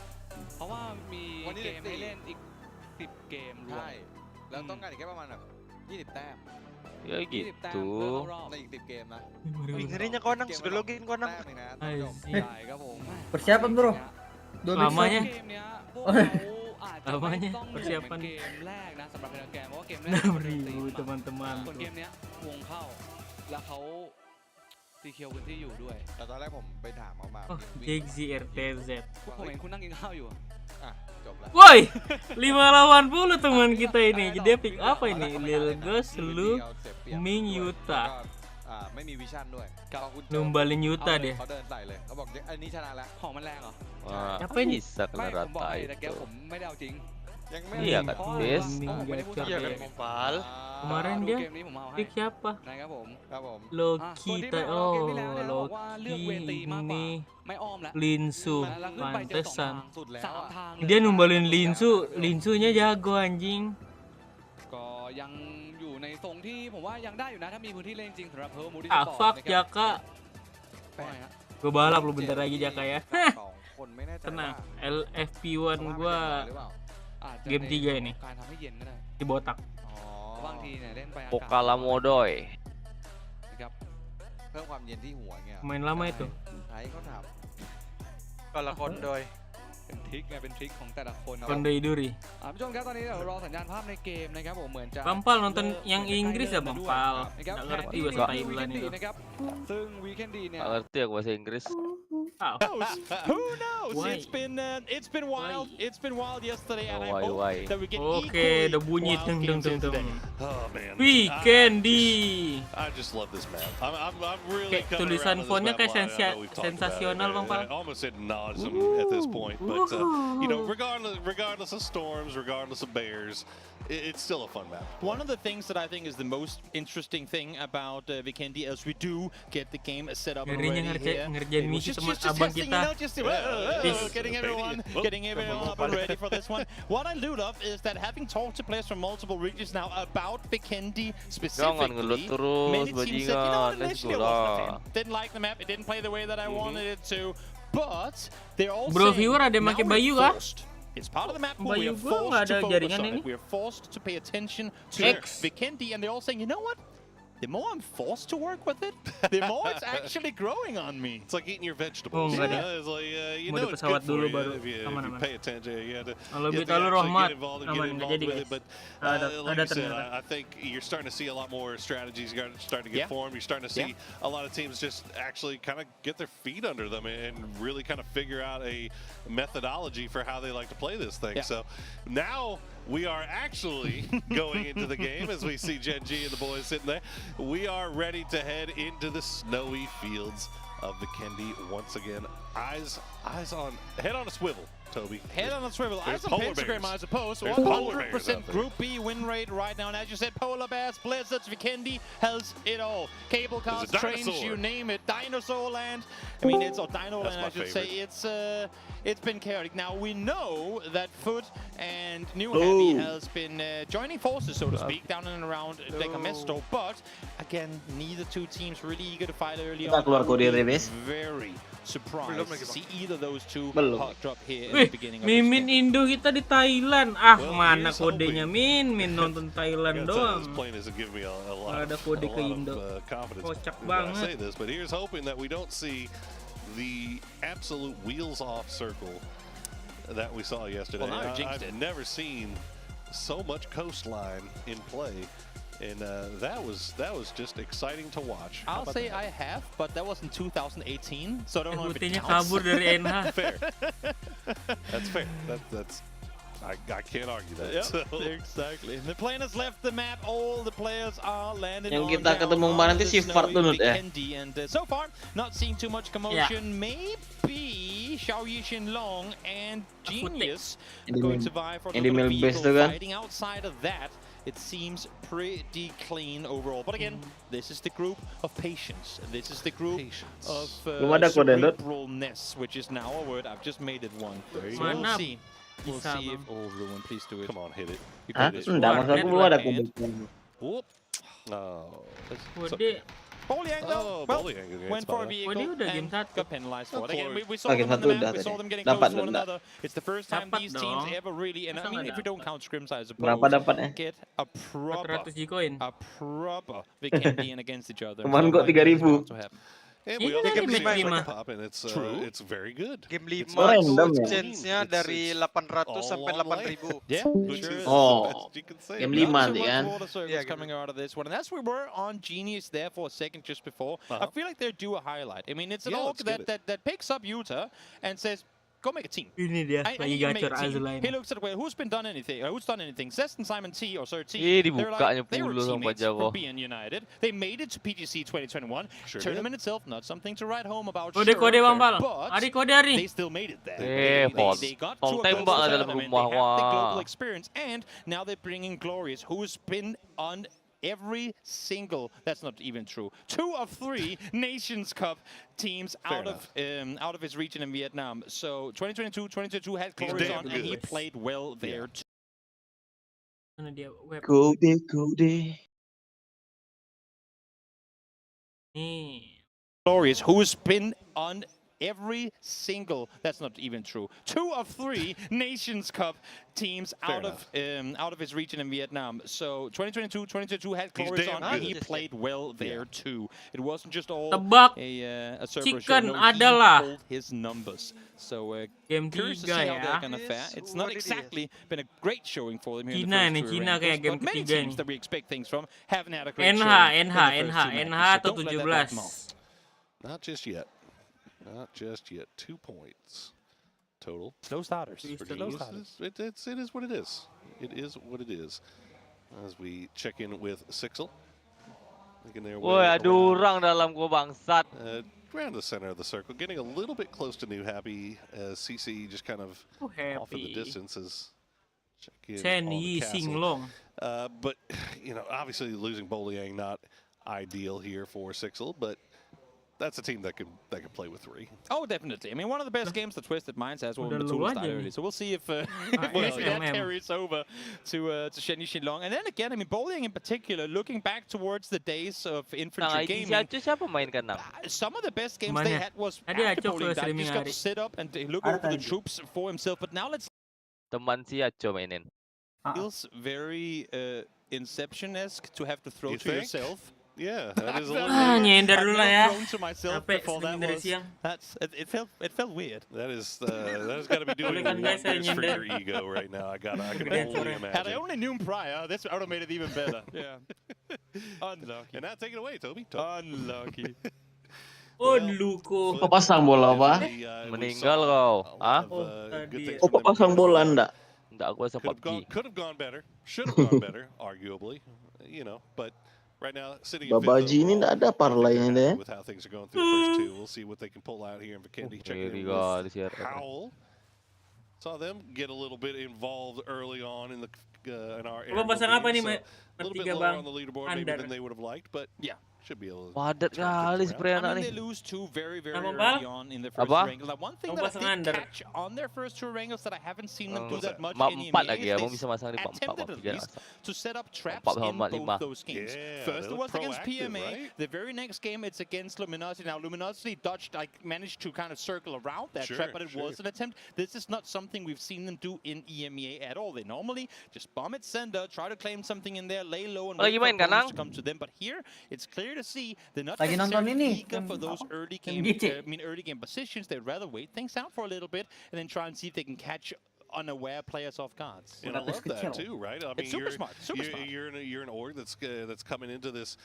เพราะว่ามีเกมให้เล่นอีก10เกมรวมแล้วต้องการอีกแค่ประมาณแบบ20 แต้ม Ya gitu. Ngerinya Konang, sudah login Konang. Persiapan bro. Lamanya. Lamanya persiapan. 6.000 teman-teman. ส่วนเกมเนี้ยวงเข้าแล้วเขาตีเคียวพื้นที่อยู่ด้วยแต่ตอนแรกผมไปถามเขามา JXRTZ. ผมเห็นคุณนั่งกินข้าวอยู่Woi, 580 teman kita ini. Jadi dia pick apa ini? Lil Ghost, lu, Ming, Yuta. ไม่มีวิชั่นด้วย Numbalin Yuta dia. เขาเดินใส่เลยเขาบอกอันนี้ชนะแล้วของมันแรงเหรอ Apa ini bisa kena rata itu? ผมไม่ได้เอาจริง Iya kan, Bes. Iya kan Bang Pal. Kemarin dia pick siapa? Loki, Loki ini Linsu, pantesan. Dia numbalin Linsunya jago anjing. ก็ยังอยู่ในทรงที่ผมว่ายังได้อยู่นะถ้ามีพื้นที่เล่นจริงสำหรับเพิร์ลมูดี้ Fuck Jaka. Gue balap lu bentar lagi Jaka ya. Tenang, LFP1 gua game 3 ini dibotak. Pokala Modoy. เพิ่มความเย็นที่หัวเงี้ย Main lama itu. ใช้เขาถาม Kalau Kondoy. เป็นทริคไงเป็นทริคของแต่ละคน Kondoi Duri. ผู้ชมครับตอนนี้เดี๋ยวรอสัญญาณภาพในเกมนะครับผมเหมือนจะ Bampal nonton yang Inggris ya Bampal. Nggak ngerti bahasa Thailand itu. ซึ่งวีคเอนดีเนี่ย Nggak ngerti aku bahasa Inggris. Who knows? It's been wild. It's been wild yesterday, and I hope that we can. Oke, udah bunyi teng. Oh man. Weekendy. I just love this map. I'm really Kayak tulisan fontnya kayak sensasional Bang Pal. I almost said nauseam at this point, but you know, regardless of storms, regardless of bears, it's still a fun map. One of the things that I think is the most interesting thing about Weekendy is we do get the game set up already here. Ngerjain misi teman abang kita. Getting everyone up and ready for this one. What I do love is that having talked to players from multiple regions now about Weekendy specifically, many teams said, you know what, initially I wasn't a fan. Didn't like the map, it didn't play the way that I wanted it to, but they're all Bro, saying, viewer ada yang pakai Bayu kah? it's part of the map Bayu we are forced to focus on it. We are forced to pay attention to Weekendy, and they're all saying, you know what? the more I'm forced to work with it, the more it's actually growing on me. It's like eating your vegetables. Oh, It's like you know it's good for you if you pay attention. You have to get involved with it. But like you said, I think you're starting to see a lot more strategies starting to get formed. You're starting to see a lot of teams just actually kind of get their feet under them and really kind of figure out a methodology for how they like to play this thing. So now we are actually going into the game as we see Gen G and the boys sitting there. We are ready to head into the snowy fields of the Kendi once again. Head on a swivel, Toby. Head on a swivel. Eyes on pentagram, I suppose. 100% Group B win rate right now. And as you said, polar bears, blizzards, Vikendi has it all. Cable cars, trains, you name it. Dinosaur land. I mean, it's Dino land, I should say. It's been chaotic. Now we know that Foot and New Heavy has been joining forces, so to speak, down and around Decamesto. But again, neither two teams really eager to fight early on. Very surprised to see either those two hot drop here in the beginning of Mimin Indo kita di Thailand. Mana kodenya Min nonton Thailand doang. Ada kode ke Indo. Kocak banget. But here's hoping that we don't see the absolute wheels off circle that we saw yesterday. I've never seen so much coastline in play. And that was just exciting to watch. I'll say I have, but that was in 2018, so I don't know if it counts. Kabur dari NH. Fair. That's fair. That's I can't argue that. Yep, so. Exactly. The plane has left the map. All the players are landing Yang on kita ketemu kemarin itu si Fart tuh and so far, not seeing too much commotion. Maybe Xiao Yixin Long and Genius are going to vie for the vehicle fighting. Outside of that, it seems pretty clean overall. But again, this is the group of patience. This is the group of cerebralness, which is now a word. I've just made it one. So we'll see. We'll see if Ruin, please do it. Come on, hit it. Enggak, maksud aku ada kebaikan. Went for a vehicle and got penalized for it. Again, we saw them on the map, we saw them getting close to one another. It's the first time these teams ever really, and I mean if we don't count scrims, I suppose, get a proper Vikendi against each other. Kemarin kok 3.000. And we all game 5 pop, and it's very good. Game 5 tuh chance-nya dari 800 sampai 8.000. Yeah, game 5 nanti kan. Coming out of this one, and as we were on Genius there for a second just before, I feel like they're due a highlight. I mean, it's an org that picks up Utah and says, go make a team. Ini dia lagi gacor Azulain. He looks at who's done anything. Zest and Simon T or Sir T. Dibukanya They were puluh sama teammates Jago. for being United. They made it to PGC 2021. Tournament itself, not something to write home about. Kode Bang Pal. But Kode Ari. they still made it there. They got to a tembak global dalam tournament. rumah. They have the global experience, and now they're bringing Glorious, who's been on every single, that's not even true, 2 of 3 Nations Cup teams out of his region in Vietnam. So 2022 had Glorious on, and he played well there too. Mana dia web? Kode. Nih. Glorious, who's been on every single, that's not even true, 2 of 3 Nations Cup teams out of his region in Vietnam. So 2022 had Glorious on, and he played well there too. It wasn't just all a server show. No, he pulled his numbers. So curious to see how they're gonna fare. It's not exactly been a great showing for them here in the first two rankings, but many teams that we expect things from haven't had a great showing. NH atau 17. Not just yet. Not just yet. 2 points total. Slow starters. It is what it is. It is what it is. As we check in with Sixel. Woi, ada orang dalam gua bangsat. Around the center of the circle, getting a little bit close to New Happy as CC just kind of off in the distance as check in on the castle. But you know, obviously losing Boliang not ideal here for Sixel, but that's a team that can play with 3. Oh, definitely. I mean, one of the best games that Twisted Minds has when the tool started early. So we'll see if that carries over to Shen Yixin Long. And then again, I mean, Boliang in particular, looking back towards the days of infantry gaming. Some of the best games they had was after Boliang died. He just got to sit up and look over the troops for himself. But now let's... Teman si Aco mainin. Feels very Inception-esque to have to throw to yourself. Yeah, that is a little. Nyender dulu lah ya. Capek dari siang. It felt weird. That is got to be doing wonders for your ego right now. I can only imagine. Had I only knew prior, this would have made it even better. Yeah. Unlucky. And now take it away, Toby. Unlucky. Luko. Kok pasang bola, Pak? Meninggal kau. Ah? Kok pasang bola enggak? Enggak, aku sempat pergi. Could have gone better. Should have gone better, arguably. You know, but right now sitting in Babaji ini enggak ada parlaynya deh. with how things are going through the first two. We'll see what they can pull out here in Vikendi. Check it out. Howell. Saw them get a little bit involved early on in the in our area. Pasang apa nih, A little bit lower on the leaderboard maybe than they would have liked, but yeah. Should be able to. Padat kali spray anak They nih. lose two very early on in their first wrangle. Like one thing that I did catch on their first two wrangles that I haven't seen them do that much in EMEA is they attempted at least to set up traps in both those games. First it was against PMA. The very next game it's against Luminosity. Now Luminosity managed to kind of circle around that trap, but it was an attempt. This is not something we've seen them do in EMEA at all. They normally just bomb at center, try to claim something in there, lay low and wait for opponents to come to them. But here it's clear to see they're not necessarily eager for those early game positions. They'd rather wait things out for a little bit and then try and see if they can catch unaware players off guards. And I love that too, right? I mean, it's super smart. You're an org that's coming into this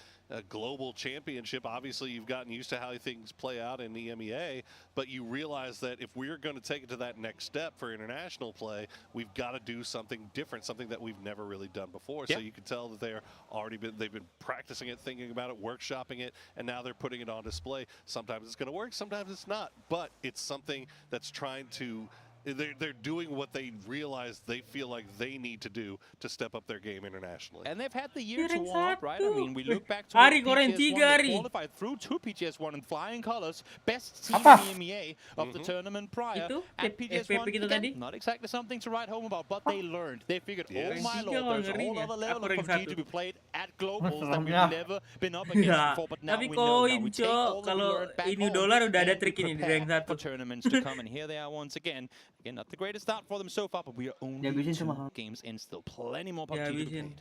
global championship. Obviously, you've gotten used to how things play out in the EMEA, but you realize that if we're going to take it to that next step for international play, we've got to do something different, something that we've never really done before. So you can tell that they've been practicing it, thinking about it, workshopping it, and now they're putting it on display. Sometimes it's going to work, sometimes it's not, but it's something that's trying to. They're doing what they realize they feel like they need to do to step up their game internationally. And they've had the year to warm up, right? I mean, we look back to PGS1, they qualified through to PGS1 in flying colors, best team in the EMEA of the tournament prior. At PGS1, again, not exactly something to write home about, but they learned. They figured, oh my lord, there's a whole other level of PUBG to be played at globals that we've never been up against before, but now we know. Now we take all that we learned back home and prepare for tournaments to come, and here they are once again. Again, not the greatest start for them so far, but we are only 2 games in, still plenty more PUBG to be played.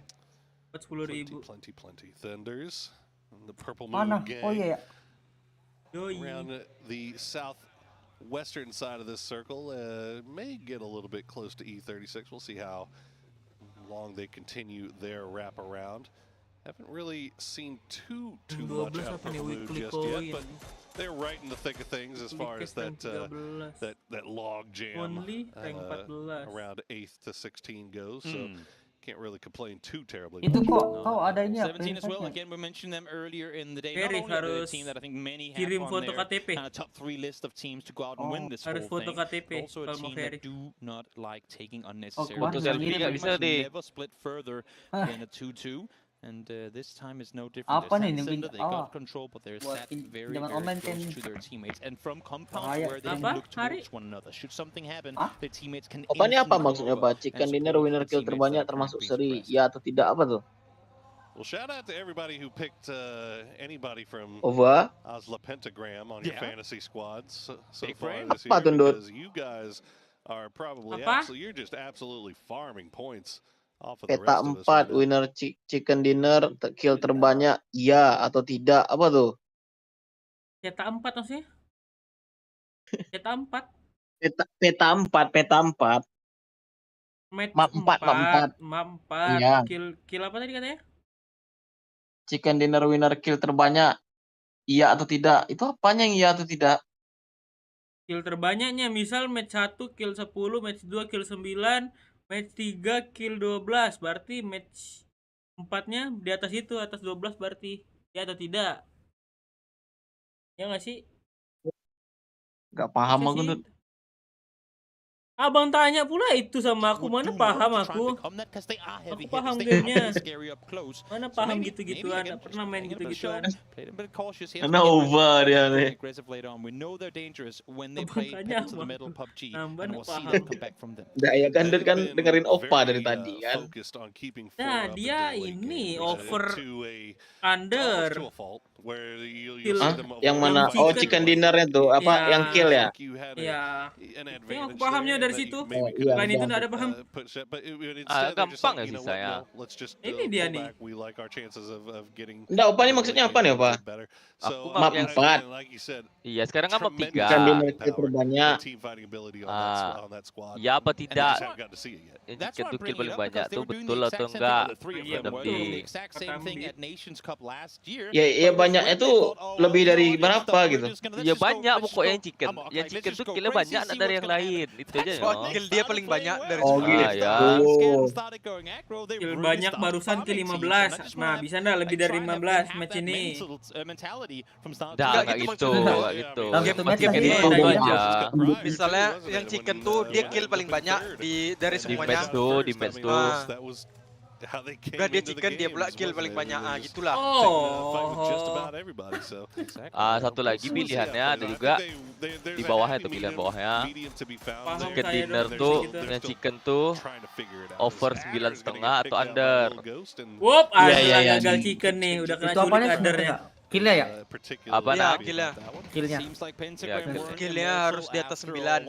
Plenty. Thunders, and the Purple Moon gang around the southwestern side of this circle may get a little bit close to E36. We'll see how long they continue their wraparound. Haven't really seen too much out of Purple Moon just yet, but they're right in the thick of things as far as that log jam around 8th to 16 goes. So can't really complain too terribly. Itu kok adanya 17 as well. Again, we mentioned them earlier in the day. Not only the team that I think many have on their kind of top 3 list of teams to go out and win this whole thing, but also a team that do not like taking unnecessary risks. Never split further than a 2-2. And this time is no different. They got control, but they're sat very close to their teammates. And from compounds where they can look towards one another. Should something happen, the teammates can. Apa nih apa maksudnya, Pak? Chicken dinner winner kill terbanyak termasuk seri, ya atau tidak, apa tuh? Well, shout out to everybody who picked anybody from Osla Pentagram on your fantasy squads so far this year, because you guys are probably you're just absolutely farming points. Peta 4 winner chicken dinner kill terbanyak, ya atau tidak, apa tuh? Peta 4 maksudnya? Peta 4. Peta 4. Map 4. Iya. Kill apa tadi katanya? Chicken dinner winner kill terbanyak, iya atau tidak? Itu apanya yang iya atau tidak? Kill terbanyaknya misal match 1 kill 10, match 2 kill 9, match 3 kill 12, berarti match 4-nya di atas itu, atas 12 berarti ya atau tidak? Ya nggak sih? Nggak paham aku. Abang tanya pula itu sama aku, mana paham aku. Aku paham gamenya. Mana paham gitu-gituan, nggak pernah main gitu-gituan. Karena over dia nih. Nggak ya kan, kan dengerin Opa dari tadi kan. Nah dia ini over under. where you'll Kill. see them Yang mana? fight Oh, everyone. chicken dinnernya tuh apa? Ya. Yang kill ya? You had Ya. an Tengok advantage pahamnya there dari that situ. you maybe Iya, Selain itu bang. nggak ada paham. but instead they're just gampang like, ya you know sisa what, ya. no, let's just Ini dia pull nih. back. We like our chances of getting Enggak, opa ini maksudnya apa nih, opa? better. Aku So map yang again, like you said, Iya, sekarang kan map tremendous 3. Chicken dinner power terbanyak. and team fighting ability on that squad. Ya apa And they tidak? just haven't got to see it yet. Yang That's chicken why tuh I'm kill bringing paling it up banyak because they tuh were doing betul the atau exact same thing enggak? with the three of Iya, them. betul. Doing the Lebih. exact same thing at Nations Cup last year. Ya, iya banyaknya tuh lebih dari berapa gitu. Ya banyak pokoknya yang chicken. Yang chicken tuh killnya banyak anak dari yang lain. Itu aja ya. Kill dia paling banyak dari Oh, semua. gitu. Kill banyak barusan kill 15. Nah, bisa nggak lebih dari 15 match ini? Dah nggak gitu, nggak gitu. Langsung Yang aja chicken sih, itu banyak. aja. Misalnya yang chicken tuh dia kill paling banyak dari Di semuanya. match tuh, di match tuh. Enggak, dia chicken dia pula kill paling banyak. Ah, gitulah. Satu lagi pilihannya ada juga di bawahnya tuh, pilihan bawahnya. Chicken dinner tuh, yang chicken tuh over 9,5 atau under. Wop, Iya. gagal chicken nih, udah kena Itu apanya culik undernya. Killnya ya? Apa Ya, nak? killnya. Killnya. Killnya harus di atas 9.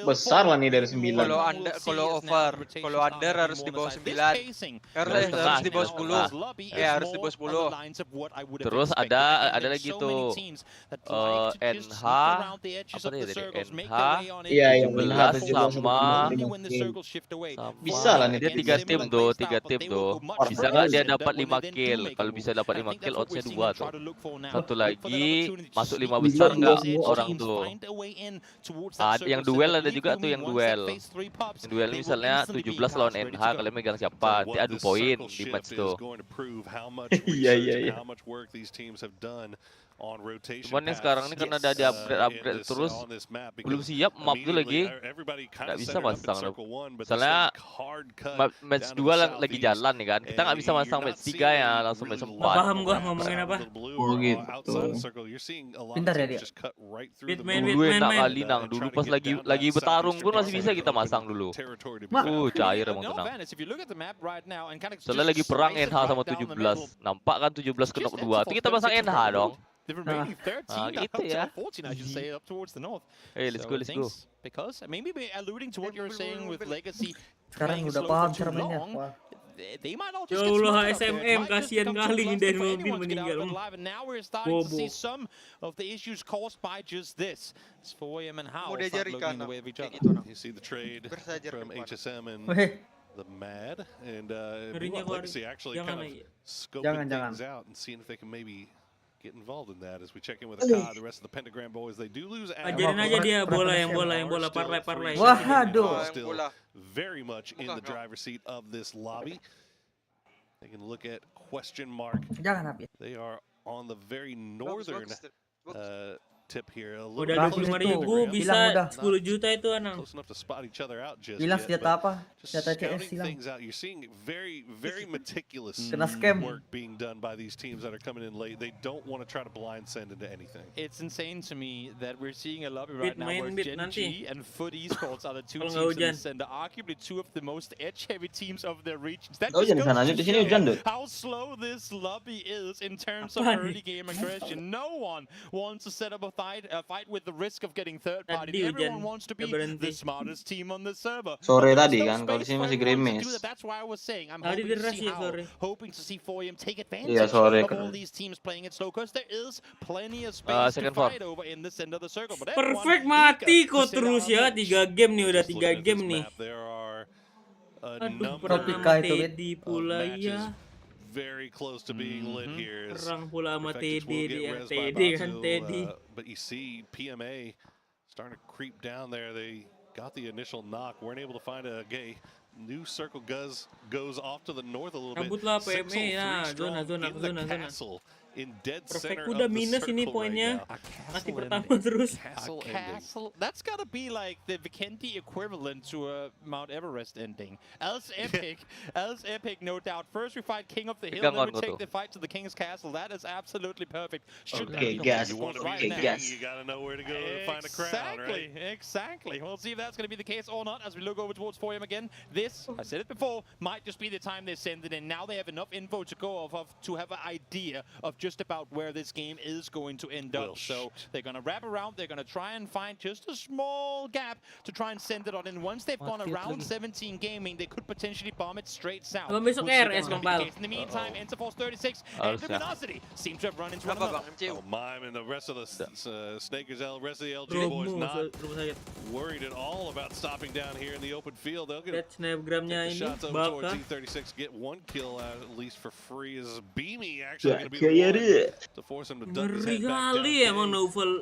Besar lah nih dari 9. Kalau under harus di bawah 9. Harus di bawah 10. Ya, harus di bawah 10. Terus ada lagi tuh NH apa nih dari NH Iya, yang benar 17 sama bisa lah nih dia 3 tim tuh, bisa nggak dia dapat 5 kill? Kalau bisa dapat 5 kill, oddsnya 2 tuh. Satu lagi masuk 5 besar nggak orang tuh. Yang duel ada juga tuh, yang duel. Yang duel misalnya 17 lawan NH, kalian megang siapa? Nanti adu poin di match tuh. Iya. Cuman yang sekarang ini karena ada di upgrade terus, belum siap map tuh lagi, nggak bisa masang. Misalnya match 2 lagi jalan nih kan, kita nggak bisa masang match 3 ya, langsung match 4. Paham gua ngomongin apa? Oh gitu. Pintar ya dia. Dulu enak kali nang, dulu pas lagi bertarung pun masih bisa kita masang dulu. Cair emang tenang. Soalnya lagi perang NH sama 17, nampak kan 17 kena 2, itu kita masang NH dong. The remaining 13 gitu ya. 14, I should say, up towards the north. Hey, let's go. Because maybe alluding to what you're saying with Legacy. Sekarang udah paham cara mainnya. Wah. They might all Ya just get Allah, smart enough SMM there. kasihan kali nih dari mobil meninggal. And now we're starting to Bobo. see some of the issues caused by just this. It's 4am and how Mau start diajari looking kan the way of each other. gitu. You see the trade Bersajar from ke depan. HSM and Weh, the Mad, and Ngerinya keluar. Legacy actually Jangan kind of lagi. scoping Jangan. things out and seeing if they can maybe get involved in that as we check in with Akai, the rest of the Pentagram boys. They do lose Ajarin aja dia Yang bola, parlay. Wah, aduh. Still bola. very much in the driver's seat of this lobby. They can look at question mark. jangan habis. They are on the very northern tip here. A little Udah bit 25.000 bisa Bilang udah. 10 juta itu Anang. close enough to spot each other out just Hilang yet, senjata but apa? just Senjata CS scouting hilang. things out. You're seeing very meticulous Kena scam. work being done by these teams that are coming in late. They don't want to try to blind send into anything. It's insane to me that we're seeing a lobby right now where Bit Gen nanti. G and Foot Esports are the two Kalau teams nggak in the hujan. center, arguably two of the most edge-heavy teams of their regions. That Oh, just hujan goes sana aja, to di sini show hujan, Dut. how slow this lobby is in terms of Apaan early game aggression. No one wants to set up a fight with the risk of getting third party. Tadi Everyone hujan, wants to be nggak berhenti. the smartest team on the server. Sore But there's tadi no kan, kalau di space sini for masih everyone to gerimis. do that. That's why I was saying I'm Tadi hoping to deras see ya how, sore. hoping to see 4am take advantage Iya, sore of all kan. these teams playing it slow, because there is plenty of space to second floor. fight over in the center of the circle. But Perfect everyone mati eager kok to sit terus out ya. on this. 3 game nih, udah Just 3 looking at game this nih. map, there are a Aduh, number perang Tropika sama itu, Win. Teddy of pula matches ya. very close to being lit here. as Perang pula sama Perfectus Teddy will get dia. res by Teddy kan Basil, Teddy. but you see PMA starting to creep down there. They got the initial knock, weren't able to find a gay. New circle goes off to the north a little bit. Rambutlah PMA 603 ya, strong zona. in the castle, in dead Perfect center udah of the minus ini circle poinnya. right now. Mati pertama terus. Castle A ending. castle? That's gotta be like the Vikendi equivalent to a Mount Everest ending. Else epic, no doubt. First we fight King of the Hill, Pegang then we on, take Goto. the fight to the King's Castle. That is absolutely perfect. Should Okay, be gas. You want to right be now. the king, you gotta know where to go to find a crown, right? Exactly. We'll see if that's gonna be the case or not as we look over towards 4am again. This, I said it before, might just be the time they send it in. Now they have enough info to go off of to have an idea of just about where this game is going to end up. So they're going to wrap around, they're going to try and find just a small gap to try and send it on. And once they've gone around 17 gaming, they could potentially bomb it straight south. Kalau besok RS Bang Bal. In the meantime, Interforce 36 and Luminosity seem to have run into one another. Mime and the rest of the Snakers, rest of the LG boys not worried at all about stopping down here in the open field. They'll get snapgramnya ini shots over towards E36, get one kill out at least for free. Is Beamy actually going to be the one to force him to duck his head back down?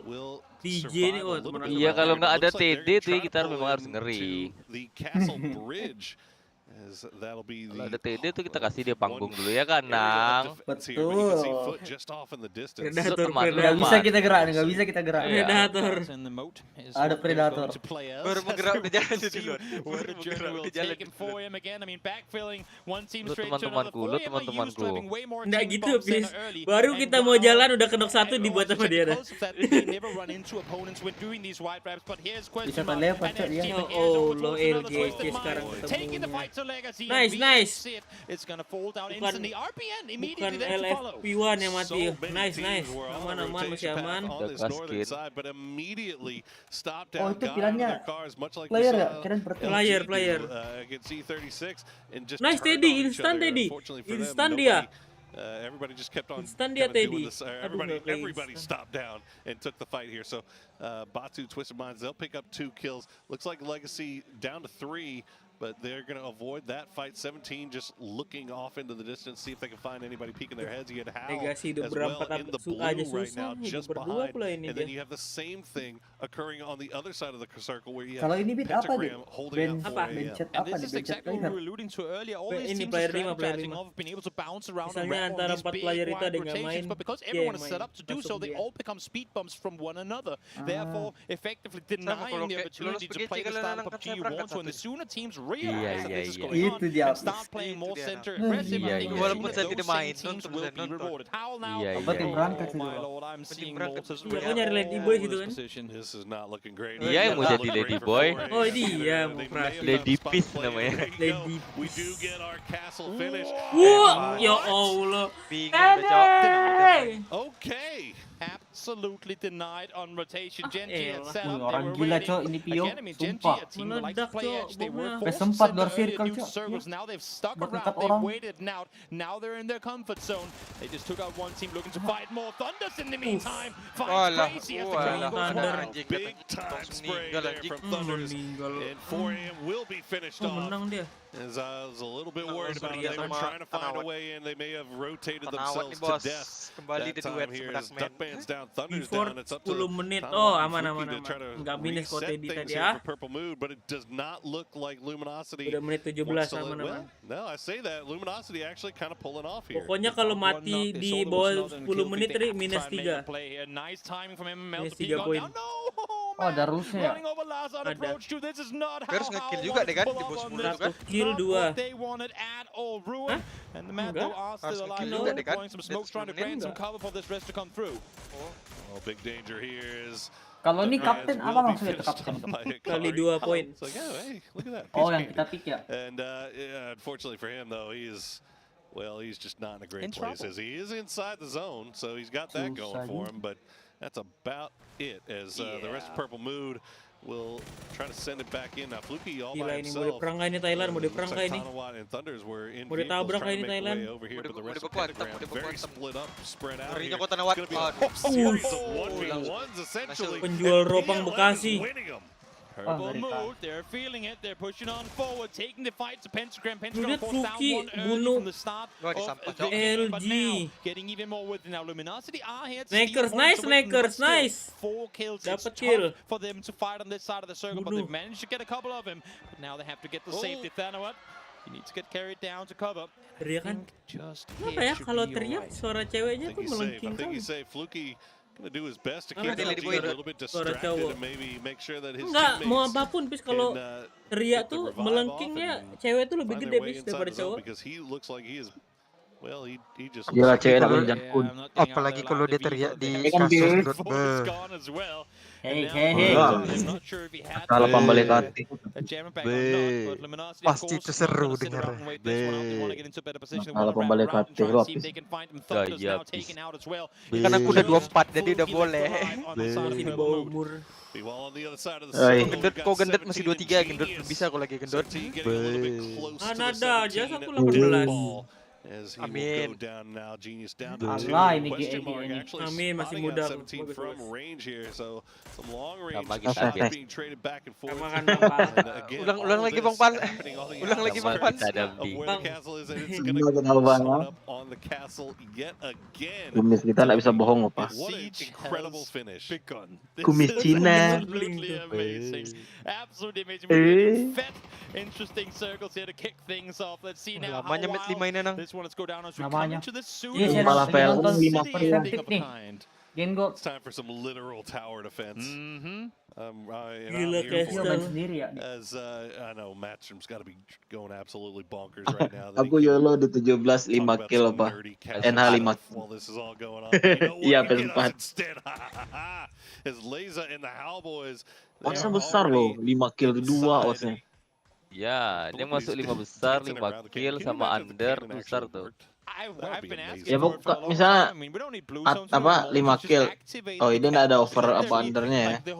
Will DJ ini, oh teman-teman. Iya, kalau nggak ada TD tuh kita memang harus ngeri. The Castle Bridge. Kalau ada TD tuh kita kasih dia panggung dulu ya kan, Nang. Betul. Predator. Nggak bisa kita gerak, nggak bisa kita gerak. Predator. Ada predator. Baru menggerak udah jalan di luar. Teman-temanku, lu teman-temanku. Nggak gitu, Pis. Baru kita mau jalan udah kenok satu dibuat sama dia dah. Bisa terlewat cok dia. Oh, lo LGC sekarang ketemu. Nice. Bukan LFP1 yang mati. Nice. Aman masih aman. Oh itu pilihannya player ya? Kirain Player. Nice Teddy, instant Teddy. Instant dia. Everybody just kept on Teddy. Everybody stopped down and took the fight here. So Batu, Twisted Minds, they'll pick up 2 kills. Looks like Legacy down to 3. But they're going to avoid that fight. 17 just looking off into the distance, see if they can find anybody peeking their heads. You get Hal as well in the blue right now, just behind. And then you have the same thing occurring on the other side of the circle where you have Pentagram holding up for a... And this is exactly what we were alluding to earlier. All these teams are strategizing of being able to bounce around and wrap on these big wide rotations. But because everyone is set up to do so, they all become speed bumps from one another. Therefore, effectively denying the opportunity to play the style of PUBG you want to. And the sooner teams realize that this is going on and start playing more center aggressive, I think those same teams will be rewarded. How now? My lord, I'm seeing Mortis position. This is not looking great. Iya yang mau jadi Lady Boy. Oh dia mau Lady Peace namanya. We do get our castle finish. Wah, ya Allah. Okay. Absolutely denied on rotation. Genji had set up. Orang gila cok ini Pio, sumpah. Meledak cok. Sempat luar circle cok. Now they've stuck around. They waited out. Now they're in their comfort zone. They just took out one team looking to fight more. Thunders in the meantime. Finds Crazy as the crowd goes wild. Big time spray there from Thunders. And 4 AM will be finished off. As I was a little bit worried about it. They were trying to find a way in. They may have rotated themselves to death. That time here is Duckman's down, Thunder's down. It's up to 10 menit. Oh, aman. Enggak minus kok Teddy tadi ya. Purple Mood, but it does not look like Luminosity. Udah menit 17 aman. No, I say that Luminosity actually kind of pulling off here. Pokoknya kalau mati di bawah 10 menit tadi minus 3. Minus 3 poin. Oh, ada rusnya ya? Ada. Harus nge-kill juga deh kan di bawah 10 itu kan? Kill 2. Hah? Enggak? Harus nge-kill juga deh kan? Oh, big danger here is kalau ini kapten apa maksudnya kapten? Kali 2 poin. Oh, yang kita pick ya. And unfortunately for him though, he's just not in a great place. As he is inside the zone, so he's got that going for him, but that's about it as the rest of Purple Mood will try to send it back in. Now Fluky all by himself. Mau diperang kah ini Thailand? Mau diperang kah ini? Mau ditabrak kah ini Thailand? Very split up, spread out here. Penjual ropang Bekasi. Purple Mood, they're feeling it. They're pushing on forward, taking the fight to Pentagram. Pentagram Lihat falls down Fluky one early bunuh from the start of LG. getting even more with now Luminosity are here. Snakers, nice. 4 kills. Dapat It's kill. tough for them to fight on this side of the circle, but they've managed to get a couple of him. But now they have to get the safety. Thanawat, you need to get carried down to cover. Teriak kan? Kenapa ya kalau teriak suara ceweknya tuh melengking kan? Gonna do his best to keep the team a little bit distracted and maybe make sure that his teammates. Mau apapun, Pis, kalau teriak tuh melengkingnya cewek tuh lebih gede Pis daripada cowok. Because he looks like he is Gila cewek nak benjang pun. Apalagi kalau dia teriak di Kan kasur. Hei. Kalau pembalik hati. Pasti itu seru dengar. Kalau pembalik hati lu habis. Gaya. Kan aku udah 24 jadi udah boleh. Masih di bawah umur. Gendut kok gendut masih 23, gendut bisa aku lagi gendut. Mana ada aja aku 18. Amin. Allah ini GE ini. Amin masih muda. Sama kita Ulang lagi Bang Pan. Ulang lagi Bang Pan. Kumis kita nggak bisa bohong apa. Kumis Cina. Lamanya match 5 ini nang. Namanya. Iya, malah nonton 5% nih. Gengo. It's time for some literal tower defense. Gila Castle sendiri ya. As I know Matchroom's got to be going absolutely bonkers right now. Aku YOLO di 17 5 kill apa? NH 5. While this is all going on. Iya, PS4. As Laza and the Hellboys. Oddsnya besar loh, 5 kill 2 oddsnya. Ya, dia masuk 5 besar, 5 kill sama under besar tuh. Ya pokok misalnya apa 5 kill. Oh ini nggak ada over apa undernya ya.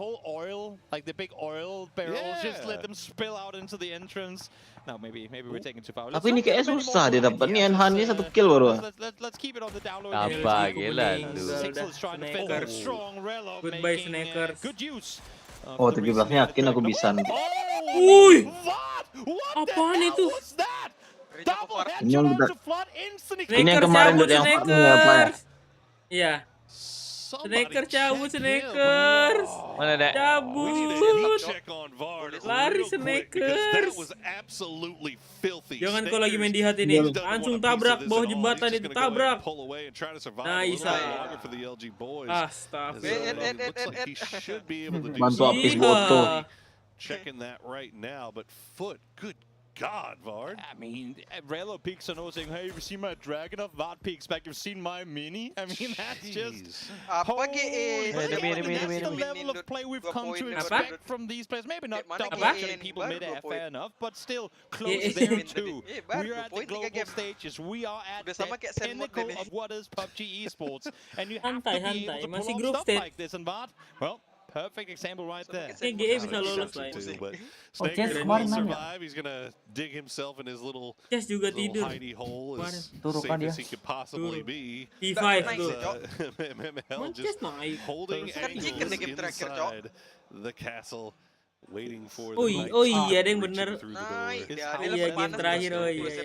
Tapi ini kayaknya susah dia dapat nih NH nya 1 kill baru. Apa gila lu. Goodbye Snackers. Oh 17-nya yakin aku bisa nih. Wuih. Apaan itu? Ini yang kemarin buat yang farming apa ya? Iya. Snackers cabut Snackers. Mana dek? Cabut. Lari Snackers. Jangan kau lagi main di hati nih. Langsung tabrak bawah jembatan itu tabrak. Nice. Astaga. Bantu apis boto. Checking that right now, but Foot, good God, Vard. I mean, Relo peeks and saying, hey, you've seen my dragon of Vard peeks back, you've seen my mini? I mean, that's just... That's the level of play we've come to expect from these players. Maybe not double people mid-air, fair enough, but still close there too. We are at the global stages. We are at the pinnacle of what is PUBG esports. And you have to be able to pull off stuff like this, and Vard, well, perfect example right there. GE bisa lolos lah. Snaker will survive. He's gonna dig himself in his little hidey hole as safe as he could possibly be. P5 tuh. MML just holding angles inside the castle. Waiting for oh iya ada yang bener. Iya game terakhir iya. Iya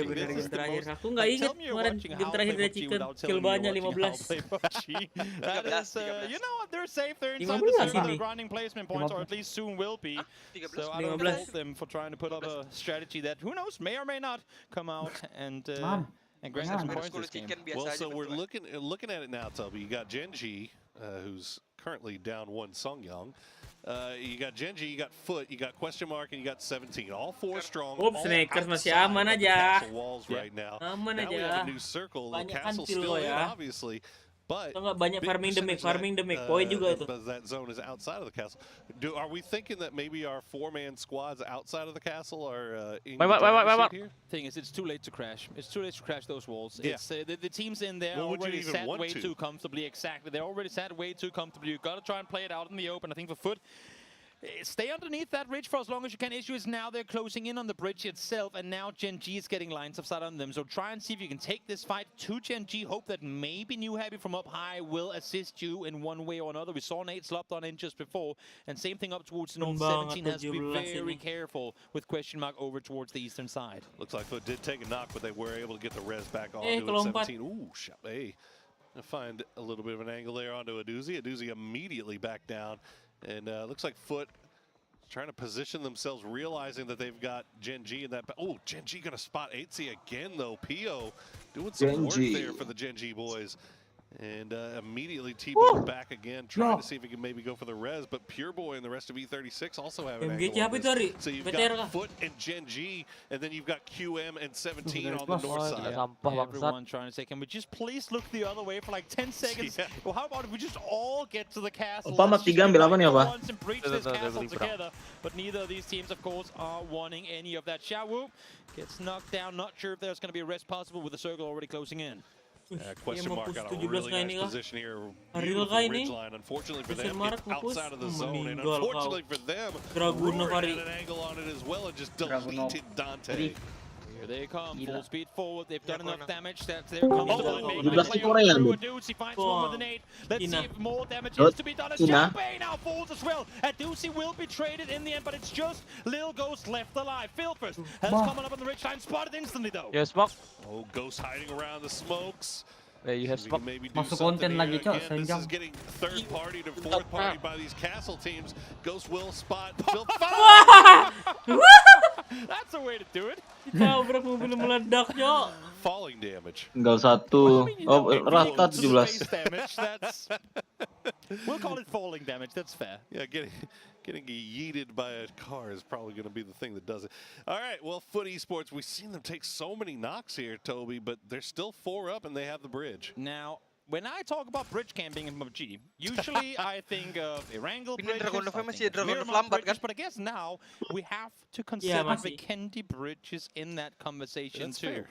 bener game terakhir. Aku nggak inget kemarin game terakhir dari Chicken kill banyak 15. You know what, they're safe. They're inside the grinding placement points, or at least soon will be. So I don't fault them for trying to put up a strategy that who knows may or may not come out and grant some points this game. Well, so we're looking at it now, Tubby. You got Genji, who's currently down 1 Songyang. You got Genji, you got Foot, you got question mark, and you got 17. All 4 strong. Snackers masih aman aja. Aman aja. Now we have a new circle. The castle still in, obviously. But banyak farming damage, poin juga itu. That zone is outside of the castle. Are we thinking that maybe our 4-man squads outside of the castle are in here? Thing is, it's too late to crash. It's too late to crash those walls. Yeah. It's the teams in there already sat way too comfortably. Exactly, they're already sat way too comfortably. You got to try and play it out in the open. I think for Foot, stay underneath that ridge for as long as you can. Issue is now they're closing in on the bridge itself, and now Gen.G is getting lines of sight on them. So try and see if you can take this fight to Gen.G. Hope that maybe NIGHTBOT from up high will assist you in one way or another. We saw Nate slopped on in just before, and same thing up towards the north. 17 has to be very careful with question mark over towards the eastern side. Looks like Foot did take a knock, but they were able to get the res back onto it. 17. Ooh, hey. Find a little bit of an angle there onto Aduzi. Aduzi immediately back down, and looks like Foot trying to position themselves, realizing that they've got Gen.G in that. Oh, Gen.G gonna spot 8C again though. Pio doing some work there for the Gen.G boys. And immediately T-Bone back again, trying to see if he can maybe go for the res, but Pure Boy and the rest of E36 also have an angle on this. So you've got Foot and Gen G, and then you've got QM and 17 on the north side. Everyone trying to say, can we just please look the other way for like 10 seconds? Well, how about if we just all get to the castle? Let's just and breach this castle together. But neither of these teams, of course, are wanting any of that. Xiaowu gets knocked down. Not sure if there's going to be a rest possible with the circle already closing in. Question mark got a really nice position here. Beautiful ridgeline. Unfortunately for them, it's outside of the zone, and unfortunately for them, Roar had an angle on it as well and just deleted Dante. Here they come, full speed forward. They've done enough damage that they're comfortable in making the play on through a Doozy. Finds one with an 8. Let's see if more damage is to be done as Champagne now falls as well. And Doozy will be traded in the end, but it's just Lil Ghost left alive. Filfers has come up on the ridgeline, spotted instantly though. Yes, Smoke. Oh, Ghost hiding around the smokes. There you have Smoke. Masuk konten lagi, Cok. This is getting third party to fourth party by these castle teams. Ghost will spot That's a way to do it. Tabrak mobil meledak, Cok. Falling damage. Tinggal 1. Oh, rata 17. We'll call it falling damage. That's fair. Yeah, getting yeeted by a car is probably going to be the thing that does it. All right, well, Foot Esports, we've seen them take so many knocks here, Toby, but they're still 4 up and they have the bridge. Now, when I talk about bridge camping in PUBG, usually I think of Erangel bridges, but I guess now we have to consider Vikendi bridges in that conversation too. Fair.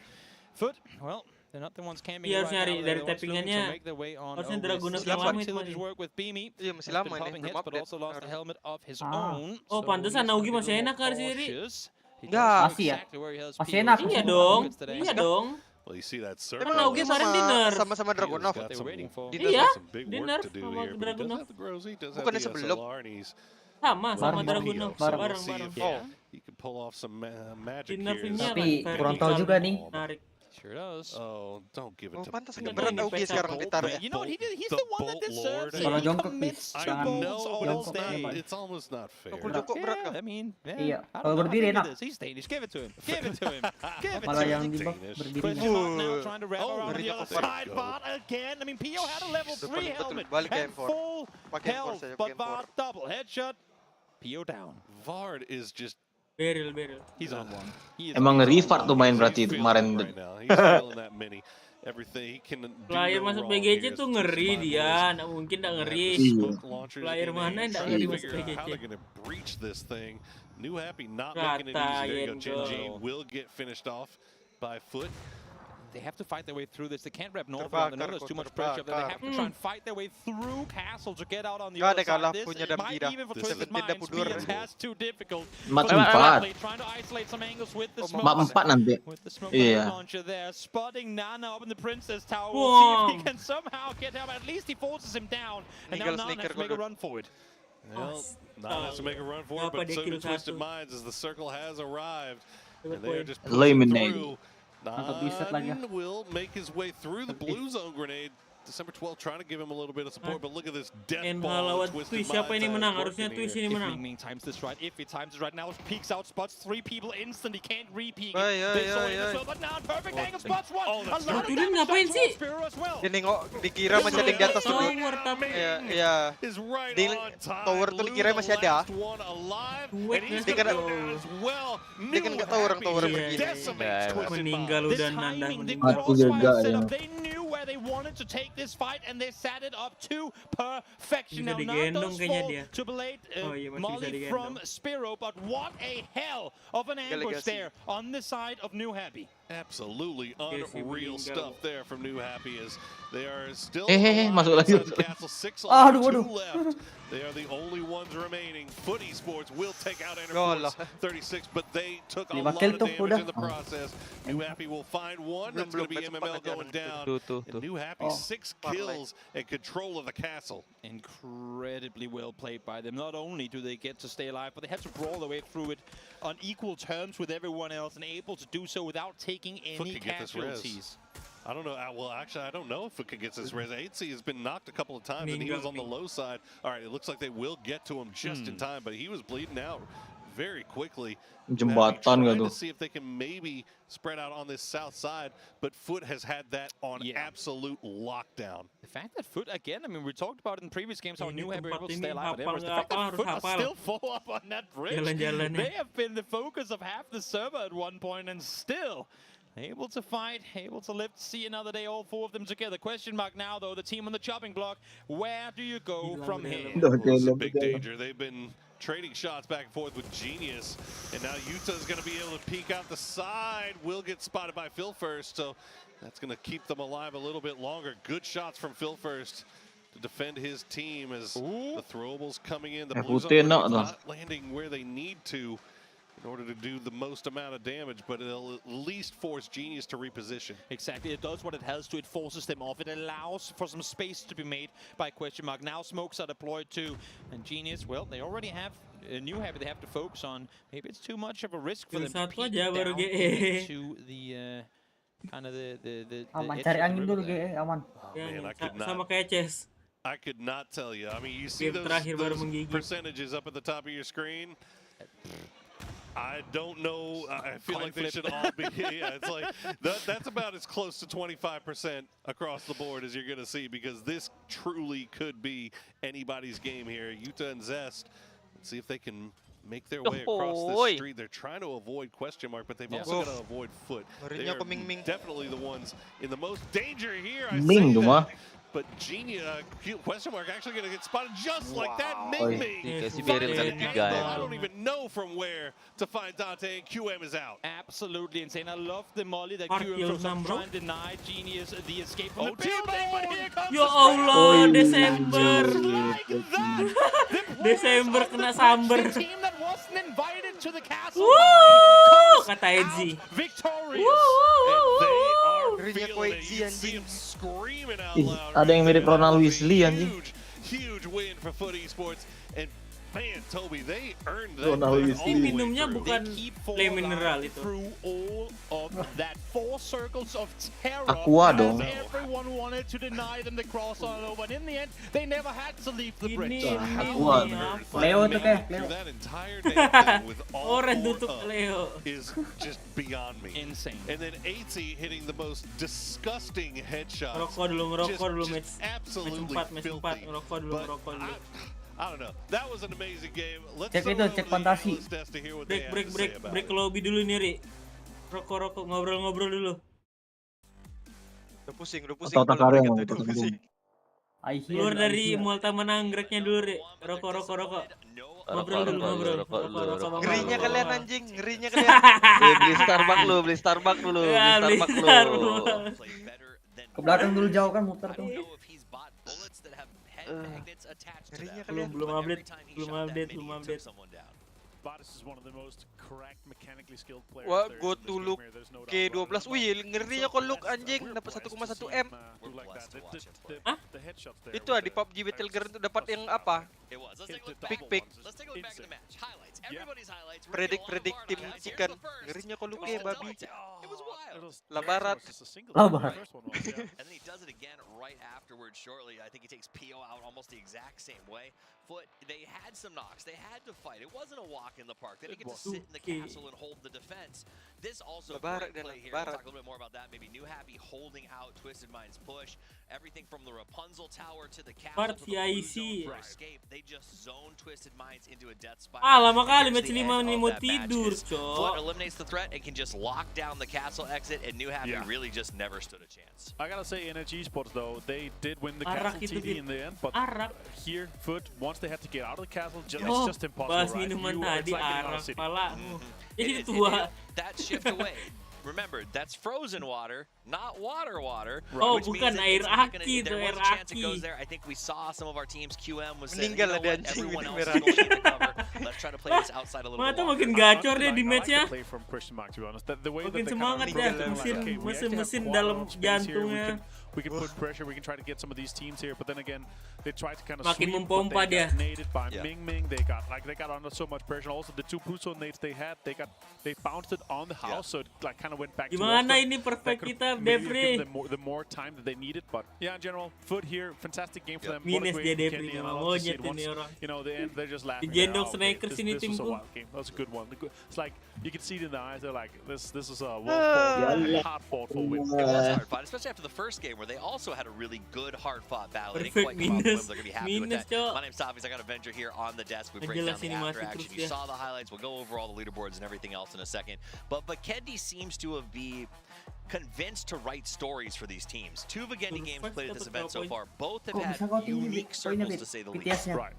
Foot, well, they're not the ones camping Iya, right nyari now. dari tappingannya. Harusnya Dragunov yang lama itu masih. Work with Beamy. Iya, masih lama ini. But also lost the helmet of his own. Oh, pantesan Augie masih enak kali sih. Enggak, masih ya. Masih enak. Iya dong. Iya dong. Well, you see that circle. Kan Augie kemarin dinner. Sama Dragunov. Iya, dinner sama Dragunov. Bukannya sebelum. Sama Dragunov. Bareng-bareng. He can pull off some magic here. Tapi kurang tahu juga nih. Sure does. Oh, don't give it to Pantas berat Augie sekarang ditaruh. You know what? He's the one that deserves it. Kalau He jongkok commits nih. 2 balls all day. It's almost not fair. Jongkok berat kan? I mean, iya. Kalau berdiri enak. He's Danish. Give it to him. Give it to him. Give it to Malah him. yang di bawah berdiri. Question mark now trying to wrap around the other side. Vard again. I mean, Pio had a level 3 helmet and full health, but Vard double headshot. Pio down. Vard is just Beryl. He's on one. Emang Rivard tuh main berarti kemarin. Player masuk PGC tuh ngeri dia, nggak mungkin nggak ngeri. Player mana yang nggak ngeri masuk PGC? Rata They have to fight their way through this. They can't wrap north. They know there's too much pressure. They have to try and fight their way through castle to get out on the other side. This might even for Twisted Minds be a task too difficult. Mat 4. Trying to isolate some angles with the smoke. Mat 4 nanti. Iya. Launcher there, spotting Nana up in the Princess Tower. We'll see if he can somehow get him. At least he forces him down. And now Nana has to make a run for it. Well, Nana has to make a run for it, but so do Twisted Minds as the circle has arrived. And they are just through. Nine will make his way through the blue zone grenade. December 12th trying to give him a little bit of support, but look at this death ball. Siapa ini menang? Harusnya Twist ini menang. If times this right, if he times this right now, peeks out, spots 3 people instantly, can't re-peek. But now perfect angle, spots 1. Tudin ngapain sih? Dia nengok, dikira masih ada yang di atas tuh. Iya. Di tower tuh dikira masih ada. Dia kan nggak tahu orang tower begini. Meninggal udah nanda. Aku juga ya. Where they wanted to take this fight and they sat it up to perfection. Now not those full to blade Molly from Spiro, but what a hell of an ambush there on the side of New Happy. Absolutely unreal stuff there from New Happy as they are still masuk lagi. Castle 6 on 2 left. They are the only ones remaining. Foot Esports will take out Interforce 36, but they took a lot of damage in the process. New Happy will find one. That's going to be MML going down. And New Happy 6 kills and control of the castle. Incredibly well played by them. Not only do they get to stay alive, but they had to brawl their way through it on equal terms with everyone else and able to do so without taking any casualties. I don't know. Well, actually, I don't know if it could get this res. 8C has been knocked a couple of times, and he was on the low side. All right, it looks like they will get to him just in time, but he was bleeding out very quickly. Jembatan gak tuh? To see if they can maybe spread out on this south side, but Foot has had that on absolute lockdown. The fact that Foot, again, I mean, we talked about it in previous games how New Happy were able to stay alive. The fact that Foot are still full up on that bridge. They have been the focus of half the server at one point and still able to fight, able to live to see another day, all four of them together. Question mark now, though, the team on the chopping block. Where do you go from here? It's a big danger. They've been trading shots back and forth with Genius, and now Utah's going to be able to peek out the side. Will get spotted by Phil first, so that's going to keep them alive a little bit longer. Good shots from Phil first to defend his team as the throwables coming in. The Blues are not landing where they need to in order to do the most amount of damage, but it'll at least force Genius to reposition. Exactly, it does what it has to. It forces them off. It allows for some space to be made by question mark. Now smokes are deployed too, and Genius, well, they already have a New Happy they have to focus on. Maybe it's too much of a risk for them to peek down into the kind of the Aman, cari angin dulu GE, aman. I could not tell you. I mean, you see those percentages up at the top of your screen. I don't know. I feel like they should all be. Yeah, it's like that's about as close to 25% across the board as you're going to see, because this truly could be anybody's game here. Utah and Zest. Let's see if they can make their way across this street. They're trying to avoid question mark, but they've also got to avoid Foot. They are definitely the ones in the most danger here. I say that. But Genius, question mark, actually going to get spotted just like that. Ming I don't even know from where to find Dante, and QM is out. Absolutely insane. I love the molly that QM from trying to deny Genius the escape from the building. But here comes ya Allah, Desember. Desember kena samber. The team that wasn't invited to the castle kata Edzi. Victorious. Ada yang mirip Ronald Weasley anjing. Huge win for Foot Esports, and man, Toby, they earned that. Ini minumnya bukan le mineral itu. Aqua dong. Everyone wanted to deny them the cross on over, but in the end, they never had to leave the bridge. Aqua. Leo tuh kayak Leo. That entire damn with all Leo is just beyond me. Insane. And then 80 hitting the most disgusting headshots. Ngerokok dulu match. Absolutely filthy. Ngerokok dulu. I don't know. That was an amazing game. Let's cek fantasi. Break lobby dulu nih, Ri. Rokok ngobrol dulu. Udah pusing. Keluar dari mall Taman Anggreknya dulu, Ri. Rokok. Ngobrol dulu. Ngerinya kalian anjing, ngerinya kalian. Beli Starbucks dulu. Ke belakang dulu jauh kan muter tuh. Belum update. Wah, go to look K12. Wih, ngerinya kok look anjing, dapat 1,1 M. Hah? Itu di PUBG Battleground itu dapat yang apa? Pick. Predict tim chicken. Ngerinya kok look ya babi. Labarat. And then he does it again right afterwards shortly. I think he takes PO out almost the exact same way. Foot, they had some knocks. They had to fight. It wasn't a walk in the park. They didn't get to sit in the castle and hold the defense. This also great play here. We'll talk a little bit more about that. Maybe New Happy holding out Twisted Mind's push. Everything from the Rapunzel Tower to the castle to the blue zone for escape. They just zone Twisted Minds into a death spiral. Lama kali match 5 nih mau tidur, Foot eliminates the threat and can just lock down the castle exit, and New Happy really just never stood a chance. I gotta say, NIGHTBOT though, they did win the castle TD in the end, but here, Foot, once they had to get out of the castle, it's just impossible. Bahas minuman tadi, arak palamu. Jadi tua. That shift away. Remember, that's frozen water, not water. Oh, bukan air aki itu, air aki. I think we saw some of our teams. QM was saying, you know what, everyone else is going to cover. Let's try to play this outside a little bit. Makin gacor deh di matchnya. Makin semangat ya, mesin dalam jantungnya. We can put pressure. We can try to get some of these teams here, but then again, they tried to kind of makin sweep, mempompa dia. Nated by Ming. They got under so much pressure. Also, the 2 Puso nades they had, they bounced it on the house, so it like kind of of went back. Gimana ini perfect kita, Devri? The more time that they needed, but yeah, in general, Foot here, fantastic game for them. Minus dia Devri, monyet ini orang. You know, the end, they're just laughing. Digendong Snakers ini timku. That's a good one. It's like you can see it in the eyes. They're like, this is a hard-fought for win. It was hard fought, especially after the first game where they also had a really good hard-fought battle. They didn't quite come out with them. They're gonna be happy with that. My name's Tavis. I got Avenger here on the desk. We break down the after action. You saw the highlights. We'll go over all the leaderboards and everything else in a second. But Kendi seems to have been convinced to write stories for these teams. 2 Vigendi games played at this event so far. Both have had unique circles, to say the least. Right.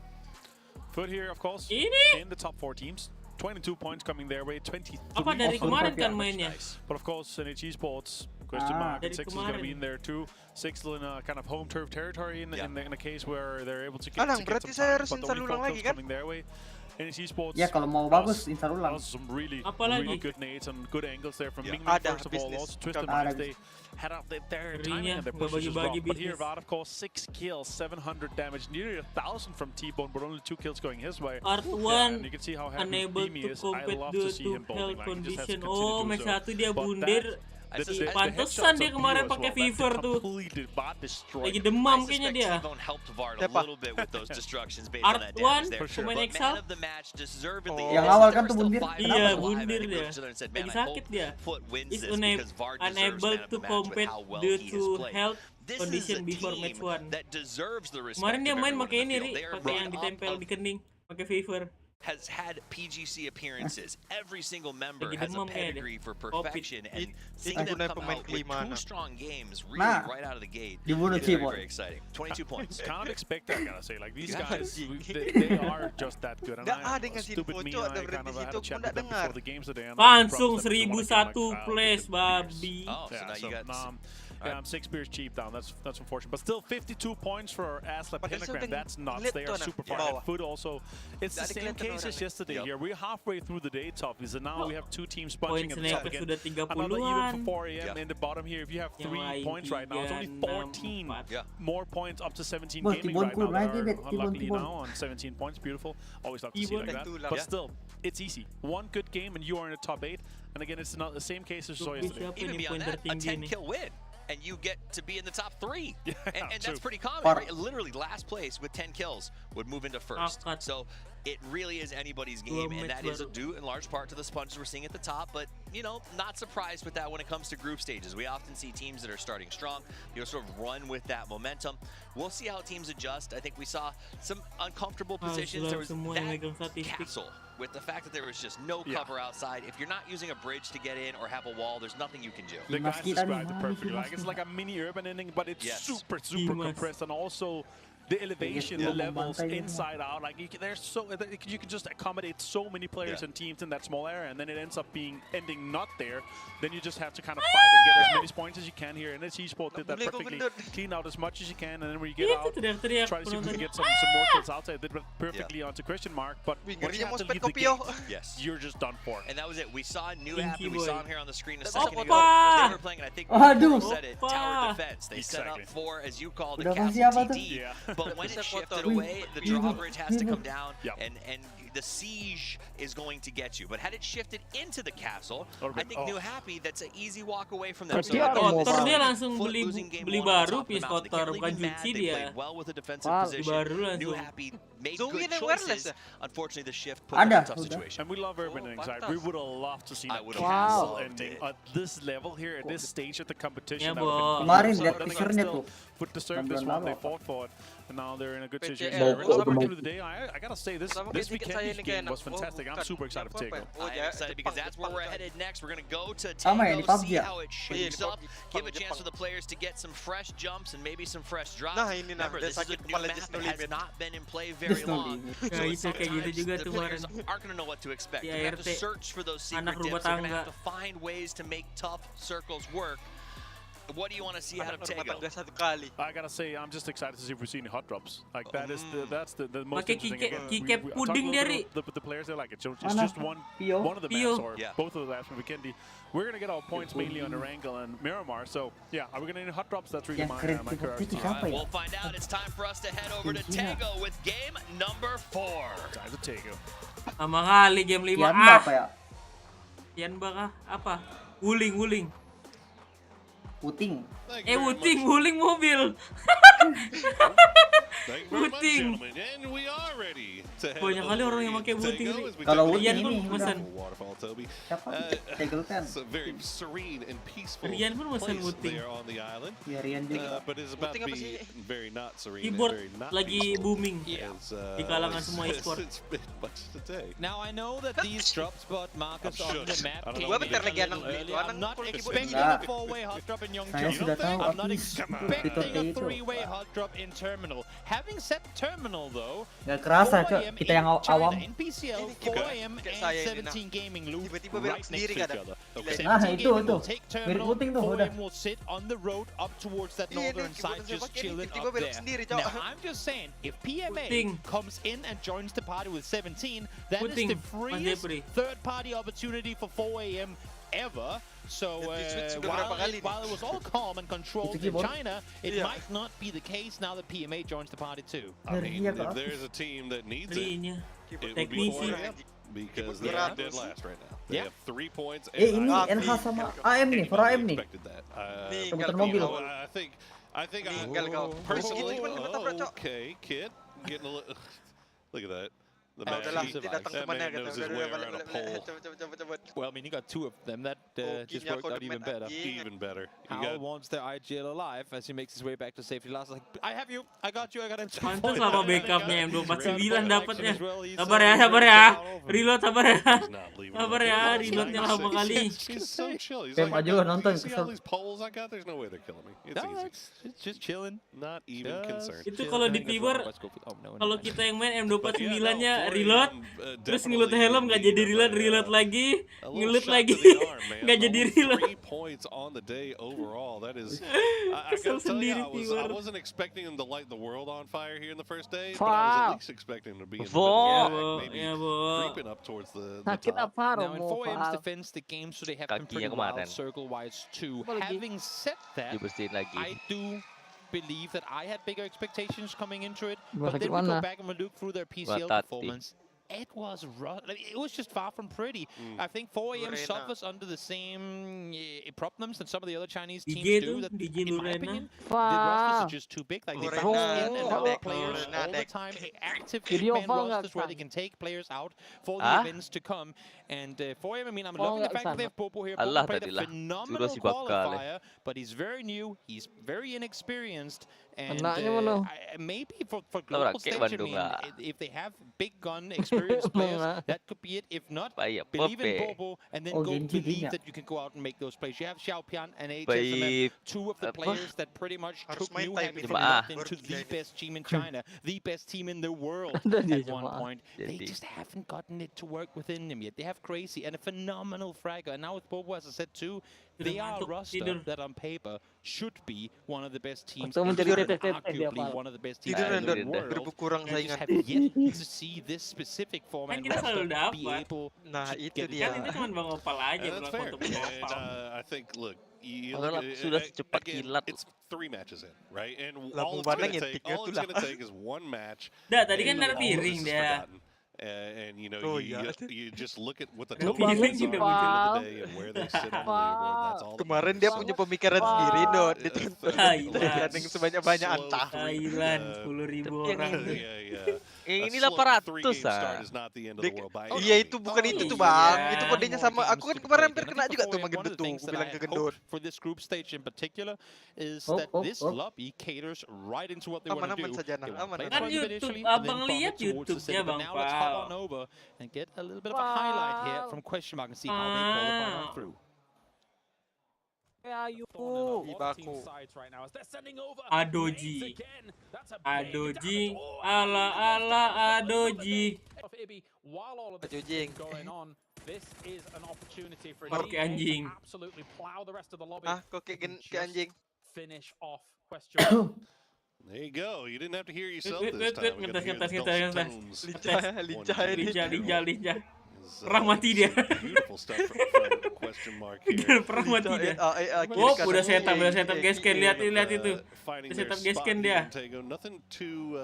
Foot here, of course, in the top 4 teams. 22 points coming their way, 23. Apa dari kemarin kan mainnya? But of course, NIGHTBOT, question mark, and 6 is going to be in there too. 6 still in a kind of home turf territory in a case where they're able to get some time, but only 4 kills coming their way. NIGHTBOT. Ya kalau mau bagus install ulang. Some really good nades and good angles there from Ming first of all. Also Twisted Minds, they had out their timing and their pushes as well. But here VOD, of course, 6 kills, 700 damage, nearly 1,000 from T-Bone, but only 2 kills going his way. Art1 you can see how happy unable he to is. I compete love to due see him to bowling. health Like, he just has to condition. continue Oh, to match do so. 1 dia But bundir. Pantesan dia kemarin pakai fever tuh. Lagi demam kayaknya dia. Art1 pemain Excel. Yang awal kan tuh bundir. Iya, bundir dia. Lagi sakit dia. Is unable to compete due to health condition before match 1. Kemarin dia main pakai ini, Ri, pakai yang ditempel di kening, pakai fever. Has had PGC appearances. Every single member has a pedigree for perfection, and seeing them come out with 2 strong games really right out of the gate is very exciting. 22 points. Can't expect that, I gotta say. Like these guys, they are just that good. And stupid me, I kind of had a chat with them before the games today. Langsung 1001 place, babi. Oh, so now you got. Yeah, 6 beers cheap down. That's unfortunate. But still, 52 points for Asla Pentagram. That's nuts. They are super far. And Food also. It's the same case as yesterday here. We're halfway through the day, Toughies, and now we have 2 teams punching at the top again. Another even for 4 AM in the bottom here. If you have 3 points right now, it's only 14 more points up to 17 gaming right now. Luckily now on 17 points. Beautiful. Always love to see like that. But still, it's easy. 1 good game and you are in the top 8. And again, it's not the same case as yesterday. Even beyond that, a 10-kill win. And you get to be in the top 3, and that's pretty common, right? Literally, last place with 10 kills would move into first. So it really is anybody's game, and that is due in large part to the sponges we're seeing at the top. But you know, not surprised with that when it comes to group stages. We often see teams that are starting strong, you know, sort of run with that momentum. We'll see how teams adjust. I think we saw some uncomfortable positions. There was that castle with the fact that there was just no cover outside. If you're not using a bridge to get in or have a wall, there's nothing you can do. The guys described it perfectly. Like it's like a mini urban ending, but it's super compressed, and also the elevation, the levels inside out. Like you can just accommodate so many players and teams in that small area, and then it ends up ending not there. Then you just have to kind of fight and get as many points as you can here. And NIGHTBOT did that perfectly. Clean out as much as you can, and then when you get out, try to see if you can get some more kills outside. Did perfectly onto question mark, but once you have to leave the gate, you're just done for. And that was it. We saw New Happy. We saw him here on the screen a second ago. They were playing, and I think you said it, tower defense. They set up for, as you called it, Castle TD. But when it shifted away, the drawbridge has to come down, and the siege is going to get you. But had it shifted into the castle, I think New Happy, that's an easy walk away from them. So kotor dia langsung beli baru piece kotor, bukan cuci dia. Well with a defensive position. New Happy made good choices. Unfortunately, the shift put them in a tough situation. And we love urban inside. We would have loved to see that castle ending at this level here, at this stage of the competition. Kemarin lihat picture-nya tuh. Would deserve this one. They fought for it, and now they're in a good situation. Through the day, I gotta say this weekend game was fantastic. I'm super excited for Tego. I'm excited because that's where we're headed next. We're gonna go to Tego, see how it shapes up, give a chance for the players to get some fresh jumps and maybe some fresh drops. Remember, this is a new map that has not been in play very long, so some players aren't gonna know what to expect. They're gonna have to search for those secret dips. They're gonna have to find ways to make tough circles work. What do you want to see out of Tego? I gotta say, I'm just excited to see if we see any hot drops. Like that's the most interesting. Again, puding dari. The players, they like it. So it's just one of the maps or both of the maps from Vikendi. We're gonna get our points mainly on Erangel and Miramar. So yeah, are we gonna need hot drops? That's really my curiosity. We'll find out. It's time for us to head over to Tego with game number 4. Time to Tego. Sama kali game 5. Yan ba apa ya? Yan ba kah? Apa? Wuling. Puting. Wuling mobil. Puting. Banyak kali orang yang pakai puting. Kalau Rian Wuting pun ini pesan. Siapa? Tegel kan. Rian pun pesan puting. Ya Rian juga. Puting apa sih? Keyboard lagi booming di kalangan semua e-sport. Now I know that these drop spot markers on the map. Gua bentar lagi anak I'm not expecting Enggak. a 4-way hot drop in Yongju. Saya sudah tahu I'm not habis expecting a itu. 3-way hot drop in Terminal. Having set Terminal though, Gak kerasa 4 Cok, AM kita yang in China, awam. in PCL, 4 AM and 17 Gaming loop Tiba-tiba right belok next sendiri to each kadang. other. Nah, 17 itu, Gaming tuh. will take Mirip Terminal, puting tuh, 4 udah. AM will sit on the road up towards that northern side, just chilling up there. Now I'm just saying, if PMA comes in and joins the party with 17, that is the freest third-party opportunity for 4 AM ever. So while it was all calm and controlled in China, it might not be the case now that PMA joins the party too. I mean, if there's a team that needs it, it would be 4AM because they are dead last right now. They have 3 points. Ini NH sama AM nih, for AM nih. Tinggal mobil. I think personally, okay, kid, getting a little. Look at that. The man, that man knows his way around a pole. Well, I mean, you got 2 of them. That just worked out even better. Even better. Hal wants their IGL alive as he makes his way back to safety. Last like, I have you, I got you, I got him. Pantas sama backupnya M249 dapatnya. Sabar ya. Reload sabar ya. Sabar ya, reloadnya lama kali. Pem aja lo nonton kesel. It's just chilling. Not even concerned. Itu kalau di Tibor, kalau kita yang main M249-nya reload, terus ngelut helm nggak jadi reload lagi, ngelut lagi, nggak jadi reload. Kesel sendiri Tibor. I wasn't expecting them to light the world on fire here in the first day, but I was at least expecting them to be in the middle, maybe creeping up towards the top. Now in 4M's defense, the game so they have been pretty wild circle-wise too. Having said that, I do believe that I had bigger expectations coming into it, but then we go back and we look through their PCL performance. It was rough. It was just far from pretty. I think 4AM suffers under the same problems that some of the other Chinese teams do. That, in my opinion, the rosters are just too big. Like they bounce in and out players all the time. Active 8-man rosters where they can take players out for the events to come. And 4AM, I mean, I'm loving the fact that they have Popo here. Popo played a phenomenal qualifier, but he's very new. He's very inexperienced. And maybe for global stage, I mean, if they have big gun experienced players, that could be it. If not, believe in Popo and then believe that you can go out and make those plays. You have Xiaopian and HSMM, 2 of the players that pretty much took New Happy from nothing to the best team in China, the best team in the world at one point. They just haven't gotten it to work within them yet. They have Crazy and a phenomenal fragger. And now with Popo, as I said too, they are a roster that on paper should be one of the best teams, arguably one of the best teams in the world. They just have yet to see this specific format be able to get it done. That's fair. And I think, look, it's 3 matches in, right? And all it's going to take is 1 match. Tadi kan ada piring dia. And you know, you just look at what the top are at the end of the day and where they sit on the leaderboard. That's all. Kemarin dia punya pemikiran sendiri, Dot. Dia sebanyak-banyak antah. Thailand 10.000 orang. Ini 800 Iya itu bukan itu tuh Bang. Itu kodenya sama. Aku kan kemarin hampir kena juga tuh makin betul. Aku bilang ke Gendut. For this group stage in particular is that this lobby caters right into what they want to do. Kan YouTube, abang lihat YouTube-nya Bang Pao. On over and get a little bit of a highlight here from question mark and see how they qualify on through. Adoji, ala Adoji. Pakai anjing. Ah, kok kayak anjing. Finish off question. There you go. You didn't have to hear yourself this time. We got to hear the dulcet tones. Lincah. Perang mati dia. Beautiful stuff from question mark here. Perang mati dia. Oh, udah setup guys, kan lihat itu. Setup guys kan dia. Nothing too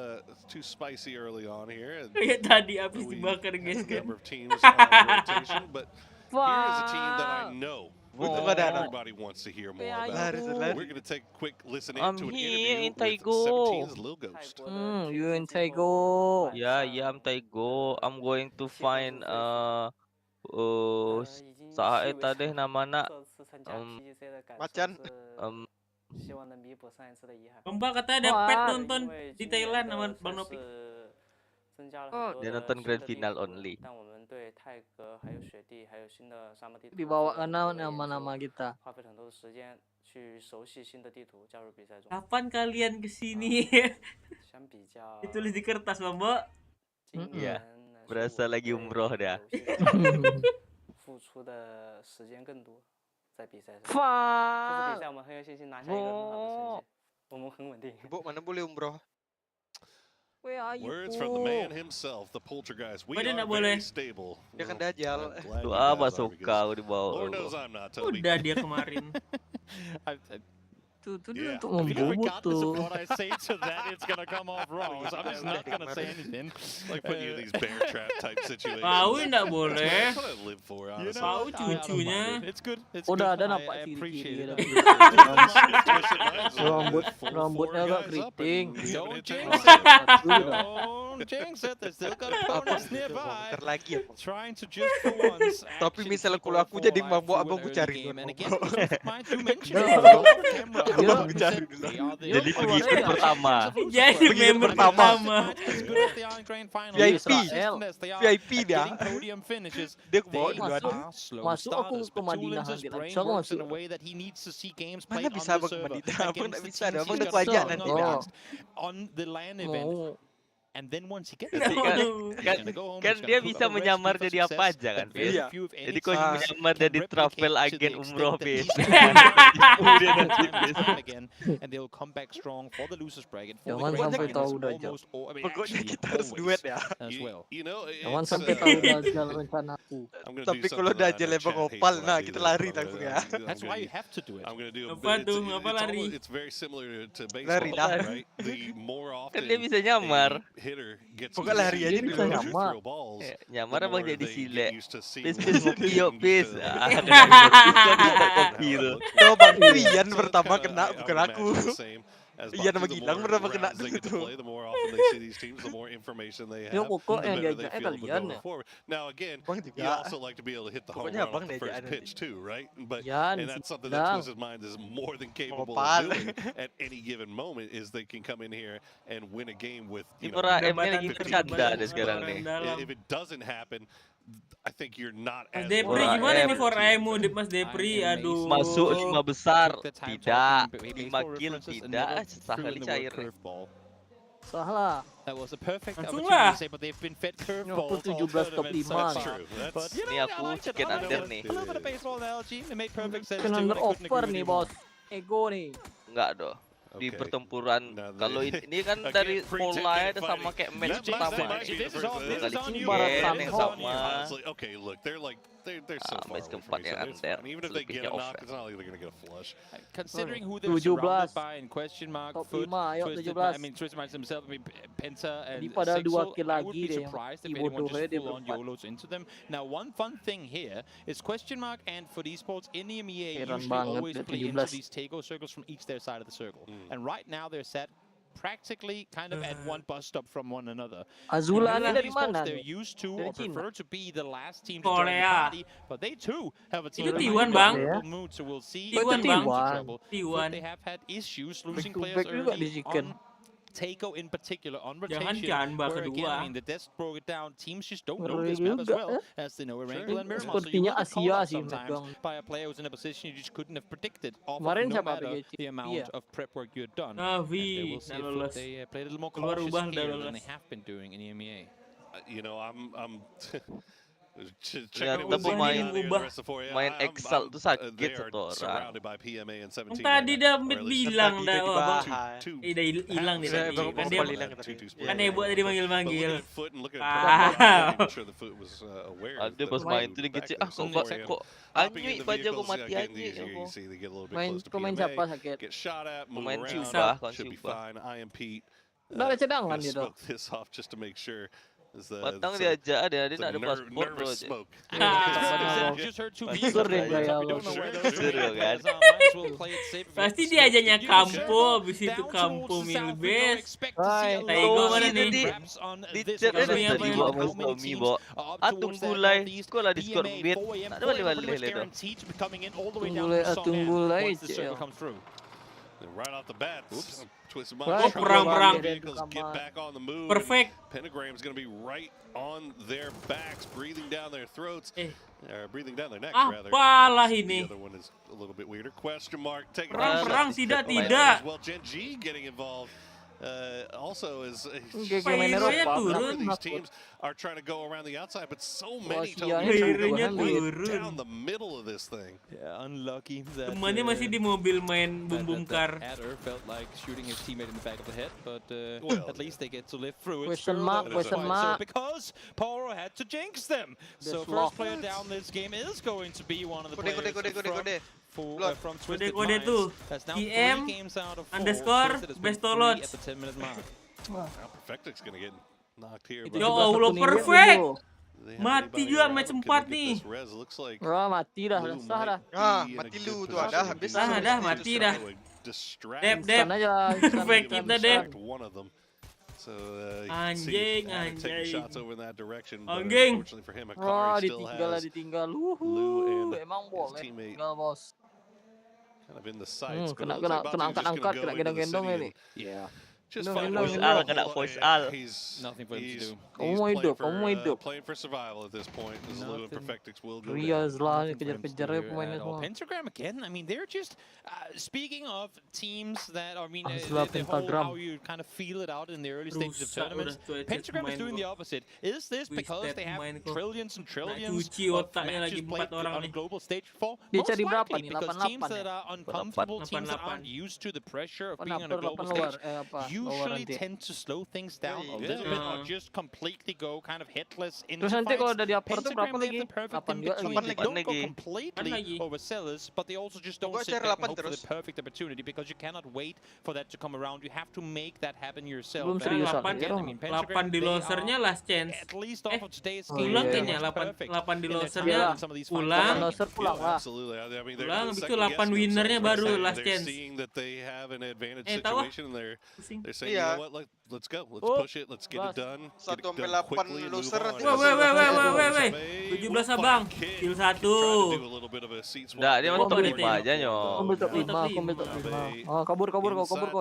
spicy early on here. Kayak tadi habis dibakar guys kan. Number of teams on rotation, but here is a team that I know Everybody wants to hear more about it. We're going to take a quick listen into an interview with 17's Lil Ghost. You in Taigo. Yeah, I'm Taigo. I'm going to find sa eta deh namana Macan. Lomba katanya ada pet nonton di Thailand sama Bang Nopi. Dia nonton grand final only. Dibawa nama-nama kita. Kapan kalian kesini? Ditulis di kertas, Bang. Iya. Berasa lagi umroh dah. Bu, mana boleh umroh? Words from the man himself, the poltergeist. We Dia are nggak boleh. very stable. Dia kan dajal. Doa basoka dibawa. Lord knows I'm not Toby. Udah dia kemarin. Tuh Yeah. untuk I mean, membobot regardless of tuh. what I say to that, it's gonna come off wrong. So I'm just not gonna say anything. Like putting you in these bear trap type situations. Pau nggak boleh. That's what I live for, honestly. Pau cucunya. It's good. It's Udah good. ada nampak I appreciate kiri-kiri. it. Rambutnya agak keriting. Don't jinx it. Don't jinx it. There's still got opponents nearby. Bentar lagi ya. Trying to just for once. Tapi misalnya kalau aku jadi mabuk, abang gue cari. And again, you mentioned Abang gue cari dulu. Jadi pengikut pertama. Jadi member pertama. VIP. VIP dia. Dia ke bawah duluan. Masuk aku ke Madinah nanti. So aku masuk. Mana bisa abang ke Madinah? Abang tak bisa. Abang nak aja nanti. On the LAN event. And then once he gets Kan dia bisa menyamar jadi apa aja kan, Fis? Iya. Jadi kalau menyamar jadi travel agent umroh, Fis. Jangan sampai tahu dajal. Pokoknya kita harus duet ya. Jangan sampai tahu dajal rencanaku. Tapi kalau dajal lebih opal, nah kita lari langsung ya. That's why you have to do it. I'm going to do Apa tuh? Apa lari? It's very similar to Lari baseball, dah. right? The more often Kan dia bisa nyamar. hitter gets Pokoknya lari aja Dia dulu. bisa nyamar. Nyamar abang jadi silek. Pis Pis ngopi yuk, Pis. Kopi tuh. Tuh Bang Ian pertama kena, bukan aku. Ian sama Gilang pertama kena dulu tuh. Ya pokok yang diajaknya kalian ya. Now again, Bang you juga. also like to be able to hit the home Pokoknya run abang off the first diajakin. pitch too, right? But Yan, and that's something Gilang. that Twisted Minds is more than capable Opal. of doing at any given moment. Is they can come in here and win a game with Ibra M-nya lagi bercanda deh sekarang nih. If it doesn't happen, I think you're not Mas as Depri gimana nih for IMU Mas Depri? Aduh. Masuk 5 besar, tidak. 5 kill, tidak. Sekali cair. Salah. That was a perfect Langsung opportunity lah. to say, but they've been fed Nyokot curveballs. 17 top 5 That's nih. true. But you Ini know, aku I like it. chicken I love under it. nih. I love the baseball analogy. It made perfect sense. Kan too. under I couldn't offer agree nih more. bos. Ego nih. Enggak dong. Di Okay. pertempuran Nah, kalau ini kan dari pola ada sama kayak match pertama. This is on Kali you. chicken yang Barat sama. Okay, look, they're so far match away from keempat each yang other. It's under, fine. Even if they get selebihnya a knock, off. it's not like they're gonna get a flush. Considering who they're 17. surrounded by in question mark, Top Foot, 5, ayo Twisted 17. I mean, Twisted Minds themselves, I mean, Penta and Jadi padahal 2 Sixel, kill I would lagi be deh yang surprised if anyone dibodohnya just dia full on berempat. YOLOs into them. Now, one fun thing here is question mark and for esports in the EMEA Heran usually banget always dia play into 17. these takeover circles from each their side of the circle. And right now they're set practically kind of at one bus stop from one another. Azula In ini dari esports, mana they're nih? used to Dari or Cina. prefer to be the last team to join the Korea. party, but they too have a team Itu that might T1, be Bang. in a favorable mood, so we'll see T1, if they Bang. run into trouble. T1. They have had issues Back losing to players back juga di early chicken. on Takeo in particular on Jangan rotation. Canba Where again, kedua. I mean, the Desk broke it down. Teams just don't know Ngeri this map as juga, well as they know Erangel and Miramar. So you Sepertinya will get called Asia out sih sometimes megang. by a player who's in a position you just couldn't have predicted. Kemarin No siapa matter PGC? the amount Iya. of prep work you had done. Navi, And we'll see udah if lolos. they play a little more Keluar cautious ubah, udah here than lolos. they have been doing in the EMEA. You know, I'm Lihat checking tapi main main Excel tuh sakit satu orang. surrounded by PMA and 17 Kan tadi dah or at least bilang tadi dah udah oh, abang. dibahas. Dah hilang nih Saya tadi. baru Kan mau dia hilang tadi. kan Ebo tadi manggil-manggil. Ada pas main tuh dia kecil kok anjing baja gua mati anjing. Pemain siapa sakit? Pemain Cuba kan should be Cuba. fine. I am Pete. Udah ada cadangan Gonna dia dong. smoke this off just to make sure. Matang diajak ada, dia nak ada paspor bro. Seru kan? Pasti diajaknya Kampo, habis itu Kampo Milbes. Taigo mana nih? Di chat ada tadi bawa Tommy bawa. Tunggulai, sekolah di skor beat. Tak ada balik-balik itu. Tunggulai. Right off the bat, perang. Perfect. Pentagram's going to be right on their backs, breathing down their throats, breathing down their necks rather. Apalah ini? The other one is a little bit weirder. Question mark. Perang tidak. Well, Gen G getting involved. Also is these teams are trying to go around the outside, but so many down the middle of this thing. Yeah, unlucky. Temannya masih di mobil main bum-bumkar. Adder felt like shooting his teammate in the back of the head, but at least they get to live through it. Question mark. Because Poro had to jinx them. So first player down this game is going to be one of the players from Twisted Kode tuh IM underscore bestolot. Perfect's gonna get knocked here. Ya Allah, perfect. Mati juga match 4 nih. Wah, mati dah, sah dah. Mati lu tuh ada habis. Dah mati dah. Dep. Perfect kita Dep. Anjing. Wah, ditinggal. Emang boleh tinggal bos. Kena angkat, kena gendong-gendong ini. Iya. Voice Al, kena voice Al. Nothing for him to do. Kamu hidup. Playing for survival at this point. Lou and Perfectix will go Riaz lah, kejar-kejar pemainnya semua. Pentagram again. I mean, they're just speaking of teams that I mean, the whole how you kind of feel it out in the early stages of tournaments. Pentagram is doing the opposite. Is this because they have trillions and trillions of matches played on a global stage before? Most likely, because teams that are uncomfortable, teams that aren't used to the pressure of being on a global stage, usually tend to slow things down a little bit or just completely go kind of hitless into Terus nanti kalau udah di upper tuh berapa Pentagram, lagi? they have the perfect in between. They don't go completely overzealous, but they also just don't sit back and hope for the perfect opportunity because you cannot wait for that to come around. You have to make that happen yourself. Belum seriusan. 8 di losernya last chance. At least off of today's Pulang kayaknya 8 di losernya pulang. Loser pulang lah. Pulang habis itu 8 winnernya baru last chance. Tahu ah? Iya. Let's go. Let's push it. Let's get it done. 1-8 loser. Weh. 17 abang. Kill 1. Nggak, dia masuk top 5 aja nyok. Aku top 5. Oh, kabur kau.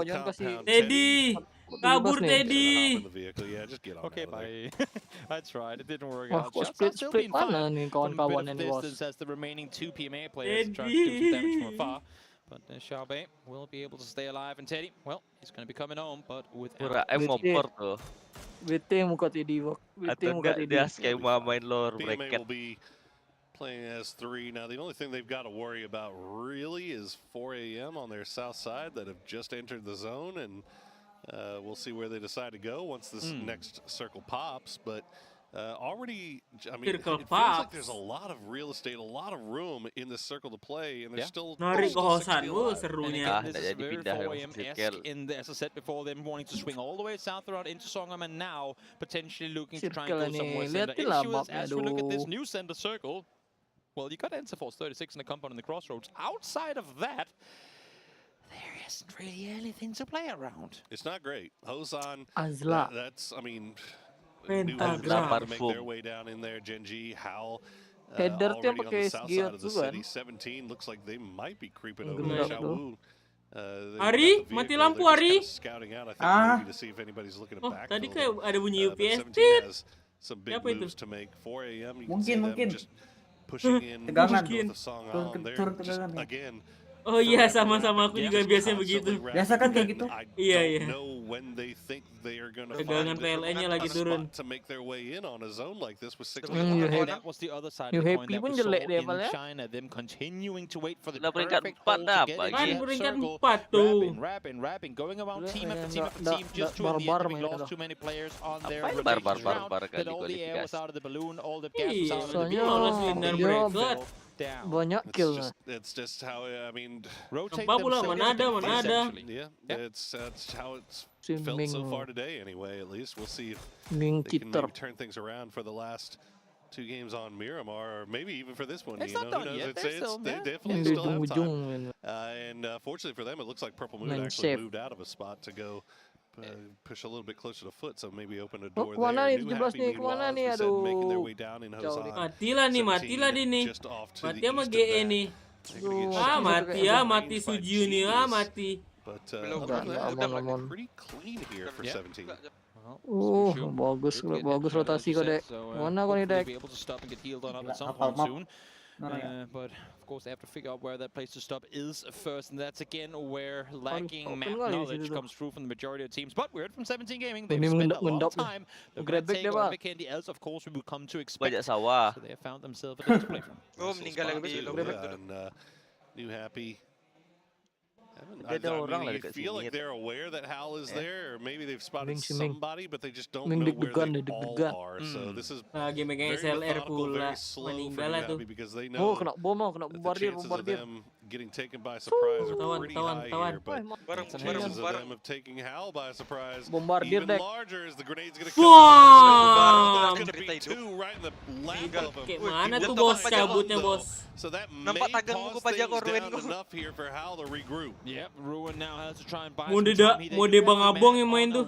Jangan kasih. Teddy. Kabur Teddy. Okay, bye. I tried. It didn't work out. Split mana nih kawan-kawannya nih bos. As the remaining 2 PMA players try to do some damage from afar. But Xiaobei will be able to stay alive, and Teddy, well, he's going to be coming home, but without... ngoper tuh. BT muka Teddy, Atau enggak dia skema main lower bracket. Playing as 3 now. The only thing they've got to worry about really is 4 AM on their south side that have just entered the zone, and we'll see where they decide to go once this next circle pops. But already, I mean, it feels like there's a lot of real estate, a lot of room in this circle to play, and there's still serunya. This is very 4AM-esque in the, as I said before, them wanting to swing all the way south around into Songham, and now potentially looking to try and go somewhere center. Issue is, as we look at this new center circle, well, you got Encerforce 36 in the compound in the crossroads. Outside of that, there isn't really anything to play around. It's not great. Hosan, that's, I mean, Make their way down in there. Genji, Hal, already on the south side of the city. 17 looks like they might be creeping over to Xiaowu. Ari, mati lampu Ari. Scouting out, I think, maybe to see if anybody's looking to backfill. Tadi kayak ada bunyi UPS. Some big moves to make. 4 AM. Mungkin. Just pushing in with the song on there. Just again. Oh iya, sama-sama aku juga biasanya begitu. Biasa kan kayak gitu. Iya. Tegangan PLN-nya lagi turun. You happy pun jelek deh Val ya. Udah peringkat 4 dah apa lagi? Kan peringkat 4 tuh. Barbar kali kualifikasi. Iya, soalnya lolos winner bracket. down. Banyak kill. It's just how I mean. Rotate mana ada. Yeah, that's how it's felt so far today. Anyway, at least we'll see if they can maybe turn things around for the last 2 games on Miramar, or maybe even for this one. It's you not know, done who knows? yet. They definitely still have time. And fortunately for them, it looks like Purple Moon actually moved out of a spot to go push a little bit closer to foot, so maybe open a door there. New Happy, meanwhile, as we said, making their way down in Hosan. Matilah nih nih. Mati sama GE nih. Mati Sujiu nih, mati. But pretty clean here for 17. bagus rotasi kok, Dek. Mana kok nih, Dek? But of course they have to figure out where that place to stop is first, and that's again where lacking map knowledge comes through from the majority of teams. But we heard from 17 Gaming, they've spent a lot of time take on Vikendi, else of course we will come to expect. So they have found themselves a bit to play from. New Happy. I mean, you feel like they're aware that Hal is there, or maybe they've spotted somebody, but they just don't know where they all are. So this is very methodical, very slow for New Happy because they know that the chances of them getting taken by surprise are pretty high here, but the chances of them of taking Hal by surprise even larger as the grenade's going to come. There's going to be 2 right in the lap of him. Mana tuh bos cabutnya, bos? So that may pause things down enough here for Hal to regroup. Yep, Ruin now has to try and buy mode Bangabong yang main tuh.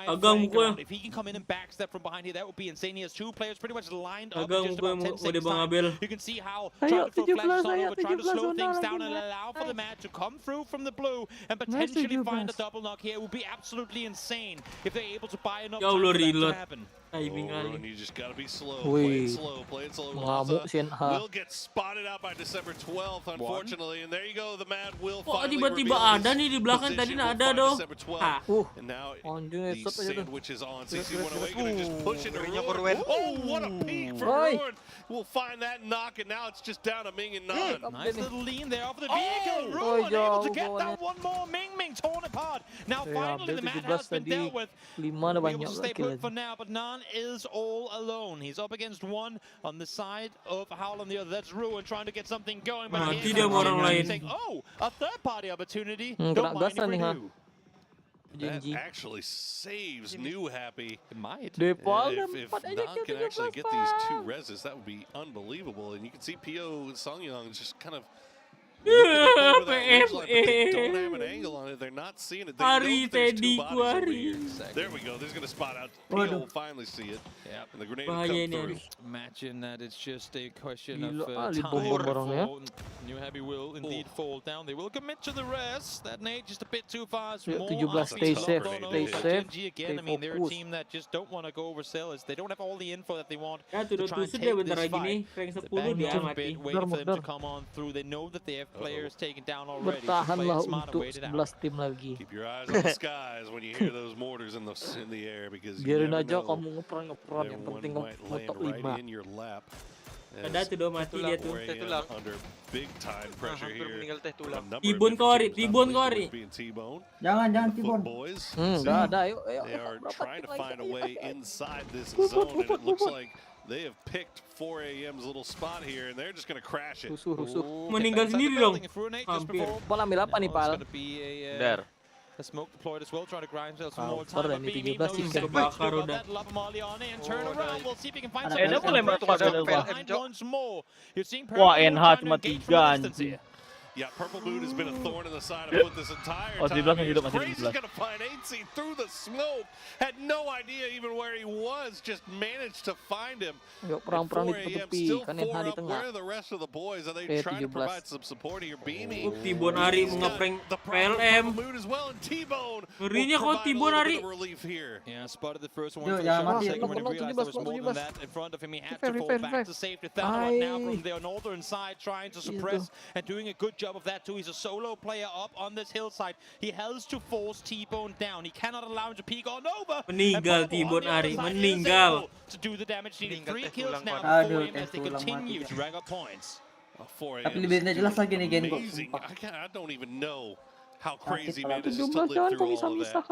Agang muka. If he can come in and backstep from behind here, that would be insane. He has 2 players pretty much lined up. Agang muka mode Bangabel. You can see how trying to throw flashes on over, trying to slow things down and allow for the match to come through from the blue and potentially find a double knock here. It would be absolutely insane if they're able to buy enough time for that to happen. And you just gotta be slow. Play it slow. Play it slow. Will get spotted out by December 12th, unfortunately. And there you go. The Mad will finally tiba-tiba ada nih di belakang, tadi nggak ada dong. And now the sandwich is on. CC108 gonna just push it to Ruin. Oh, what a peek from Ruin. We'll find that knock, and now it's just down to Ming and Nan. Nice little lean there off the vehicle. Ruin able to get that one more. Ming torn apart. Now finally the Mad has been dealt with. We're able to stay put for now, but Nan is all alone. He's up against 1 on the side of Howl on the other. That's Ruin trying to get something going. But a third-party opportunity. Don't mind if we do. That actually saves New Happy. It might. If Nan can actually get these 2 reses, that would be unbelievable. And you can see PO and Songyong just kind of don't have an angle on it. They're not seeing it. They know that there's 2 bodies over here. There we go. There's going to spot out. PO will finally see it. Yep. And the grenade will come through. Imagine that it's just a question of time before New Happy will indeed fall down. They will commit to the rest. That nade just a bit too fast. Stay safe. Stay safe. Again, I mean, they're a team that just don't want to go oversell. They don't have all the info that they want to try and take this fight. They're banging on a bit, waiting for them to come on through. They know that they have players taken down already. Bertahanlah untuk 11 tim lagi. Keep your eyes on the skies when you hear those mortars in the air, because biarin aja kamu ngeperan yang penting kamu top 5. In your lap. Ada tuh do mati dia tuh. Under big time pressure here. Tibon kori. Jangan Tibon. Udah ada, ayo. They are trying to find a way inside this zone, and it looks like they have picked 4 AM's little spot here, and they're just going to crash it. Meninggal sendiri dong. Hampir. Pal ambil apa nih, Pal? There. A smoke deployed as well, trying to grind some more time. But BB knows he's bakar udah. Love Molly on it and turn around. We'll see if he can find Wah, NH cuma 3 anjing. Yeah, Purple Moon has been a thorn in the side of Foot this entire time. Crazy's going to find 8C through the smoke. Had no idea even where he was. Just managed to find him. Perang-perang ditutupi, kan NH di tengah. Where are the rest of the boys? Are they trying to provide some support here? Beamy. Tibon Ari ngeprank PLM. Ngerinya kok Tibon Ari. Yeah, spotted the first one for the shot. Second when he realized there was more than that in front of him. He had to fall back to safety. Thanatot now from the northern side trying to suppress and doing a good job of that too. He's a solo player up on this hillside. He has to force T-Bone down. He cannot allow him to peek on over. Meninggal T-Bone Ari, meninggal. To do the damage needed. 3 kills now for him as they continue to rack up points. Tapi lebih jelas lagi nih Gen kok. I don't even know how crazy manages to live through all of that.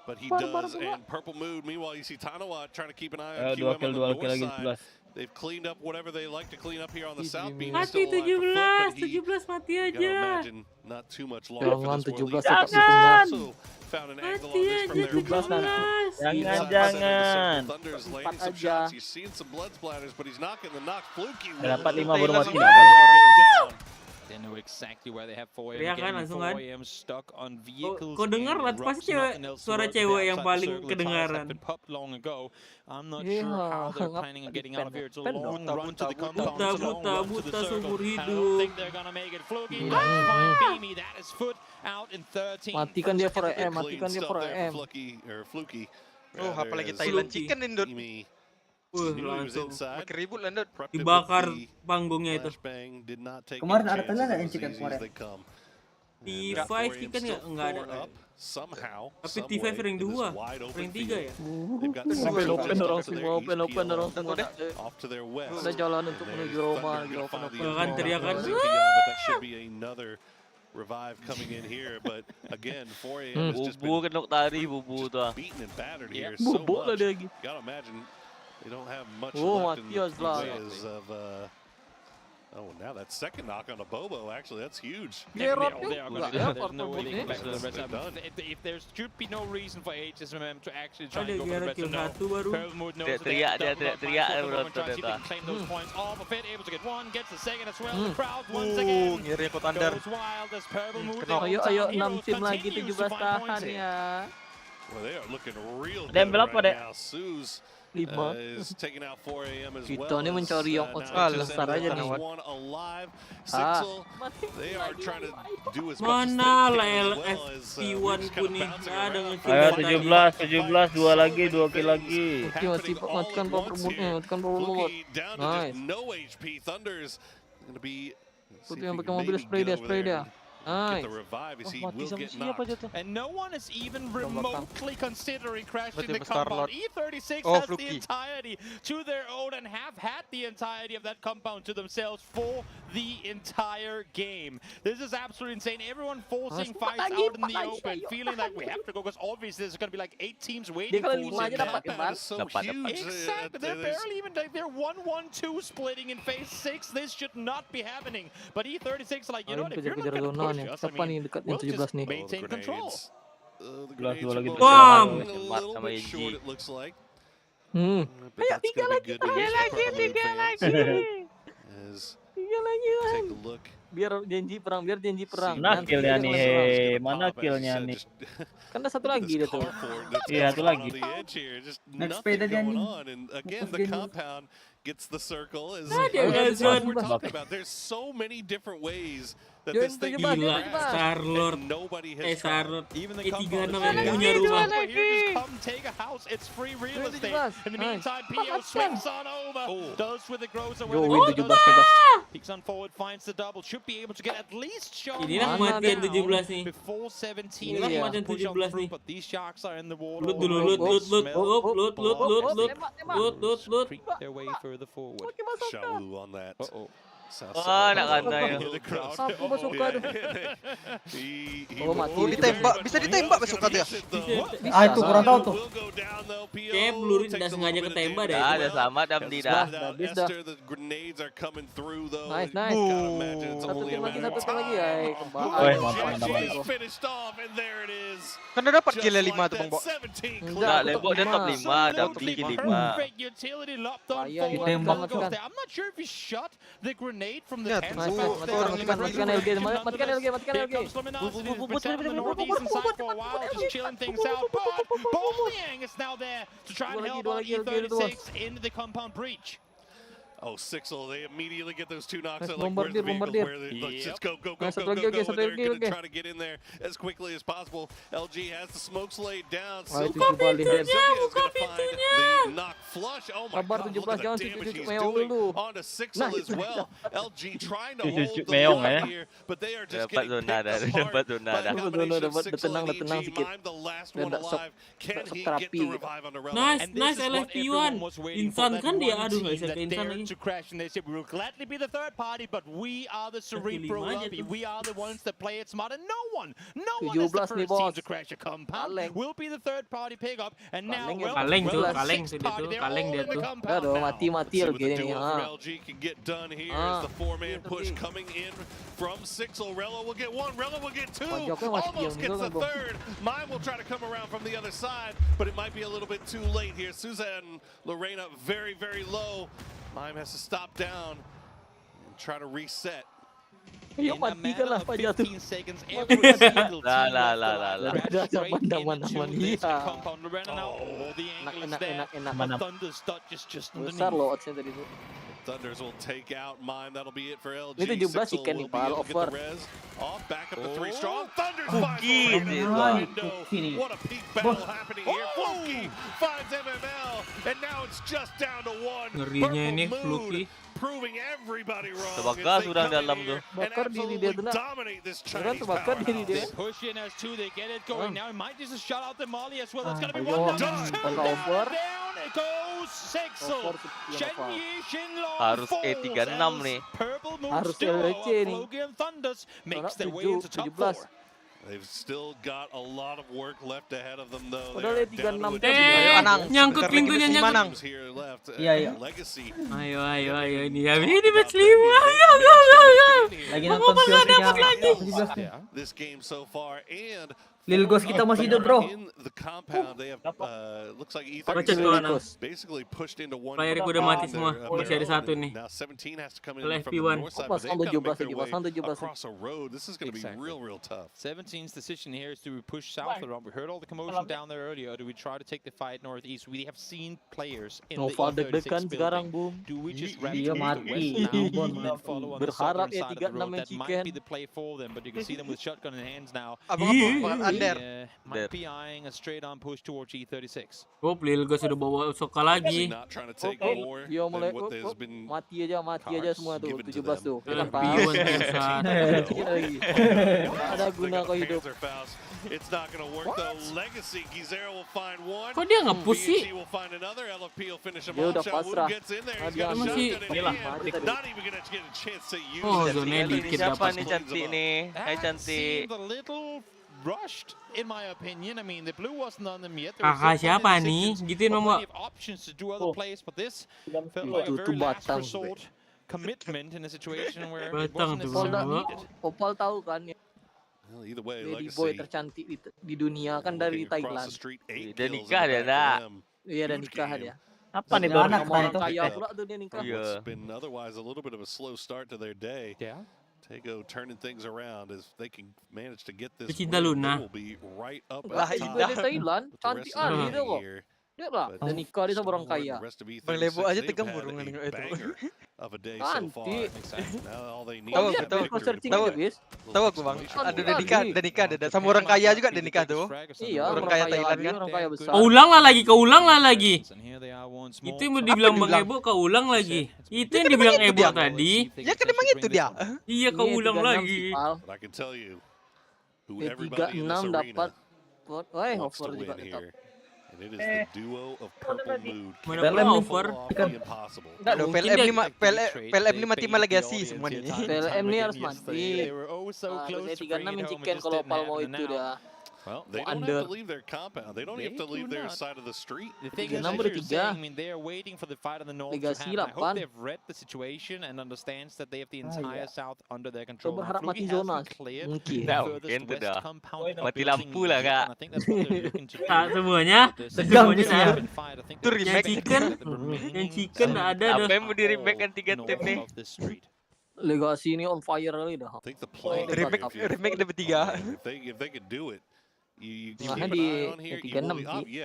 But he does, and Purple Mood, meanwhile, you see Tanawa trying to keep an eye on QM on the north side. They've cleaned up whatever they like to clean up here on the South Beam. Mati 17 mati aja. Not too much longer Jangan for this 17 world. tetap Jangan. Also found an angle Mati on this aja from their 17 nanti. Jangan. Thunder's Empat landing some aja. shots. He's seen some blood splatters, but he's not getting the knock. Fluky Dapat 5 baru mati. They know exactly where they have 4AM. Teriakan Again, langsung kan. 4AM stuck on vehicles. Kau dengar lah, pasti suara cewek yang paling kedengaran. Long ago. I'm not sure how they're planning on getting out of here. It's a long run to the compound. Buta seumur I don't hidup. think they're gonna make it. Fluky, that's fine. Beamy, that is foot out in 13. Matikan dia 4AM, matikan dia 4AM. Fluky. Oh, apalagi Thailand Chicken Indot. Langsung Makin ribut Indot. dibakar panggungnya itu. Kemarin ada telah nggak yang chicken kemarin? T5 chicken nggak ada. Tapi T5 ring 2, ring 3 ya. Open orang semua. Udah jalan untuk menuju Roma. Bahkan teriakan. Revive coming in here, but again, 4AM has just Bubu kenok tari bubu tuh. beaten and battered here Bubuk so lah much. dia lagi. Gotta imagine they don't have much Oh, left in the Matias lah. ways of oh, now that second knock on a Bobo, actually, that's huge. Gerard There's no way they can back to the rest of them. If there should be no reason for HSMM to actually try and go for the rest of them. Purple Mood knows that Teriak trying to see if they can claim those points off of it, able to get one, gets the second as well. The crowd once again goes wild as Purple Mood. Ayo 6 tim lagi 17 tahan ya. Well, they are looking real good Dan berapa, right Dek? now. Suze 5. is taking out 4AM as Kita well. nih mencari yang besar aja nih. They are trying to do as much Mana as lah they can as well as LFP1 just ku kind of nih. bouncing Ada around. Ayo 17, 2 lagi, 2 kill lagi. Matikan power mode. Down to Nice. just no HP. Thunder's going to be Putih yang pakai mobil spray dia. Get the revive as he will get knocked. And no one is even remotely considering crashing the Berarti Star-Lord. compound. E36 Oh, has Fluky. the entirety to their own and have had the entirety of that compound to themselves for the entire game. This is absolutely insane. Everyone forcing fights out in the open, feeling like we have to go because obviously there's going to be like 8 teams waiting for us. That is so huge. Exactly. They're barely even like they're 1-1-2 splitting in phase 6. This should not be happening. But E36 like, you know what, if you're not going to push us, I Siapa nih mean, dekat we'll yang 17 just nih? maintain control. The 2 lagi. Bam! a little bit short, it looks like. Ayo But that's 3 gonna be lagi, good news for Bergabung fans. As 3 lagi kan. take a look. Biar janji perang. Mana killnya nih? Hei, mana killnya nih? Kan ada satu lagi dia tuh. Iya, satu lagi. Next sepeda dia nih. And again, the compound gets the circle. Is Dia what we're talking about. There's so many different ways that this thing can be Gila, crashed, Star-Lord. and nobody has tried. Star-Lord. Even the E36 compound namanya is punya rumah. over here, just come take a house. It's free real estate. In the meantime, PO swings on over. Does with the grows away. Yo, win 17 bebas. Peeks on forward, finds the double. Should be able to get at least shot Inilah one kematian down 17 nih. before 17. Inilah They kematian push on 17 through, nih. but these sharks are in the water. Loot dulu, loot. Creep their way further forward. Shawu on that. South Wah, side. nak kata ya. The crowd. Aku basuka tuh. He Oh, mati. Oh, ditembak. Bisa ditembak besok dia. Ah, itu kurang tahu tuh. Kayak pelurunya tidak sengaja ketembak deh. Dah selamat dah beli dah. Habis dah. The grenades are coming through though. Nice. Gotta imagine it's Satu only a tim lagi, matter of satu tim lagi. time. Ay, Woi, kembali. mantap. Finished off and there it is. Kan udah dapat kill 5 tuh, Bang Bo. 17 Enggak, Lebok dia top 5, dah tinggi 5. Perfect utility locked on Payah forward. ditembak Goes kan. there. I'm not sure if he shot the grenade from the Ya, tents. Nice, matikan LG, matikan LG. Here comes Luminosity, he's protecting the northeastern side for a while, just chilling things out. But Boliang is now there to try and help out E36 into the compound breach. Oh, Sixel, they immediately get those 2 knocks. Nice, They're like, where's the bombardier. vehicle? Let's just go. Nice, satu lagi, And satu they're lagi, going to oke. try to get in there as quickly as possible. LG has the smokes laid down. Wah, itu Silva kembali. is going to find the knock flush. Oh my Sabar God, 17, look at jangan the damage cucuk he's meong doing dulu. onto Sixel Nah, as well. LG trying to Cucuk hold the meong, line ya. here, but they are just Dapat getting zona dah, picked apart dapat zona by dah. a combination of Dapat Sixel and tenang EG. sikit. Mime, the last Biar one tak sok- alive. Can sok he get terapi the gitu. revive on the relay? Nice, And this nice is what LFP1. everyone was waiting for, Insan that kan dia, one aduh nggak team bisa that ke insan dared lagi. to crash, and they said we will gladly be the third party, but we are the cerebral lobby. We are the ones that play it smart, and no one is the first team to crash a compound. We'll be the third party pickup, and now kaleng sixth party. They're all in the compound now. Mati What the duo from LG can get done here is the four-man push coming in from Sixel. Rella will get one, Rella will get two, almost gets the third. Mime will try to come around from the other side, but it might be a little bit too late here. Suzanne Lorena very, very low. Mime has to stop down and try to reset. Ayo matikan lah Pak Jatuh. Lah. Enak. Besar loh oddsnya tadi itu. Thunders will take out Mime. That'll be it for LG. Ini 17 chicken nih Pak, over. Off, back up the three strong. Thunders finds window. What a peak battle happening here. Fluky finds MML, and now it's just down to one. Ngerinya ini Fluky. Proving everybody wrong. Tebagas sudah dalam tuh. Bakar diri dia tuh. Beneran terbakar diri dia. Push in as two, they get it going now. It might just shut out the Molly as well. That's gonna be Ayo, one down. over. Down it goes. Sixel. Shenyi Shinlong Harus E36 nih. Purple moves Harus duo LC of nih. Logan Thunders makes their way 7, into top 17. 4. They've still got a lot of work left ahead of them, though. Padahal 36 nyangkut pintunya nyangkut. Iya. Ayo ini ya ini match 5. Lagi nonton filmnya lagi. This game so far and Lil Ghost kita masih hidup, bro. in the compound they have looks like basically pushed into one. Player udah mati semua. Masih ada satu nih. Now 17 has to come in Oleh from the FP1. north side, but they've got to make their way pasang 17. across a road. This is going to be real tough. 17's decision here is to push south around. We heard all the commotion down there earlier. Or do we try to take the fight northeast? We have seen players in the E36 sekarang, building. Do we just wrap Dia mati. and follow on the Berharap southern side of the E36 road? main That might chicken. be the play for them, but you can see them with shotgun in hands now. Might be eyeing a straight-on push towards E36. Lil Ghost sudah bawa Soka lagi. Not trying to take more Dia than mulai what has been mati aja semua tuh 17 tuh. Ada guna kau hidup. It's not going to work though. Legacy Gizera will find one. Kok dia nge-push sih? PGC will find another. LFP will finish him Dia off. udah pasrah. Gets in there. He's Dia got a masih shotgun in hand. Not even going to get a chance to use Oh, it. zona dikit Siapa dapat. nih cantik nih? Hai cantik. Seemed a little rushed, in my opinion. I mean, the blue wasn't on them yet. Kakak siapa nih? Gituin mama. Options to do other plays, but this felt like a very last resort commitment in a situation where it wasn't necessarily needed. Opal tahu kan ya. Well, either way, Lady boy tercantik di dunia kan dari Thailand. Dia nikah dia nak. Iya, dan nikah dia. Apa nih baru anak Orang kaya pula tuh dia nikah. It's been otherwise a little bit of a slow start to their day. Yeah. Tego turning things around as they can manage to get this. Pecinta Luna. Will be right up Lah, at ibu top. dari Thailand, cantik ali dia kok. Dia lah, dan nikah dia sama orang kaya. Bang Lebo aja tegang burungan dengan itu. Cantik. Tahu aku bang, ada nikah ada sama orang kaya juga ada nikah tuh. Iya, orang kaya Thailand kan. Orang kaya besar. Kau ulang lah lagi. Itu yang dibilang Bang Ebo, kau ulang lagi. Itu yang dibilang Ebo tadi. Ya kan emang itu dia. Iya, kau ulang lagi. P36 dapat. Woi, over juga tetap. It is the duo of purple mood. Mana over? Enggak dong, PLM ini mati Malagasi semua nih. PLM ini harus mati. Harusnya 36 main chicken kalau Opal mau itu dah. Well, they don't have to leave their compound. They don't have to leave their side of the street. The thing is, I mean, they are waiting for the fight on the north to happen. I hope they've read the situation and understands that they have the entire south under their control. Berharap mati zona. Mungkin dah. Mati lampu lah kak. Tak semuanya. Semuanya Itu remake. Yang chicken ada. Apa yang mau di remake kan 3 tim nih? Legacy ini on fire kali dah. Remake ada bertiga. If they could do it. You keep Nah, an di eye on here.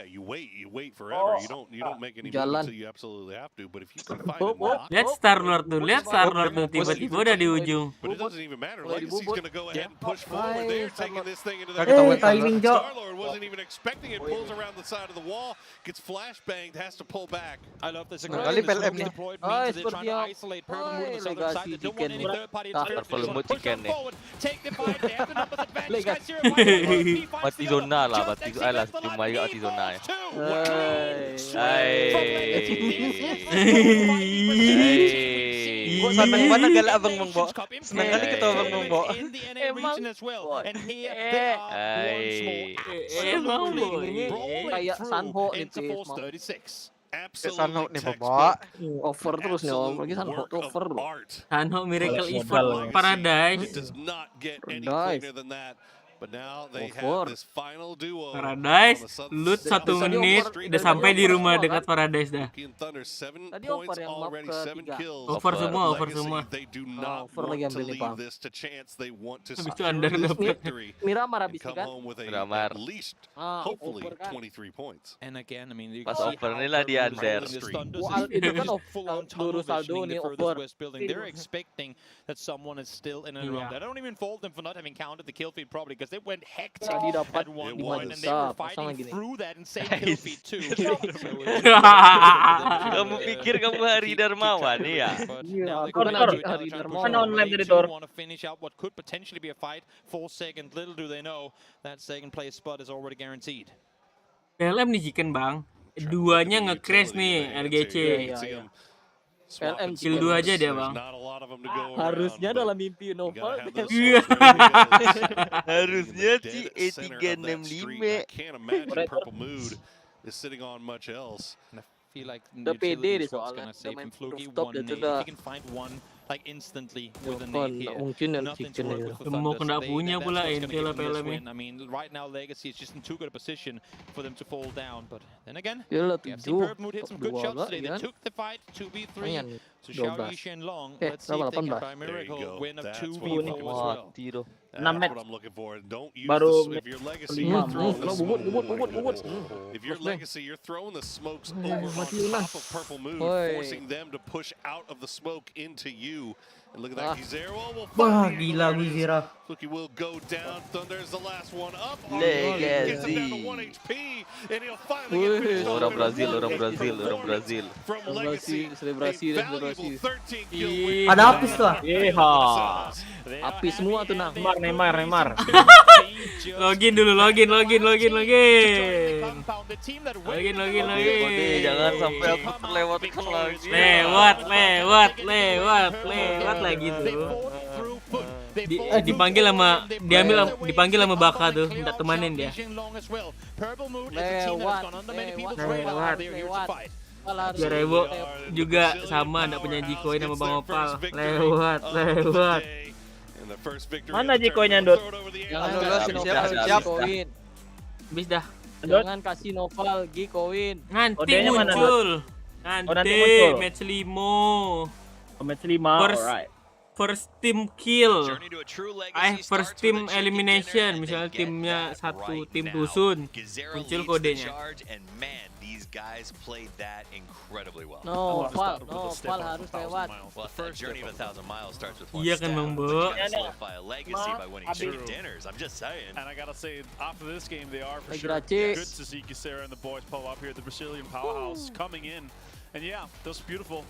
You wait forever. You don't make any moves until you absolutely have to. But if you can find a knock, lihat Star-Lord tuh, tiba-tiba udah di ujung. but it doesn't even matter. Legacy's gonna go ahead and push forward. They're taking this thing into the timing Star-Lord wasn't even expecting it. Pulls around the side of the wall, gets flashbanged, has to pull back. I love this. Kali PLM nih. Deployed means they're trying to isolate Purple Moon on the southern side. They don't want any third party interference. They just want to push them forward. Take the fight. They have the numbers advantage. Guys, here, Mati zona lah, cuma ati zona ya. Bo seneng banget galak Abang Bo. Seneng kali ketemu Abang Bo. Emang kayak Sanho itu Sanho nih Bo. Over terus nih Om, lagi Sanho over loh. Sanho Miracle Effort Paradise. But now they have this final duo. Paradise, loot 1 menit, udah sampai di rumah dekat Paradise dah. Tadi over yang map ke-3. Over semua. Over lagi ambil nih Bang. Habis itu Under dapat. Miramar habis kan? Miramar. Hopefully over kan. 23 points. And again, I mean, Pas over ini lah di Under. Itu kan Duru saldo nih over. They're expecting that someone is still in and around. I don't even fault them for not having counted the kill feed probably, because they went hectic at 1 point and they were fighting through that and saved kill feed too. Kamu pikir kamu Hari Darmawan ya? Hari Darmawan online dari Dor. Want to finish out what could potentially be a fight for second. Little do they know that second place spot is already guaranteed. PLM nih Chicken Bang. Duanya nge-crash nih RGC. PLM kill 2 aja dia Bang. Harusnya dalam mimpi Nova. Harusnya sih E365. Udah pede deh soalnya. Udah main rooftop dan sudah. Like instantly with a nade here. Mungkin yang Chicken ya. Mau kena punya pula intel PLM-nya. I mean, right now Legacy is just in too good a position for them to fall down. But then again, we have seen Bergabung hit some good shots today. They took the fight 2v3 to Xiao Yishen Long. Let's see if they can by miracle win of 2v4 as well. 6 match. Baru If your Legacy, you're throwing the smokes over on top of Purple Moon, forcing them to push out of the smoke into you. And look at that, Gizero will find gila Gizero. Look, he will go down. Thunder's the last one up. Legacy. Gets him down to 1 HP, and he'll finally get finished. Orang Brazil. From Legacy, selebrasi. 13 kill win. Ada apis lah. Api semua tuh nang. Neymar. Login dulu. Login. Jangan sampai aku terlewatkan lagi. Lewat lagi tuh. Dipanggil sama Baka tuh, minta temanin dia. Lewat. Jarebo juga sama, ndak punya Jikoin sama Bang Opal. Lewat. Mana Jikoinnya Dot? Jangan dulu siap. Habis dah. Jangan kasih Noval Jikoin. Nanti muncul. Match 5. Match 5. Alright. First team kill, first team elimination. Misalnya timnya satu tim dusun, muncul kodenya. No, Val harus lewat. Iya kan Bang Bo. And I gotta say, after this game, they are for sure Grazie. good to see Gizero and the boys pull up here. The Brazilian powerhouse coming in, and yeah, that's beautiful.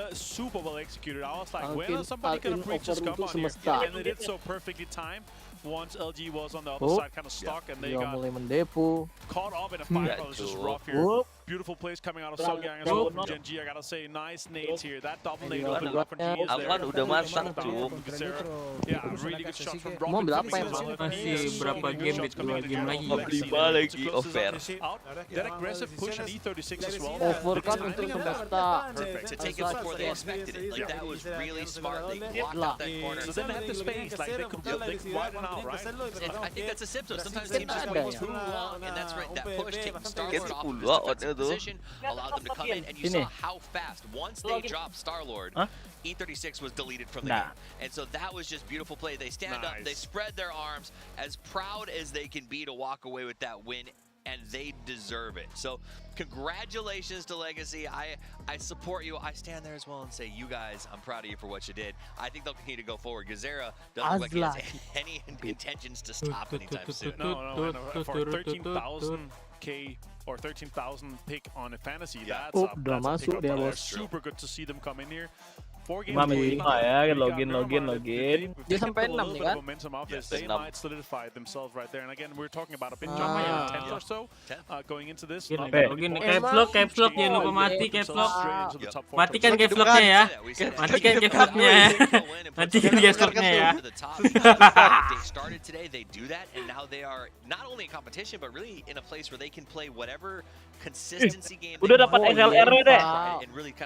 Super well executed. I was like, when is somebody gonna preach this come on here? And they did so perfectly timed. Once LG was on the other side, kind of stuck, and they got caught up in a fight that was just rough here. Beautiful plays coming out of Sogyang as well from Genji. I gotta say, nice nades here. That double nade opened up when he is there. Aman udah masang cuy. Yeah, really good shot from Mau Brock. Masih berapa game? 2 game lagi. 5 lagi over. That aggressive push on E36 as well. Over kan untuk semesta. To take it before they expected it. Like, that was really smart. They blocked out that corner. So then they have the space. Like, they could widen out, right? I think that's a symptom. Sometimes teams just wait too long, and that's right. That push taking Star-Lord off of his position allowed them to come in, and you saw how fast. Once they dropped Star-Lord, E36 was deleted from the game. And so that was just beautiful play. They stand up, they spread their arms, as proud as they can be to walk away with that win, and they deserve it. So congratulations to Legacy. I support you. I stand there as well and say, you guys, I'm proud of you for what you did. I think they'll continue to go forward. Gizera doesn't look like he has any intentions to stop anytime soon. No. For 13,000K or 13,000 pick on a fantasy, that's a super good to see them come in here. 5 ya, login. Dia sampai 6 nih kan? Caps lock jangan lupa mati caps lock. Matikan caps locknya ya. Matikan caps locknya ya. Matikan caps locknya ya. They started today, they do that, and now they are not only in competition, but really in a place where they can play whatever consistency game. Udah dapat SLR deh.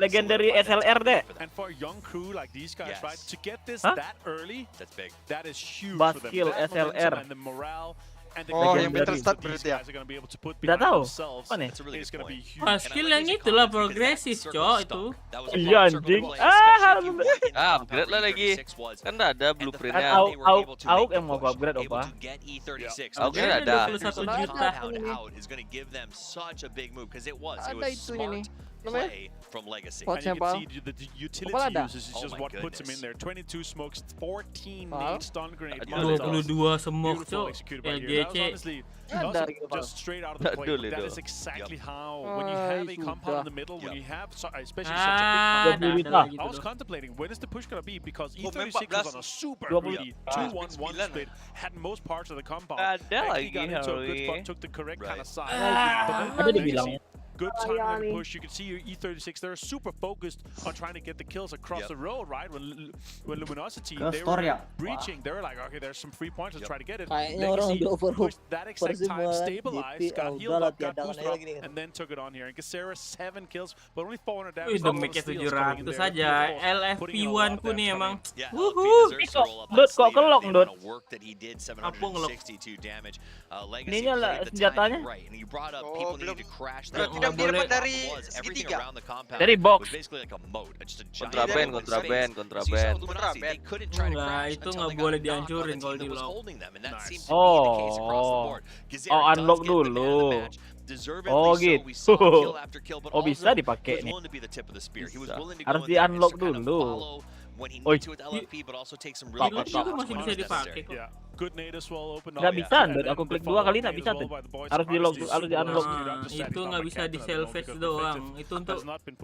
Legendary SLR deh. And for a young crew like these guys, right, to get this that early, that's big. That is huge Bas for them. kill That SLR. and the morale and the yang better confidence start that these berarti ya. guys are going to be able to put Nggak behind tahu. themselves Apa nih? is going to be huge. Skill yang itulah progresif cok itu. Iya anjing. Upgrade lah lagi. Kan udah ada blueprintnya. Auk yang mau upgrade apa? Auk kan ada. 21 juta. Ada itunya nih. Namanya from Legacy. Watchnya And you can see the utility uses is just what puts him in there. 22 smokes, 14 nades, stun grenade, 22 smoke cok. LGC. Just straight out of the play. That is exactly how when you have a compound in the middle, when you have especially such a big compound. I was contemplating when is the push gonna be because E36 was on a super greedy 2-1-1 split, had most parts of the compound. Actually got into a good spot, took the correct kind of side. Ada dibilang. Good time to push. You can see your E36. They're super focused on trying to get the kills across the road, right? When Luminosity they were breaching, they were like, okay, there's some free points. Let's try to get it. Legacy pushed that exact time, stabilized, got healed up, got boosted up, and then took it on here. And Casera 7 kills, but only 400 damage. Wih, demiknya 700 saja. LFP1 ku nih emang. Kok kelok, Dot? Apa ngelok? Ininya lah senjatanya. Oh, belum. Tidak didapat dari segitiga. Dari box. Kontraben. Enggak, itu nggak boleh dihancurin kalau di lock. Oh, unlock dulu. Oh gitu. Oh bisa dipakai nih. Harus di unlock dulu. Oh, itu masih bisa dipakai kok. Nggak bisa, aku klik 2 kali nggak bisa tuh. Harus di log, harus di unlock. Itu nggak bisa di salvage doang. Itu untuk salvage.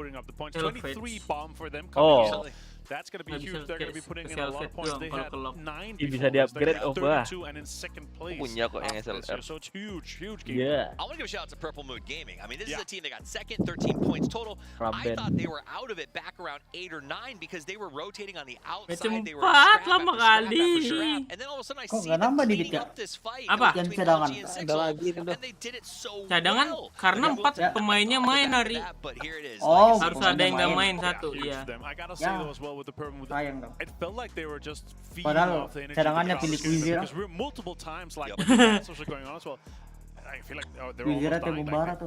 Oh. That's going to be huge. They're going to be putting in a lot of points. They had 9 bisa di-upgrade apa? and in second place. Punya kok yang SLR. So it's huge game. Yeah. I want to give a shout out to Purple Mood Gaming. I mean, this is a team that got second, 13 points total. I thought they were out of it back around 8 or 9 because they were rotating on the outside. They were lama kali. And then all of a sudden I see them cleaning up this fight between LG and Sixel. And they did it so cadangan well. karena 4 pemainnya main hari. Oh, harus ada yang nggak main satu ya. I gotta say though as well with the Purple Mood. It felt like they were just feeding off the energy. Cadangannya pilih Quizir. Because we're multiple times like when the battles are going on as well. I feel like they're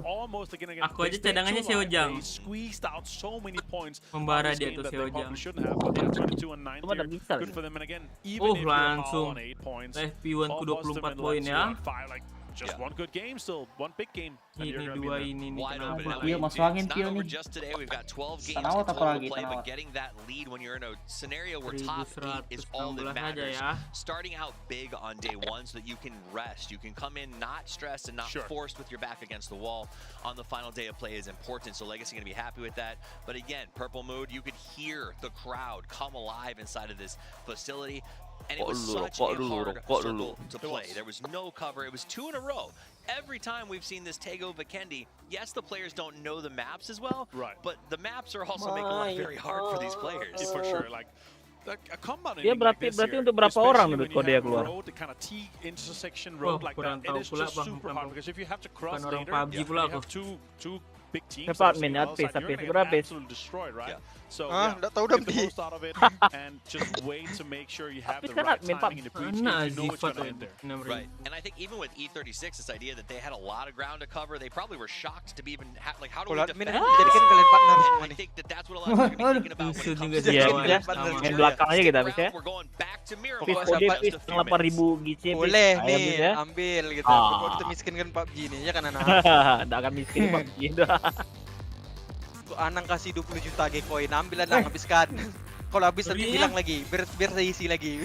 almost dying. Like, aku aja cadangannya Seojang. Squeezed out so many points. Membara dia tuh Seojang. Good for them and again even if langsung on 8 points. FP1 ku 24 poin ya. Just one good game still, one big game. Ini dua ini nih kenapa? Iya masuk angin Pio nih. Tanawat apa lagi tanawat? Getting that lead when you're in a scenario where top 8 is all that matters. Starting out big on day 1 so that you can rest. You can come in not stressed and not forced with your back against the wall on the final day of play is important. So Legacy going to be happy with that. But again, Purple Mood, you could hear the crowd come alive inside of this facility. And it was such a hard circle to play. There was no cover. It was 2 in a row. Every time we've seen this Tego Vikendi, yes, the players don't know the maps as well, but the maps are also making life very hard for these players. For sure, like a compound dia berarti untuk berapa orang menurut kode yang keluar? Kind of T intersection road like that. It is just super hard because if you have to cross later, you have two big teams. Admin berapa? Destroyed, right? So nggak tahu dong the most out of it and just wait to make sure you have the right timing in the breach. You know it's gonna end there. Right, and I think even with E36, this idea that they had a lot of ground to cover, they probably were shocked to be even like how do we defend? And I think that's what a lot of people are thinking about when it comes to main belakang aja kita bisa. We're going back to mirror. Kode 8.000 GC. Boleh nih, ambil gitu. Kalau kita miskinkan PUBG nih ya kan anak. Nggak akan miskin PUBG itu. Anang kasih 20 juta G-coin, ambil Anang, habiskan. Kalau habis nanti bilang lagi, biar saya isi lagi.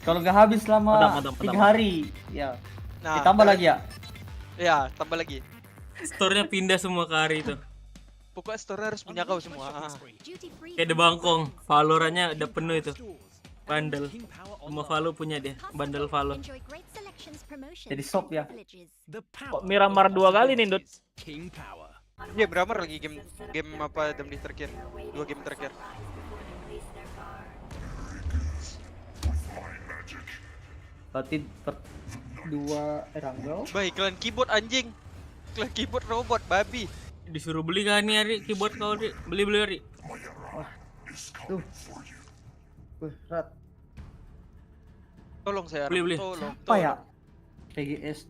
Kalau nggak habis selama 3 hari, ya ditambah lagi ya? Ya, tambah lagi. Store-nya pindah semua ke hari itu. Pokoknya store harus punya kau semua. Kayak The Bangkong, Valorantnya udah penuh itu. Bundle. Semua Valo punya dia, bundle Valo. Jadi shop ya. Kok Miramar 2 kali nih, Dut? Iya, Miramar lagi game apa di terakhir. 2 game terakhir. Berarti dua Ranggau. Baik, iklan keyboard anjing. Iklan keyboard robot babi. Disuruh beli kan nih Ari, keyboard kau Ari. Beli Ari. Tuh. Rat. Tolong saya, beli. Tolong. Apa ya? PGS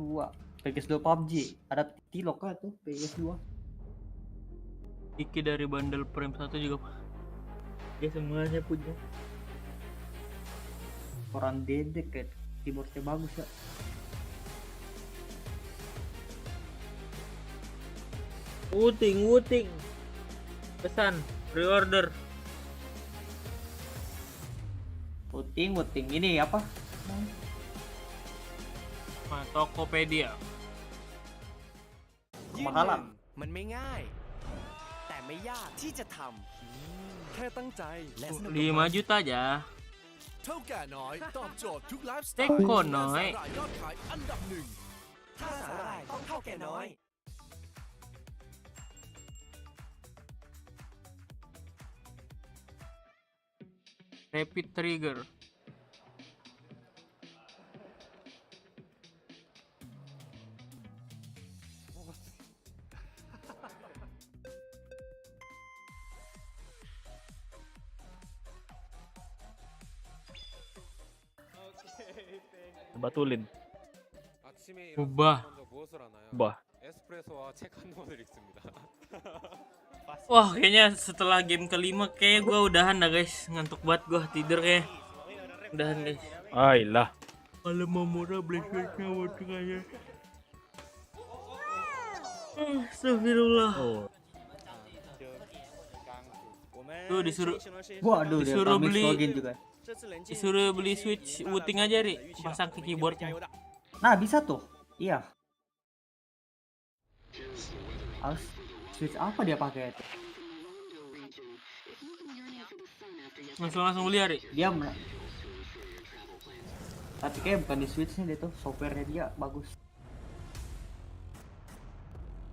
2. PGS 2 PUBG. Ada Tilok kan tuh PGS 2. Iki dari bundle Prime 1 juga. Dia semuanya punya. Orang dedek kayak keyboardnya bagus ya. Wuting. Pesan, pre-order. Wuting. Ini apa? Tokopedia. Kemahalan. มันไม่ง่าย แต่ไม่ยากที่จะทำ แค่ตั้งใจและสนุก 5 juta aja. เท่าแก่น้อยตอบโจทย์ทุกไลฟ์สไตล์ Tekoน้อย สาหร่ายยอดขายอันดับ 1 ถ้าสาหร่ายต้องเท่าแก่น้อย Rapid trigger. Batulin. Ubah. Ubah. Wah, kayaknya setelah game kelima kayak gua udahan dah guys. Ngantuk banget gua, tidur kayak. Udahan guys. Ailah. Kalau mau murah beli switch-nya waktu aja. Astagfirullah. Tuh disuruh. Waduh, disuruh beli. Juga. Disuruh beli switch wuting aja Ri, pasang ke keyboardnya. Nah bisa tuh, iya. Harus switch apa dia pakai itu? Langsung beli Ri. Dia tapi kayak bukan di switchnya dia tuh, softwarenya dia bagus.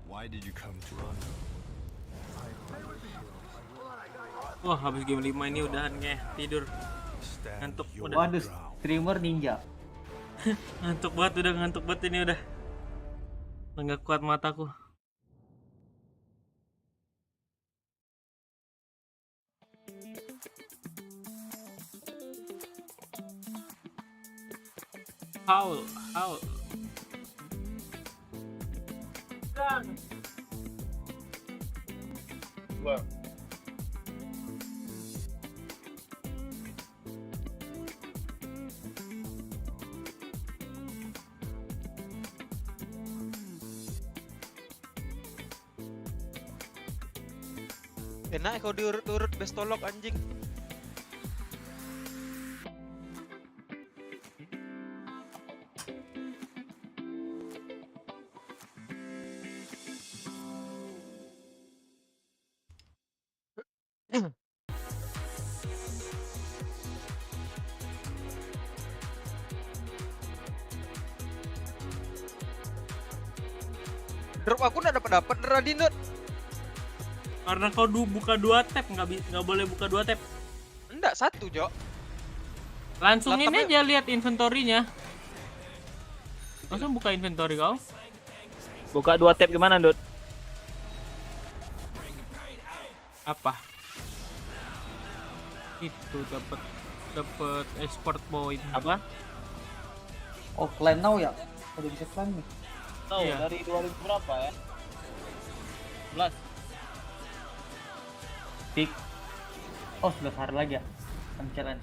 Why did you come to Toronto? Wah, habis game 5 ini udahan kayak tidur. Ngantuk udah. Waduh, streamer ninja. Ngantuk banget ini udah. Nggak kuat mataku. Haul. Wah. Enak kau diurut-urut bestolok anjing. Drop aku nggak dapat Radinut. Karena kau buka 2 tab, nggak boleh buka 2 tab. Enggak, 1, Jok. Langsung ini aja lihat inventory-nya. Langsung buka inventory kau. Buka 2 tab gimana, Dut? Apa? Itu dapat export point. Apa? Oh, claim now ya? Udah bisa claim nih. Tahu Iya. dari 2000 berapa ya? 11. Pick. Oh, 11 hari lagi ya. Challenge.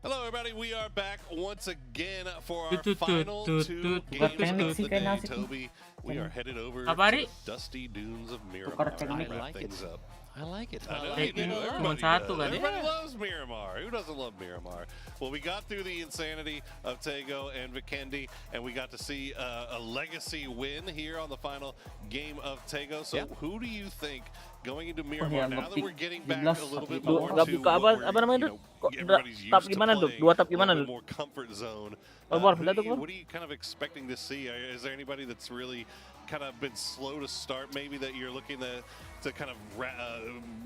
Hello everybody, we are back once again for our final 2 games of the day. Toby, we are headed over to the dusty dunes of Miramar to wrap things up. I like it. Cuma satu kan? Everybody loves Miramar. Who doesn't love Miramar? Well, we got through the insanity of Tego and Vikendi, and we got to see a legacy win here on the final game of Tego. So, who do you think going into Miramar now that we're getting back a little bit more to what everybody's used to playing, a little bit more comfort zone? What are you kind of expecting to see? Is there anybody that's really kind of been slow to start, maybe that you're looking to kind of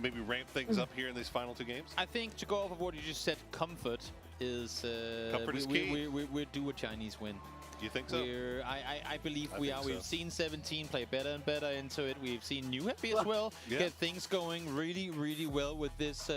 maybe ramp things up here in these final two games? I think to go off of what you just said, comfort is key. We're due a Chinese win. Do you think so? I believe we are. We've seen 17 play better and better into it. We've seen New Happy as well get things going really, really well with this.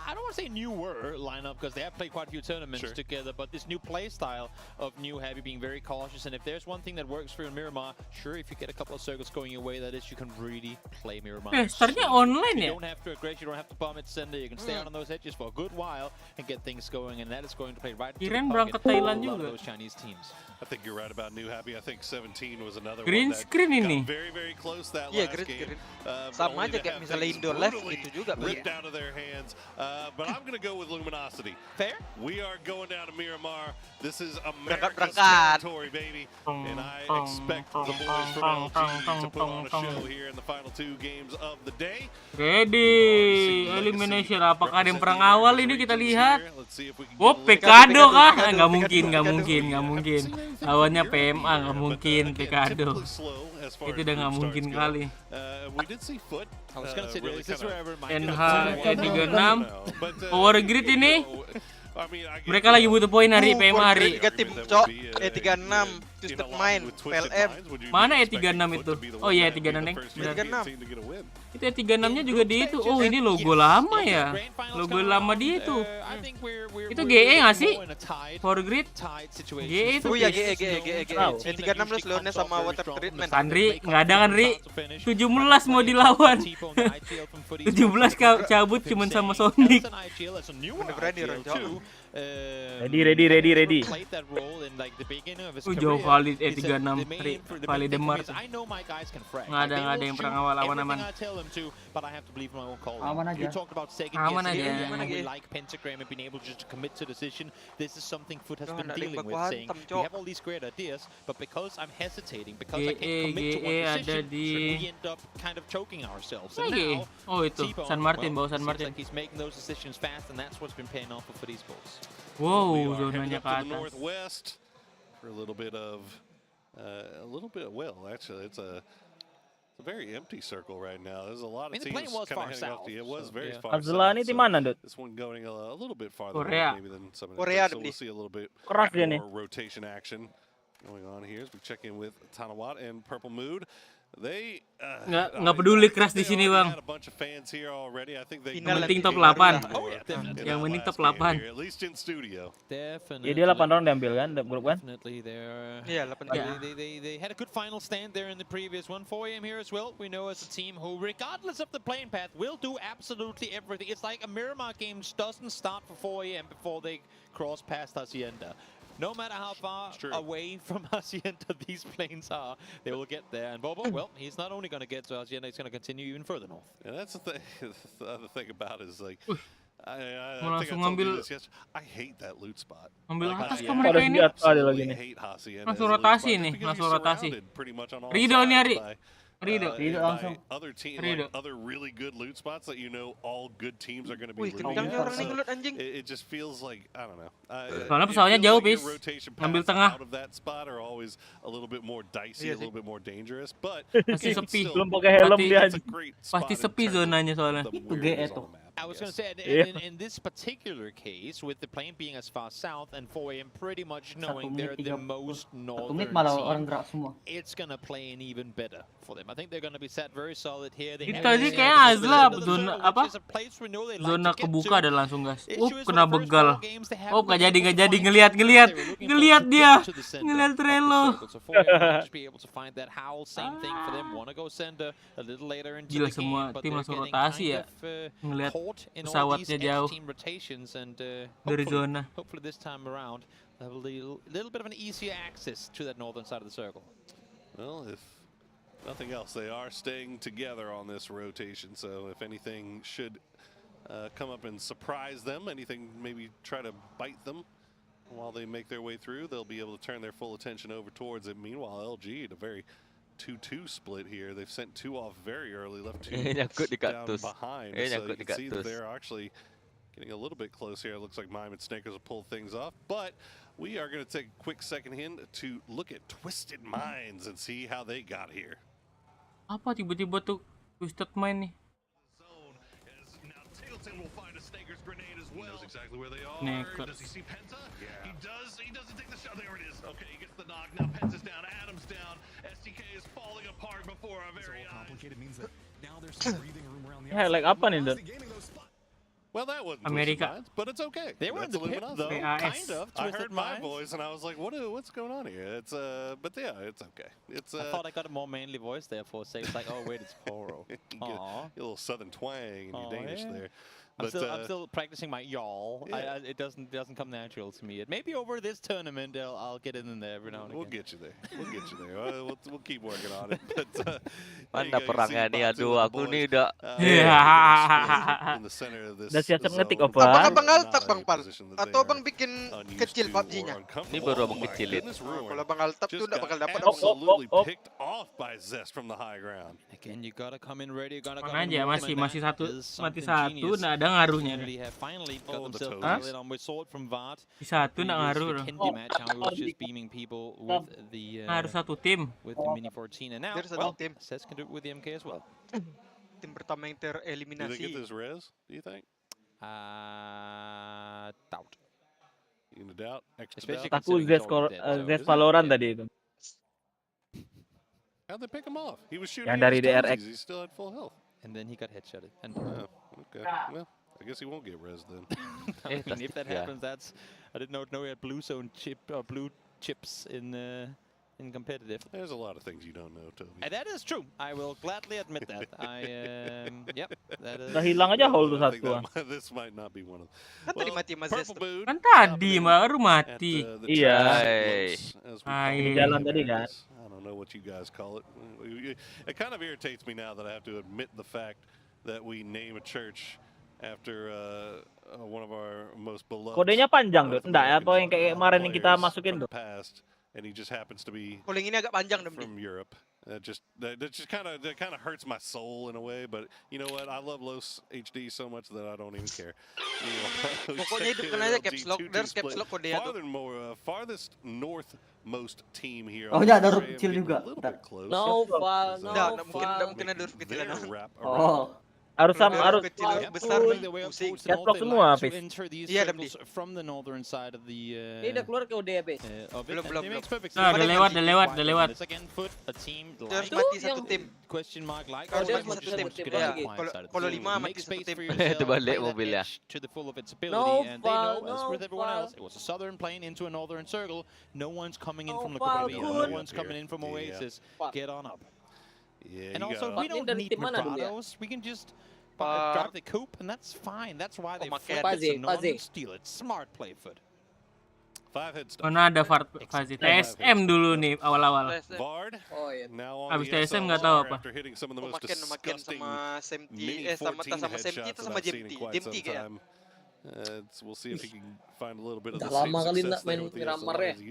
I don't want to say newer lineup because they have played quite a few tournaments together, but this new play style of New Happy being very cautious. And if there's one thing that works for you in Miramar, sure, if you get a couple of circles going your way, that is, you can really play Miramar. Startnya online You don't have to aggress, you don't have to bomb at center. You can stay out on those edges for a good while and get things going, and that is going to play right to the pocket of a lot of those Chinese teams. I think you're right about New Happy. I think 17 was another green one that screen got ini. very, very close that last game. Sama aja kayak misalnya Indo Live gitu juga. Ripped out of their hands. But I'm going to go with Luminosity. Fair. We are going down to Miramar. This is Berangkat. America's territory, baby. And I expect the boys from LG to put on a show here in the final two games of the day. Ready. Elimination. Apakah ada yang perang awal ini kita lihat? Oh, Pekado kah? Nggak mungkin. Lawannya PMA, nggak mungkin Pekado. Itu udah nggak mungkin kali. NH 36 Power Grid ini mereka lagi butuh poin hari PMA hari. 3 tim cok, 36 Twisted Mind, PLM. Mana E36 itu? Oh iya E36 Neng. Itu E36-nya juga di itu. Oh ini logo lama ya. Logo lama dia itu. Itu GE nggak sih? Power Grid? GE itu. Oh iya GE. E36 plus lawannya sama Water Treatment. Sandri nggak ada kan Ri? 17 mau dilawan. 17 cabut cuman sama Sonic. Berani Ready. Jauh kali E36 kali Demar. Nggak ada yang perang awal lawan aman. Aman aja. Aman aja. GE ada di lagi. Oh itu San Martin, bawa San Martin. Wow, zonanya ke atas. For a little bit of, well, actually, it's a very empty circle right now. There's a lot of teams kind of heading off the. It was very far south. Di mana, Dut? This one going a little bit farther maybe than some of the Korea, so we'll see a little bit more rotation action going on here as we check in with Tanawat and Purple Mood. They nggak peduli keras di sini bang. Yang penting top 8. Yang penting top 8. Ya dia 8 round diambil kan, grup kan? Iya 8 round. They had a good final stand there in the previous one. 4AM here as well. We know as a team who, regardless of the playing path, will do absolutely everything. It's like a Miramar game doesn't start for 4AM before they cross past Hacienda. No matter how far away from Hacienda these planes are, they will get there. And Bobo, well, he's not only going to get to Hacienda, he's going to continue even further north. And that's the thing. The other thing about it is like, I langsung ngambil. I hate that loot spot. Ambil atas ke mereka ini. Langsung rotasi nih, langsung rotasi. Rido nih Ari. Rido langsung. Other really good loot spots that you know all good teams are going to be looting. It just feels like I don't know. Soalnya pesawatnya jauh bis. Ambil tengah. A little bit more dicey, a little bit more dangerous, but masih sepi. Belum pakai helm dia. Pasti sepi zonanya soalnya. Itu GE tuh. I was going to say, in this particular case, with the plane being as far south and 4AM pretty much knowing they're the most northern team, it's going to play in even better for them. I think they're going to be set very solid here. Itu tadi kayak Azla zona apa? Zona kebuka ada langsung gas. Kena begal. Oh nggak jadi ngelihat dia. Ngelihat Trello. Gila semua tim langsung rotasi ya. Ngelihat pesawatnya jauh dari zona. Hopefully this time around, a little bit of an easier access to that northern side of the circle. Well, if nothing else. They are staying together on this rotation, so if anything should come up and surprise them, anything maybe try to bite them while they make their way through, they'll be able to turn their full attention over towards it. Meanwhile, LG, a very 2-2 split here. They've sent 2 off very early, left 2 down behind. So you can see that they're actually getting a little bit close here. It looks like Mime and Snakers will pull things off, but we are going to take a quick second here to look at Twisted Minds and see how they got here. Apa tiba-tiba tuh Twisted Mind nih? Will find a Snaker's grenade as well. He knows exactly where they are. Does he see Penta? Yeah. He does. He doesn't take the shot. There it is. Okay, he gets the knock. Now Penta's down. Adam's down. STK is falling apart before our very eyes. Complicated means that now there's some breathing room around the like apa nih, Dot? Well, that wasn't America, Minds, but it's okay. They were in the pit, though. Kind of. I heard my voice and I was like, "What's going on here?" It's but yeah, it's okay. It's. I thought I got a more manly voice there for a second. It's like, oh wait, it's Poro. A little southern twang in your Danish there. I'm still practicing my y'all. Yeah. It doesn't come natural to me. Maybe over this tournament I'll get in there every now and again. We'll get you there. We'll get you there. We'll keep working on it. But mana perangnya nih, aduh aku nih udah. Udah siap ngetik apa? Apakah Bang Altak Bang Pal? Atau Bang bikin kecil PUBG-nya? Ini baru abang kecilin. Kalau Bang Altak tuh udah bakal dapat. Absolutely picked off by Zest from the high ground. Again, you gotta come in ready. You gotta come in. Masih satu, mati satu, nggak ada ngaruhnya. Di satu nggak ngaruh. Harus satu tim. Harus satu tim. Tim pertama yang tereliminasi. Do they get this res? Do you think? Doubt. In the doubt. Aku Zest Valorant tadi itu. How'd they pick him off? He was shooting. Yang dari DRX. He still had full health. And then he got headshotted. And okay. Well, I guess he won't get res then. I mean, if that happens, that's. I didn't know he had blue zone blue chips in competitive. There's a lot of things you don't know, Toby. And that is true. I will gladly admit that. Yep. That is. Hilang aja hole tuh satu. This might not be one of them. Kan tadi mati Mas Zest. Kan tadi baru mati. Iya. Jalan tadi kan. I don't know what you guys call it. It kind of irritates me now that I have to admit the fact that we name a church after one of our most beloved. Kodenya panjang tuh, enggak ya? Atau yang kayak kemarin yang kita masukin tuh. And he just happens to be calling ini agak panjang from Europe. That just kind of hurts my soul in a way. But you know what? I love Los HD so much that I don't even care. Pokoknya hidupkan aja caps lock. There's caps lock kodenya tuh. Farthest northmost team here. Oh ya, ada huruf kecil juga. No fun. Mungkin ada huruf kecilan. Oh. Harus besar pusing. Caplok semua habis. Iya, from the northern side of the ini udah keluar ke OD habis. Belum. Udah lewat. Harus mati satu tim. Question mark like. Harus mati satu tim. Kalau 5 mati satu tim. Itu balik mobilnya. To the full of its ability, and they know, as with everyone else, it was a southern plane into a northern circle. No one's coming in from the Caribbean. No one's coming in from Oasis. Get on up. Yeah, and also, we don't need Murados. We can just drop the coop, and that's fine. That's why they flip it so no one can steal it. Smart play, Foot. 5 head start. Mana ada Fazi TSM dulu nih awal-awal. Oh iya. Habis TSM nggak tahu apa. Makin sama SMT, sama SMT itu sama JMT kayak. We'll see if he can find a little bit of the same success there with the SLR.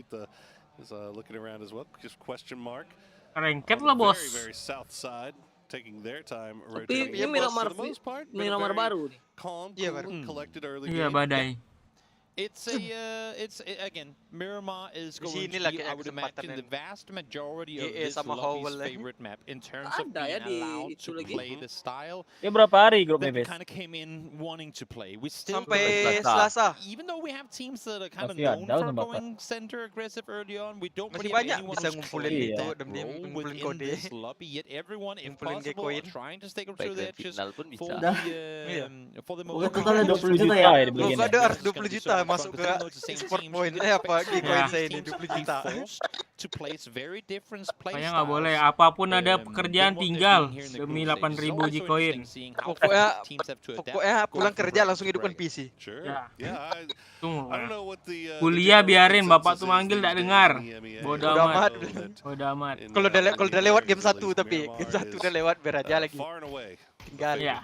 Is looking around as well. Just question mark. Rengket lah bos. Very south side, taking their time. Tapi ini Miramar baru nih. Calm, collected early. Iya, badai. It's again, Miramar is going to be, I would imagine, the vast majority of this lobby's favorite map in terms of being allowed to play the style. Ya berapa hari grup That kind of came in wanting to play. We still sampai Selasa. Even though we have teams that are kind of known for going center aggressive early on, we don't really have anyone who's playing within this lobby. Yet everyone, if possible, are trying to stay up to the edges for the most part. Ada 20 juta masuk ke export point apa di koin saya ini 20 juta. Kayak nggak boleh, apapun ada pekerjaan tinggal demi 8.000 Gcoin. Pokoknya pulang kerja langsung hidupkan PC. Ya. Kuliah biarin, bapak tuh manggil nggak dengar. Bodoh amat. Bodoh amat. Kalau udah lewat game 1 tapi game 1 udah lewat biar aja lagi. Tinggal. Ya.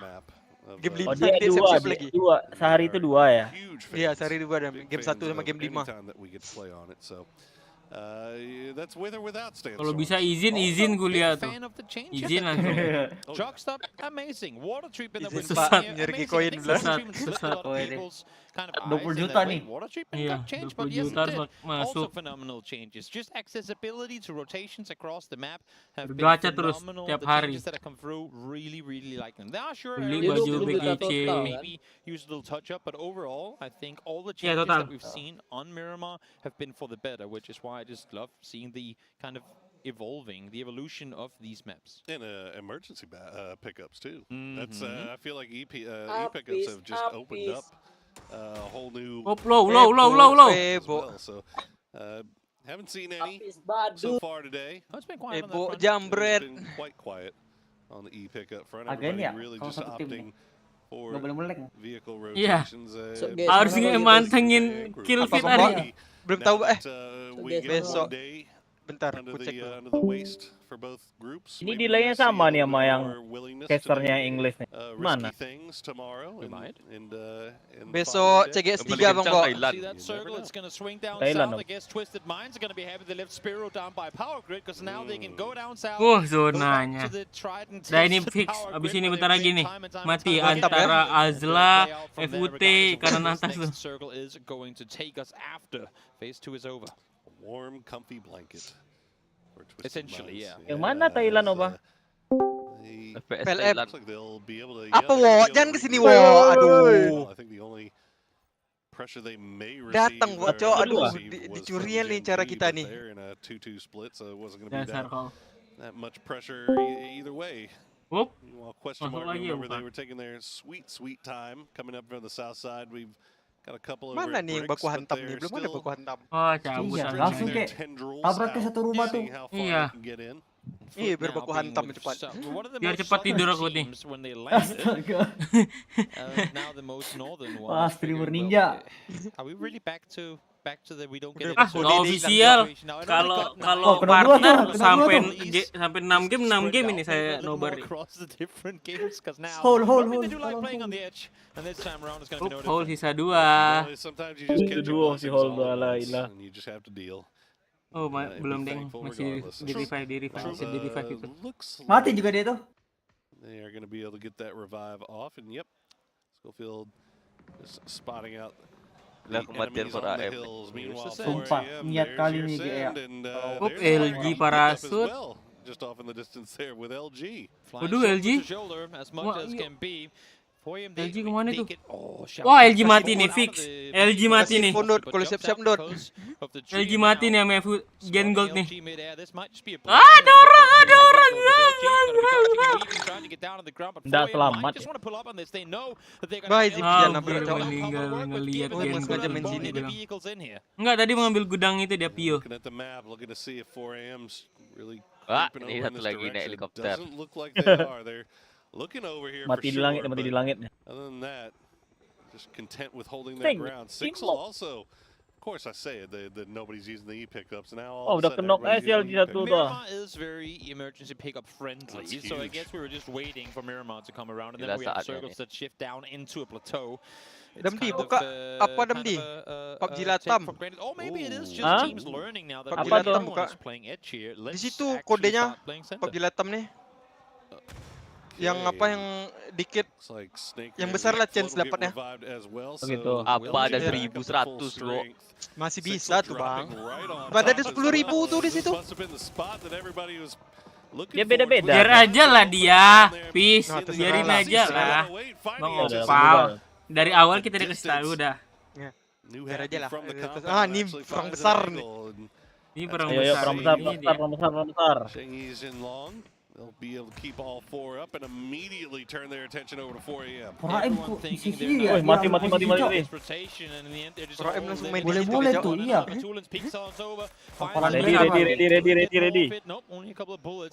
Game 5 Oh dia dua, sehari itu 2 ya? Iya, sehari 2 dan game 1 sama game 5. Kalau bisa izin kuliah tuh. Izin langsung. Sesat nyari koin Sesat. 20 juta nih. Iya, 20 juta harus masuk. Bergacha terus tiap hari. Beli baju BGC. Ya total. I just love seeing the kind of the evolution of these maps. And emergency pickups too. That's I feel like e-pickups have just opened up a whole new. Low. So haven't seen any so far today. It's been quiet. Jambret. It's been quite quiet on the e-pickup front. Everybody really just opting for vehicle rotations. Harus mantengin kill feed hari. Belum tahu besok. Bentar, aku cek dulu. Ini delaynya sama nih sama yang casternya English nih. Mana? Besok CGS 3 Bang Bo. Thailand. Zonanya. Nah ini fix. Abis ini bentar lagi nih. Mati antara Azla, FUT, kanan atas tuh. Warm, comfy blanket. Essentially, yeah. Yang mana Thailand, Oba? PLM. Apa Wo? Jangan kesini Wo. Aduh. Datang Wo, Cok. Aduh, dicurian nih cara kita nih. Dasar kau. That much pressure either way. Whoop. Question mark. Remember they were taking their sweet time coming up from the south side. We've got a couple of mana nih yang baku hantam nih? Belum ada baku hantam. Oh, cabut langsung kayak tabrak ke satu rumah tuh. Iya. Iya, biar baku hantam cepat. Biar cepat tidur aku nih. Wah, streamer ninja. Nggak official. Kalau partner sampai 6 game ini saya nobar. Hold. Hold sisa 2. Si hold lah ilah. Oh, belum deng, masih di revive itu. Mati juga dia tuh. They are going to be able to get that revive off, and yep, Schofield is spotting out. Kematian for AM. Sumpah, niat kali nih GA. LG parasut. Waduh, LG. LG kemana tuh? Wah, LG mati nih, fix. LG mati nih. Kalau siap-siap dot. LG mati nih sama Gen Gold nih. Ada orang. Nggak selamat. Baik, meninggal ngelihat Gen Gold. Enggak, tadi mengambil gudang itu dia Pio. Wah, ini satu lagi naik helikopter. Mati di langit. Other than that, just content with holding that ground. Sixel also, of course, I say it. That nobody's using the e-pickups now. Oh, udah kenok SLG satu tuh. Miramar is very emergency pickup friendly, so I guess we were just waiting for Miramar to come around, and then we have circles that shift down into a plateau. Damdi buka apa Damdi? PUBG Latam. Oh, maybe it is just teams learning now that PUBG Latam buka. Di situ kodenya PUBG Latam nih. Yang apa yang dikit, yang besar lah chance dapatnya. Begitu. Apa ada 1.100 bro? Masih bisa tuh Bang. Pada ada 10.000 tuh di situ. Dia beda-beda. Biar aja lah dia, Peace. Biarin aja lah. Bang Opal. Dari awal kita dikasih tahu dah. Biar aja lah. Ah, ini perang besar nih. Ini perang besar. Perang besar. they'll be able to keep all 4 up and immediately turn their attention over to 4 AM. Everyone thinking Oh, mati. Boleh tuh, iya. Ready.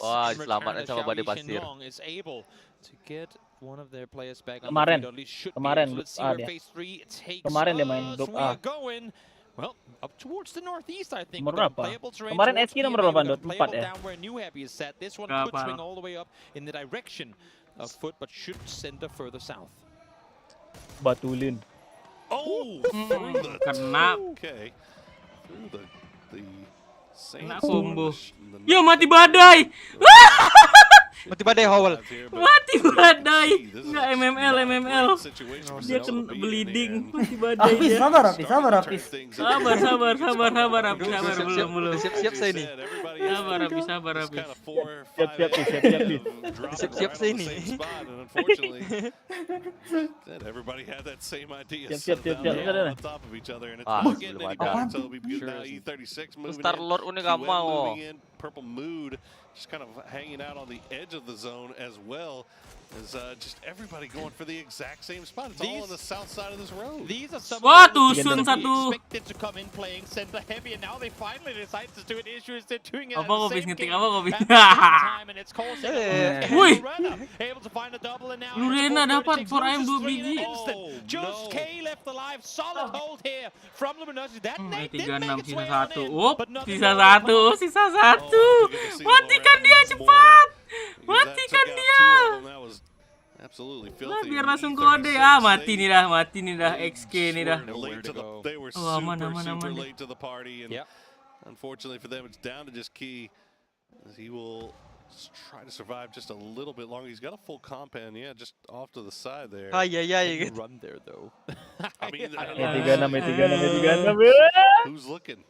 Wah, diselamatkan sama badai pasir. Kemarin dia main grup A. Well, up towards the northeast, I think. Nomor berapa? Kemarin SK nomor 8.4 ya. This one could swing all the way up in the direction of foot, but should center further south. Batulin. Oh, kena. Okay. Through the kena combo. Yo, mati badai. Mati badai Howell. Mati badai. Enggak MML. Dia kena bleeding. Mati badai dia. Sabar Rapi. Sabar belum. Siap saya ini. Sabar Rapi. Siap saya ini. Everybody had that same idea. Siap. On top of each other and it's not getting any better until we get now E36 moving in. Purple Mood just kind of hanging out on the edge of the zone as well as just everybody going for the exact same spot. It's all on the south side of this road. These are some Tusun satu. expected to come in playing center heavy, and now they finally decide to do an issue is they're doing it Apa at kau the bis same ngetik game apa kau bis? at the same time, and it's causing Wih. able to find a double, and now Lurena dapat 4M 2 biji. Just K left alive, solid hold here from Luminosity. That nade did 36 make its sisa way on 1. in, Up, but nothing sisa more. 1. Sisa 1. Matikan dia cepat. Matikan dia. Absolutely Lah, filthy. biar langsung kode. Mati nih dah XK nih dah. They were aman. super late to the party, and unfortunately for them, it's down to just Key. As he will try to survive just a little bit longer. He's got a full compound, just off to the side there. Run there though. I mean, 36. Who's looking?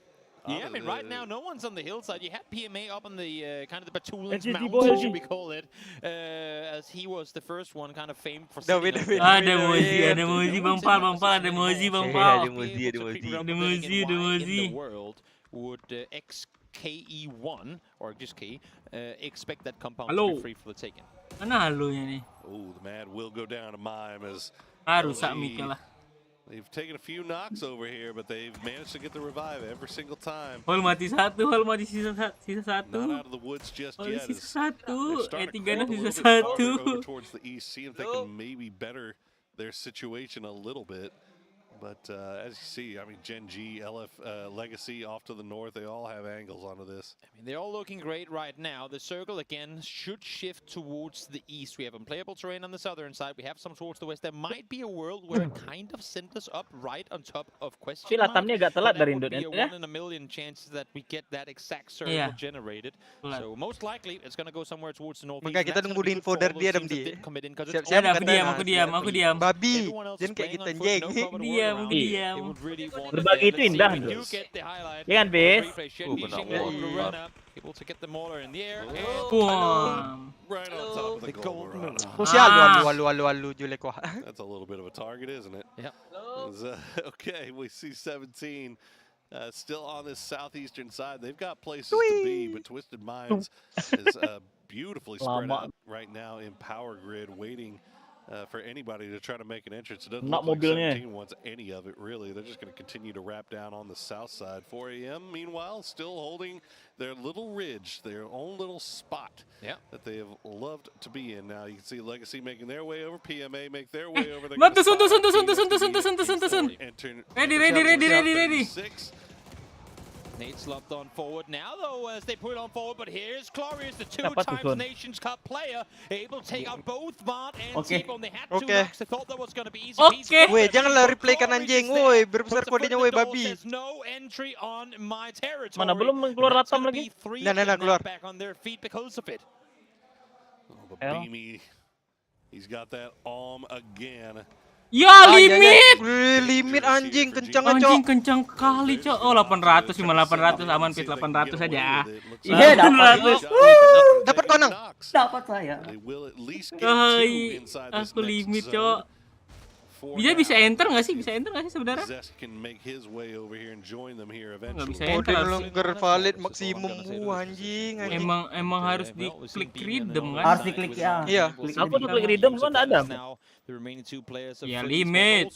Yeah, I mean, right now, no one's on the hillside. You had PMA up on the kind of the Batulins Mountain, should we call it, as he was the first one kind of famed for sitting Ada Mozi Bampal, ada Mozi Bampal. Ada Mozi. World would XKE1 or just K expect that compound to be free for the taking. Mana halonya nih? Oh, the Mad will go down to Mime as rusak Mika lah. they've taken a few knocks over here, but they've managed to get the revive every single time. Hol mati sisa 1. Not out of the woods just yet. Sisa 1. E36 sisa 1. Over towards the east, see if they can maybe better their situation a little bit. But as you see, I mean, Gen G, LF, Legacy off to the north, they all have angles onto this. I mean, they're all looking great right now. The circle, again, should shift towards the east. We have unplayable terrain on the southern side. We have some towards the west. There might be a world where it kind of centers up right on top of question mark. Latamnya agak telat dari Indon ya. 1 in a million chances that we get that exact circle generated. So most likely, it's going to go somewhere towards the north. Maka kita nunggu info dari dia dam di. Siap, aku diam. Babi, jangan kayak gitu anjing. Diam. Berbagi itu indah loh. Ya kan, Bis? Able to get the mauler in the air. Right on top of the gold run. That's a little bit of a target, isn't it? Yeah. Okay, we see 17 still on this southeastern side. They've got places to be, but Twisted Minds is beautifully spread out right now in power grid, waiting for anybody to try to make an entrance. It doesn't look like 17 wants any of it, really. They're just going to continue to wrap down on the south side. 4 AM, meanwhile, still holding their little ridge, their own little spot that they have loved to be in. Now you can see Legacy making their way over, PMA make their way over. Ready. Nate slumped on forward now, though, as they put it on forward. But here's Glorious, the 2-time Nations Cup player, able to take out both Mart and T-Bone. They had 2 knocks. They thought that was going to be easy. Woi, janganlah replay kan anjing. Woi, berbesar kodenya woi babi. No entry on my territory. Mana belum keluar Latam lagi? Nah, keluar. Back on their feet because of it. Oh, but Beamy, he's got that again. Ya, limit anjing, kencang aja. Anjing kencang kali, Cok. Oh, 800 cuma 800 aman Pit 800 aja. Iya, dapat konang. Dapat saya. Aku limit, Cok. Dia bisa enter nggak sih? Bisa enter nggak sih sebenarnya? Nggak bisa enter. Longer valid maksimum anjing. Emang harus diklik redeem kan? Harus diklik ya. Iya. Aku tuh klik redeem cuma nggak ada. Ya limit.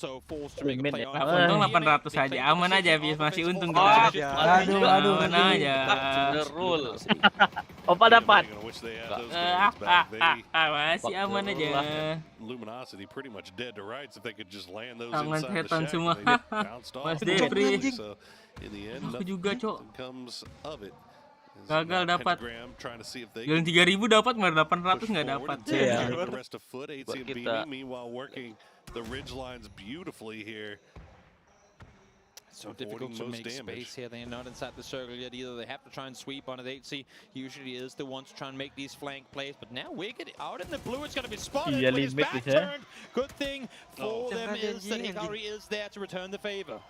Limit ya. Untung 800 aja, aman aja, masih untung Oh, kita. Aduh. Aman aja. The rule. Opa dapat. Masih aman aja. Tangan setan semua. Mas Depri. Aku juga, Cok. Gagal dapat. Jalan 3000 dapat, malah 800 nggak dapat. Buat kita. So difficult to make space here. They're not inside the circle yet either. They have to try and sweep on it. 8C usually is the one to try and make these flank plays. But now Wicked out in the blue. It's going to be spotted. Iya, With his limit back bisa. turned. Good thing for them is that Hikari is there to return the favor.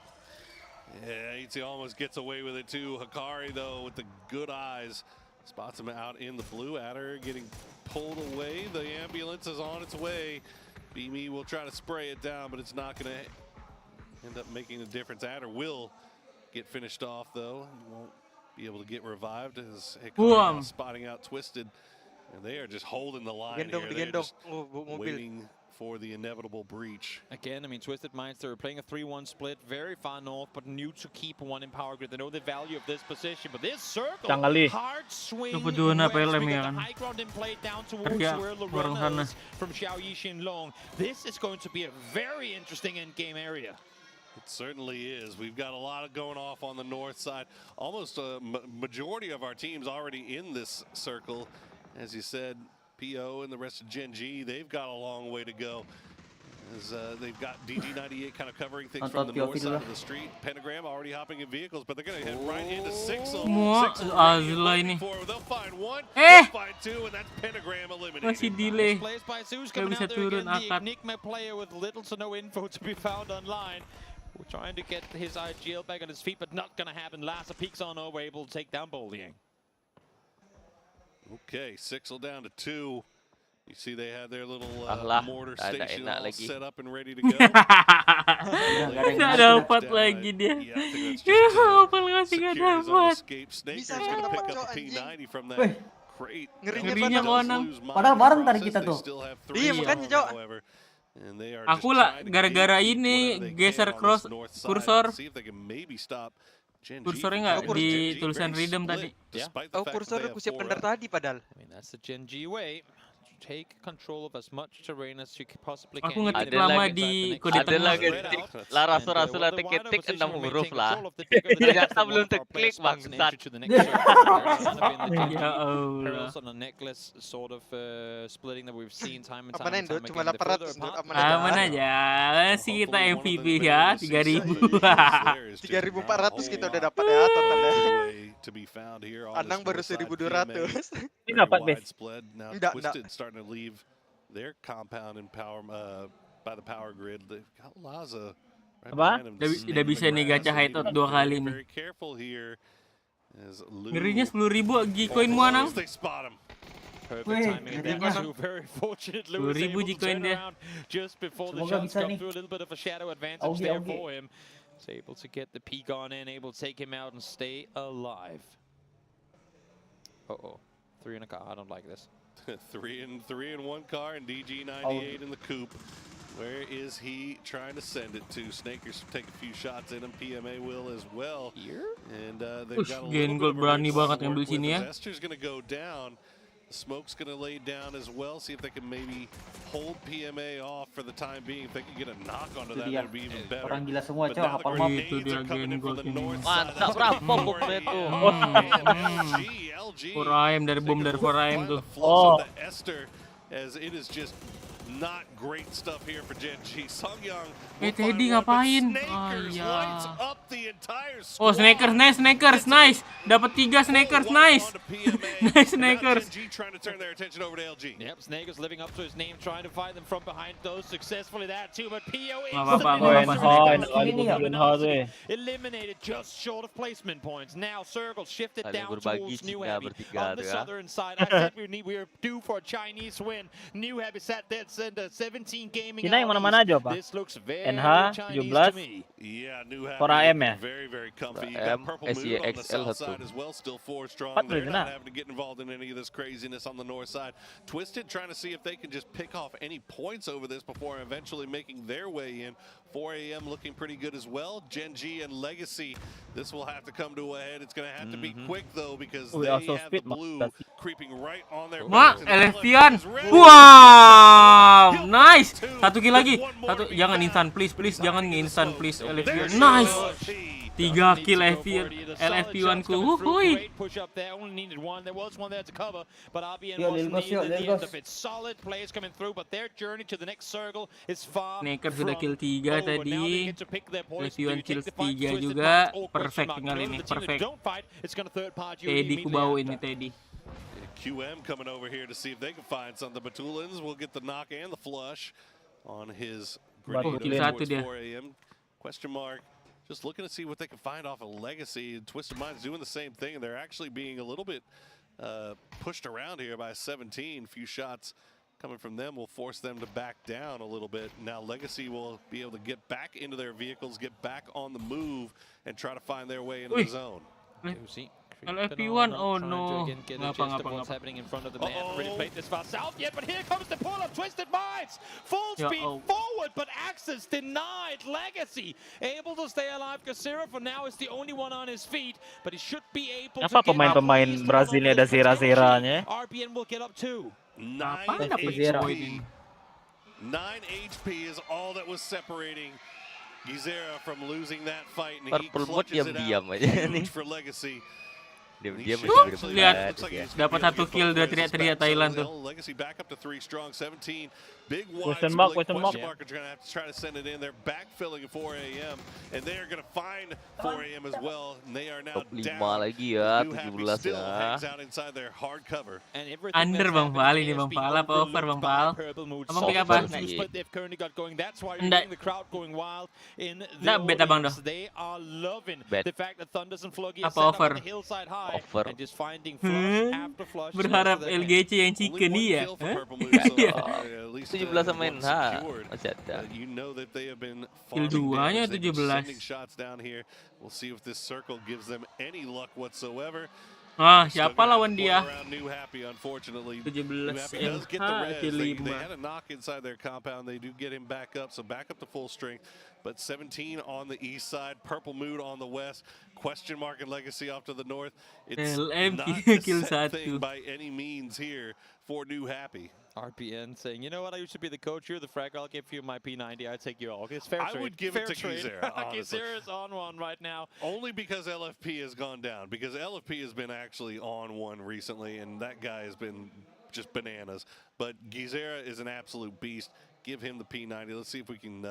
Yeah, 8C almost gets away with it too. Hikari though with the good eyes spots him out in the blue. Adder getting pulled away. The ambulance is on its way. BME will try to spray it down, but it's not going to end up making a difference. Adder will get finished off though. He won't be able to get revived as Hikari is spotting out Twisted. And they are just holding the line here. They're just waiting for the inevitable breach. Again, I mean, Twisted Minds, they're playing a 3-1 split, very far north, but new to keep one in power grid. They know the value of this position, but this circle, hard swing west, we got the high ground in play down towards where Lorena is from Xiao Yi Xinlong. This is going to be a very interesting end-game area. It certainly is. We've got a lot of going off on the north side. Almost a majority of our teams already in this circle. As you said, PO and the rest of Gen G, they've got a long way to go. As they've got DG98 kind of covering things from the north side of the street. Pentagram already hopping in vehicles, but they're going to head right into Sixel. They'll find one, they'll find two, and that's Pentagram eliminated. Masih delay. Plays by Zeus coming out there again, the Enigma player with little to no info to be found online. We're trying to get his IGL back on his feet, but not going to happen. Lassa peeks on over, able to take down Boliang. Okay, Sixel down to 2. You see they had their little mortar station all set up and ready to go. Nggak dapat lagi dia. Apa lagi nggak dapat? Snaker's gonna pick up the P90 from that crate. Ngerinya Konang. Padahal bareng tadi kita tuh. Iya makanya, Cok. Aku lah gara-gara ini geser kursor. Kursornya nggak di tulisan redeem tadi. Oh, kursornya aku siapkan dari tadi padahal. I mean, that's the Gen G way. Take control of as much terrain as you possibly can. Aku ngetik lama di kode tengah. Ada lagi lah rasul-rasul ketik 6 huruf lah. Ternyata belum terklik bangsat. Ya Allah. On a necklace sort of splitting that we've seen time and time again. Cuma 800 aman aja. Masih kita MVP ya 3000. 3400 kita udah dapat ya totalnya. Anang baru 1200. Ini dapat base. Enggak. Starting to leave their compound in power by the power grid. They've got Laza right behind them. Udah bisa nih gacha hideout 2 kali nih. Ngerinya 10.000 G-coin mu Anang. Perfect timing again. Very fortunate Lewis able to turn around just before the shots come through. A little bit of a shadow advantage there for him. He's able to get the P-Gon in, able to take him out and stay alive. Uh-oh. 3 in a car. I don't like this. 3 in 1 car and DG98 in the coupe. Where is he trying to send it to? Snakers take a few shots in him. PMA will as well. Here? And they've got a little bit of berani banget ngambil sini ya. Zester's going to go down. Smoke's going to lay down as well. See if they can maybe hold PMA off for the time being. If they can get a knock onto that, that would be even better. Orang gila semua, Cok. Apa map itu dia game gold ini. Mantap berapa pokoknya tuh. Foraim dari bom dari Foraim tuh. Oh. As it is just not great stuff here for Gen G. Songyang. Teddy ngapain? Snakers lights up Oh, Snakers, nice. Dapat 3 Snakers, nice. Nice Snakers. Yep, Snakers living up to his name, trying to fight them from behind. Those successfully that too, but PO eliminated just short of placement points. Now Circle shifted down towards New Happy on the southern side. I said we are due for a Chinese win. New Happy sat dead center, 17 gaming. Cina yang mana-mana aja, Pak. This looks very NH Chinese 17. to me. Yeah, New Happy For AM ya. very comfy. You got Purple Moon on the south side as well, still 4 strong. They're not having to get involved in any of this craziness on the north side. Twisted trying to see if they can just pick off any points over this before eventually making their way in. 4 AM looking pretty good as well. Gen G and Legacy, this will have to come to a head. It's going to have to be quick though, because they have the blue creeping right on their backs. LFP-an. Wow, nice. 1 kill lagi. Jangan instan, please jangan instan, please. LFP-an. Nice. 3 kill LFP-1 ku. Wuhui. Snaker sudah kill 3 tadi. LFP-1 kill 3 juga. Perfect tinggal ini, perfect. Teddy ku bawa ini Teddy. QM coming over here to see if they can find something. Batulins will get the knock and the flush on his grenade towards 4 AM. Question mark. Just looking to see what they can find off of Legacy. Twisted Mind's doing the same thing, and they're actually being a little bit pushed around here by 17. Few shots coming from them will force them to back down a little bit. Now Legacy will be able to get back into their vehicles, get back on the move, and try to find their way into the zone. LFP-1, oh no. What's happening in front of the man? Already played this far south yet, but here comes the pull of Twisted Minds. Full speed forward, but Access denied. Legacy able to stay alive. Kasira for now is the only one on his feet, but he should be able to. Apa pemain-pemain Brazilnya ada zera-zeranya? RBN will get up too. 9 HP is all that was separating Gizera from losing that fight, and he clutches it out for Legacy. Lihat, dapat 1 kill udah teriak-teriak Thailand tuh. Legacy back up to 3 strong, 17. Big question mark. are going to have to try to send it in. They're backfilling at 4 AM, and they are going to find 4 AM as well. And they are now down. lagi ya, New Happy 17 still ya. hangs out inside their hard cover. Under Bang Pal ini Bang Pal apa over Bang Pal? Abang pick apa? Nggak bet abang dah. Bet. Apa over? Over. Berharap LGC yang chicken ya? 17 sama NH masih ada. Kill 2-nya 17. We'll see if this circle gives them any luck whatsoever. Ah, siapa lawan dia? 17 NH kill 5. They had a knock inside their compound. They do get him back up, so back up to full strength. But 17 on the east side, Purple Mood on the west, question mark and Legacy off to the north. It's not a set thing by any means here for New Happy. RPN saying, you know what, I used to be the coach, you're the frag, I'll give you my P90, I take you all. It's fair trade. I would give it to Gizera, honestly. Gizera is on one right now. Only because LFP has gone down, because LFP has been actually on one recently, and that guy has been just bananas. But Gizera is an absolute beast. Give him the P90. Let's see if we can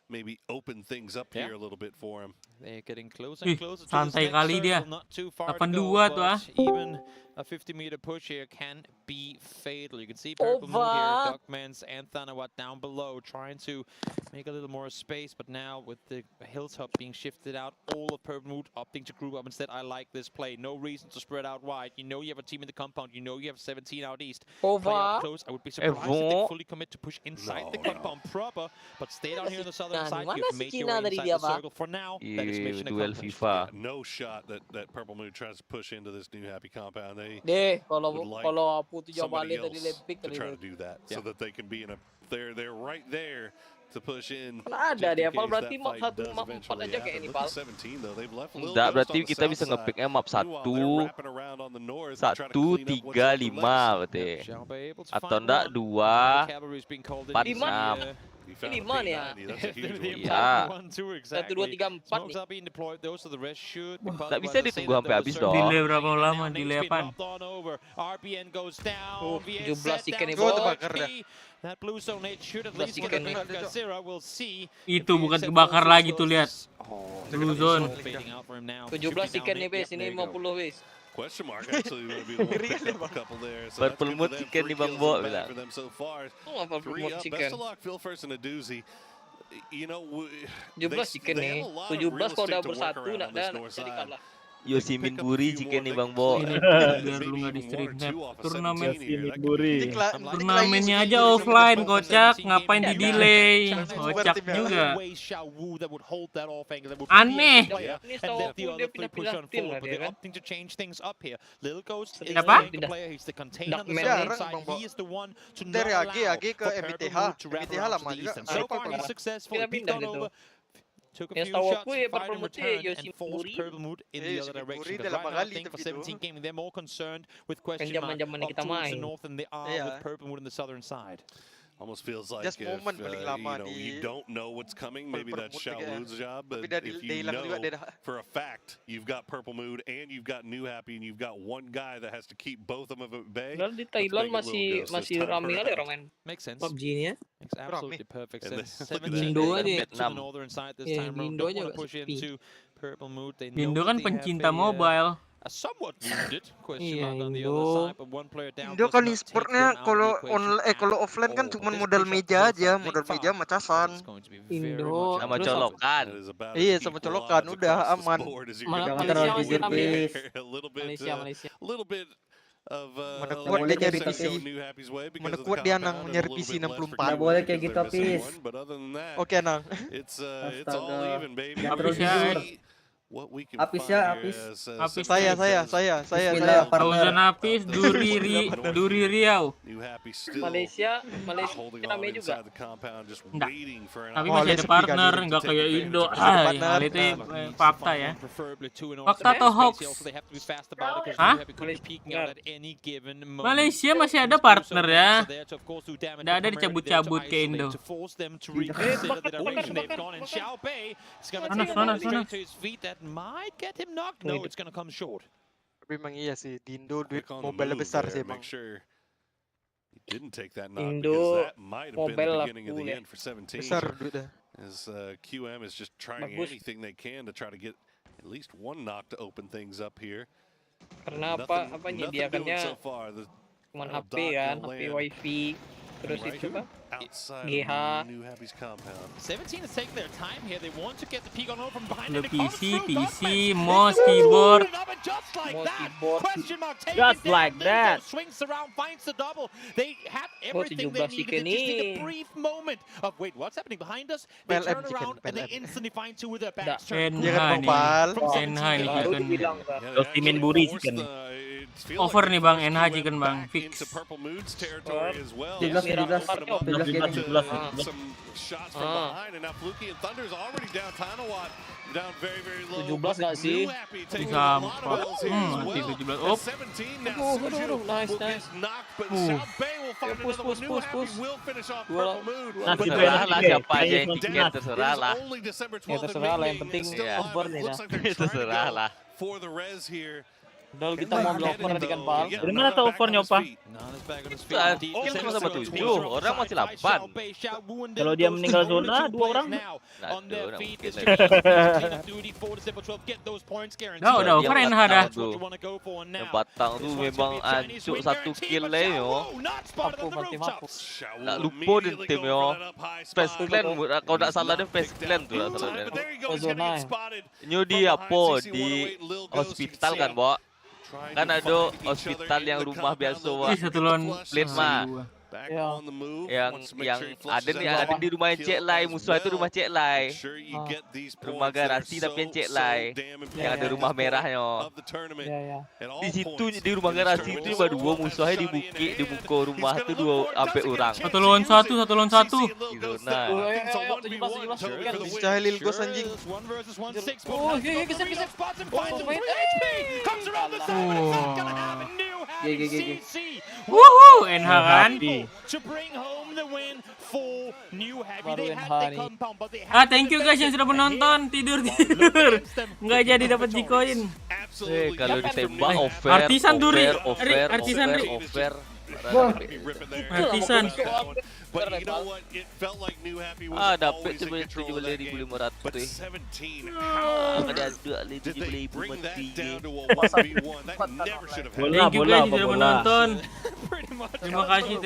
maybe open things up here a little bit for him. They're getting closer and closer to the santai kali dia. not too far 82 tuh ah. Even a 50-meter push here can be fatal. You can see Purple Moon here, Duckman's and Thanawat down below, trying to make a little more space, but now with the hilltop being shifted out, all of Purple Moon opting to group up instead. I like this play. No reason to spread out wide. You know you have a team in the compound. You know you have 17 out east. Play up close. I would be surprised if they fully commit to push inside the compound proper, but stay down here on the southern side. You've made your way inside the circle for now. That is mission accomplished. No shot that Purple Moon tries to push into this New Happy compound. They kalau Putu somebody Jawa else tadi lempik to try to do that, so that they can be in a they're right there to push in. Ada dia, Pal, berarti map 1 map 4 aja kayak ini, Pal. Enggak, berarti kita bisa nge-picknya map 1 1, 3, 5 berarti. Atau enggak 2, 4, 6. Ini mana ya? Iya. 1, 2, 3, 4 nih. Tak bisa ditunggu sampai habis dong. Delay berapa lama? Delay apaan? 17 chicken nih, Gua bos. terbakar dah. Itu bukan kebakar lagi tuh, lihat. Blue zone. 17 chicken nih, bes. Ini 50, bes. Question mark actually would be the one pick up a couple there. So that's Purple mood chicken di Bang Bo bilang. for them so far. Oh, purple mood chicken. Best of luck, Phil first in a doozy. You know, 17 chicken nih. 17 kalau udah bersatu nak dah jadi kalah. Yosimin Buri chicken nih Bang Bo. Biar lu nggak di stream turnamen turnamennya aja offline, kocak. Ngapain di delay? Kocak juga. Aneh. Ini setahu aku dia pindah-pindah tim lah dia kan. Apa? Dari AG ke MITH. MITH lama juga. Pindah-pindah gitu. Yang tahu aku ya purple mood Yoshimuri. Yoshimuri udah lama kali tapi itu. Kan zaman-zaman kita main. Iya. Almost feels like Just if moment paling lama you don't know what's coming, maybe that's Shaolun's job. But dari if you hilang juga dia know dah. for a fact you've got Purple Mood and you've got New Happy and you've got one guy that has to keep both of them at bay. Padahal di Thailand masih ramai kali orang main PUBG ini ya. Absolutely perfect sense. Indo aja. Indo aja nggak sepi. Indo kan pencinta mobile. Somewhat wounded. Iya, Indo kan e-sportnya kalau offline kan cuma modal meja aja, modal meja sama casan. Indo sama colokan. Iya, sama colokan udah aman. Malaysia masih ramai. Malaysia. Mana kuat dia nyari PC. Mana kuat dia nang nyari PC 64. Nggak boleh kayak gitu, Apis. Oke, Nang. Astaga. Apis ya. Apis ya, Apis. Apis Saya. Thousand Apis, Duri Riau. Malaysia ramai juga. Enggak. Tapi masih ada partner, enggak kayak Indo. Hal itu fakta ya. Fakta atau hoax? Hah? Malaysia masih ada partner ya. Enggak ada dicabut-cabut ke Indo. Sana. Might get him knocked. No, it's gonna come short. Tapi memang iya sih, di Indo duit mobile besar sih bang. Indo mobile besar duitnya. As QM is just trying anything they can to try to get at least one knock to open things up here. Karena apa menyediakannya cuma HP kan, HP wifi. Terus itu apa? GH. 17 is taking their time here. They want to get the peek on over from behind. The PC, mouse, keyboard. Just like that. Swings around, finds the double. They have everything they need. They just need a brief moment of wait, what's happening behind us? They turn around and they instantly find two with their backs turned. NH nih chicken. Yosimin Buri chicken. Over nih bang, NH chicken bang, fix. 17. Shots from behind and now Fluky and Thunder's already down. Tanawat down very low. 17 nggak sih? Bisa 17. Oh. 17 now. Nice. Nah, terserah lah siapa aja yang tiket, terserah lah. Ya terserah lah, yang penting over nih lah. Terserah lah. For the res here. Dol kita mau blocker nanti kan Pal. Dari mana tahu overnya Pak? Kill cuma sama 7, orang masih 8. Kalau dia meninggal zona 2 orang. Udah over NH dah. Yang batang tuh memang ancuk 1 kill lah yo. Tak lupa di tim yo. Face clan kalau tak salah dia face clan tu lah salah dia. Nyudi apa di hospital kan, Bo? Kan ada hospital yang rumah biasa satu lawan plate mah. Yang ada nih, ada di rumah Cek Lai, musuh itu rumah Cek Lai. Rumah garasi tapi yang Cek Lai. Yang ada rumah merahnya. Di situ di rumah garasi itu cuma 2 musuhnya di buka rumah itu 2 sampai orang. Satu lawan satu. Gitu nah. Cahilil gos anjing. Wuhu, NH kan? Thank you guys yang sudah menonton. Tidur. Nggak jadi dapat G-coin. Kalau ditembak Artisan Duri. Artisan. Dapat 17.500. Ada 2.750 Thank you guys sudah menonton. Terima kasih.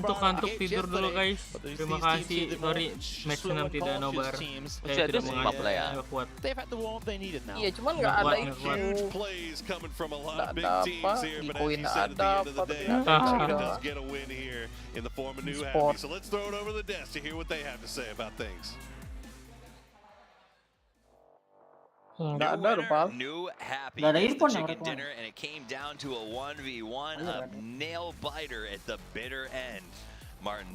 Kantuk tidur dulu guys. Terima kasih. Sorry, match 6 tidak nobar. Saya tidak mengajar ya. Kuat. Iya, cuman nggak ada itu. Nggak ada apa, di koin ada apa, tapi nggak ada. Sport. Nggak ada rupa. Nggak ada earphone yang mereka. And it came down to a 1v1, a nail biter at the bitter end. Martin,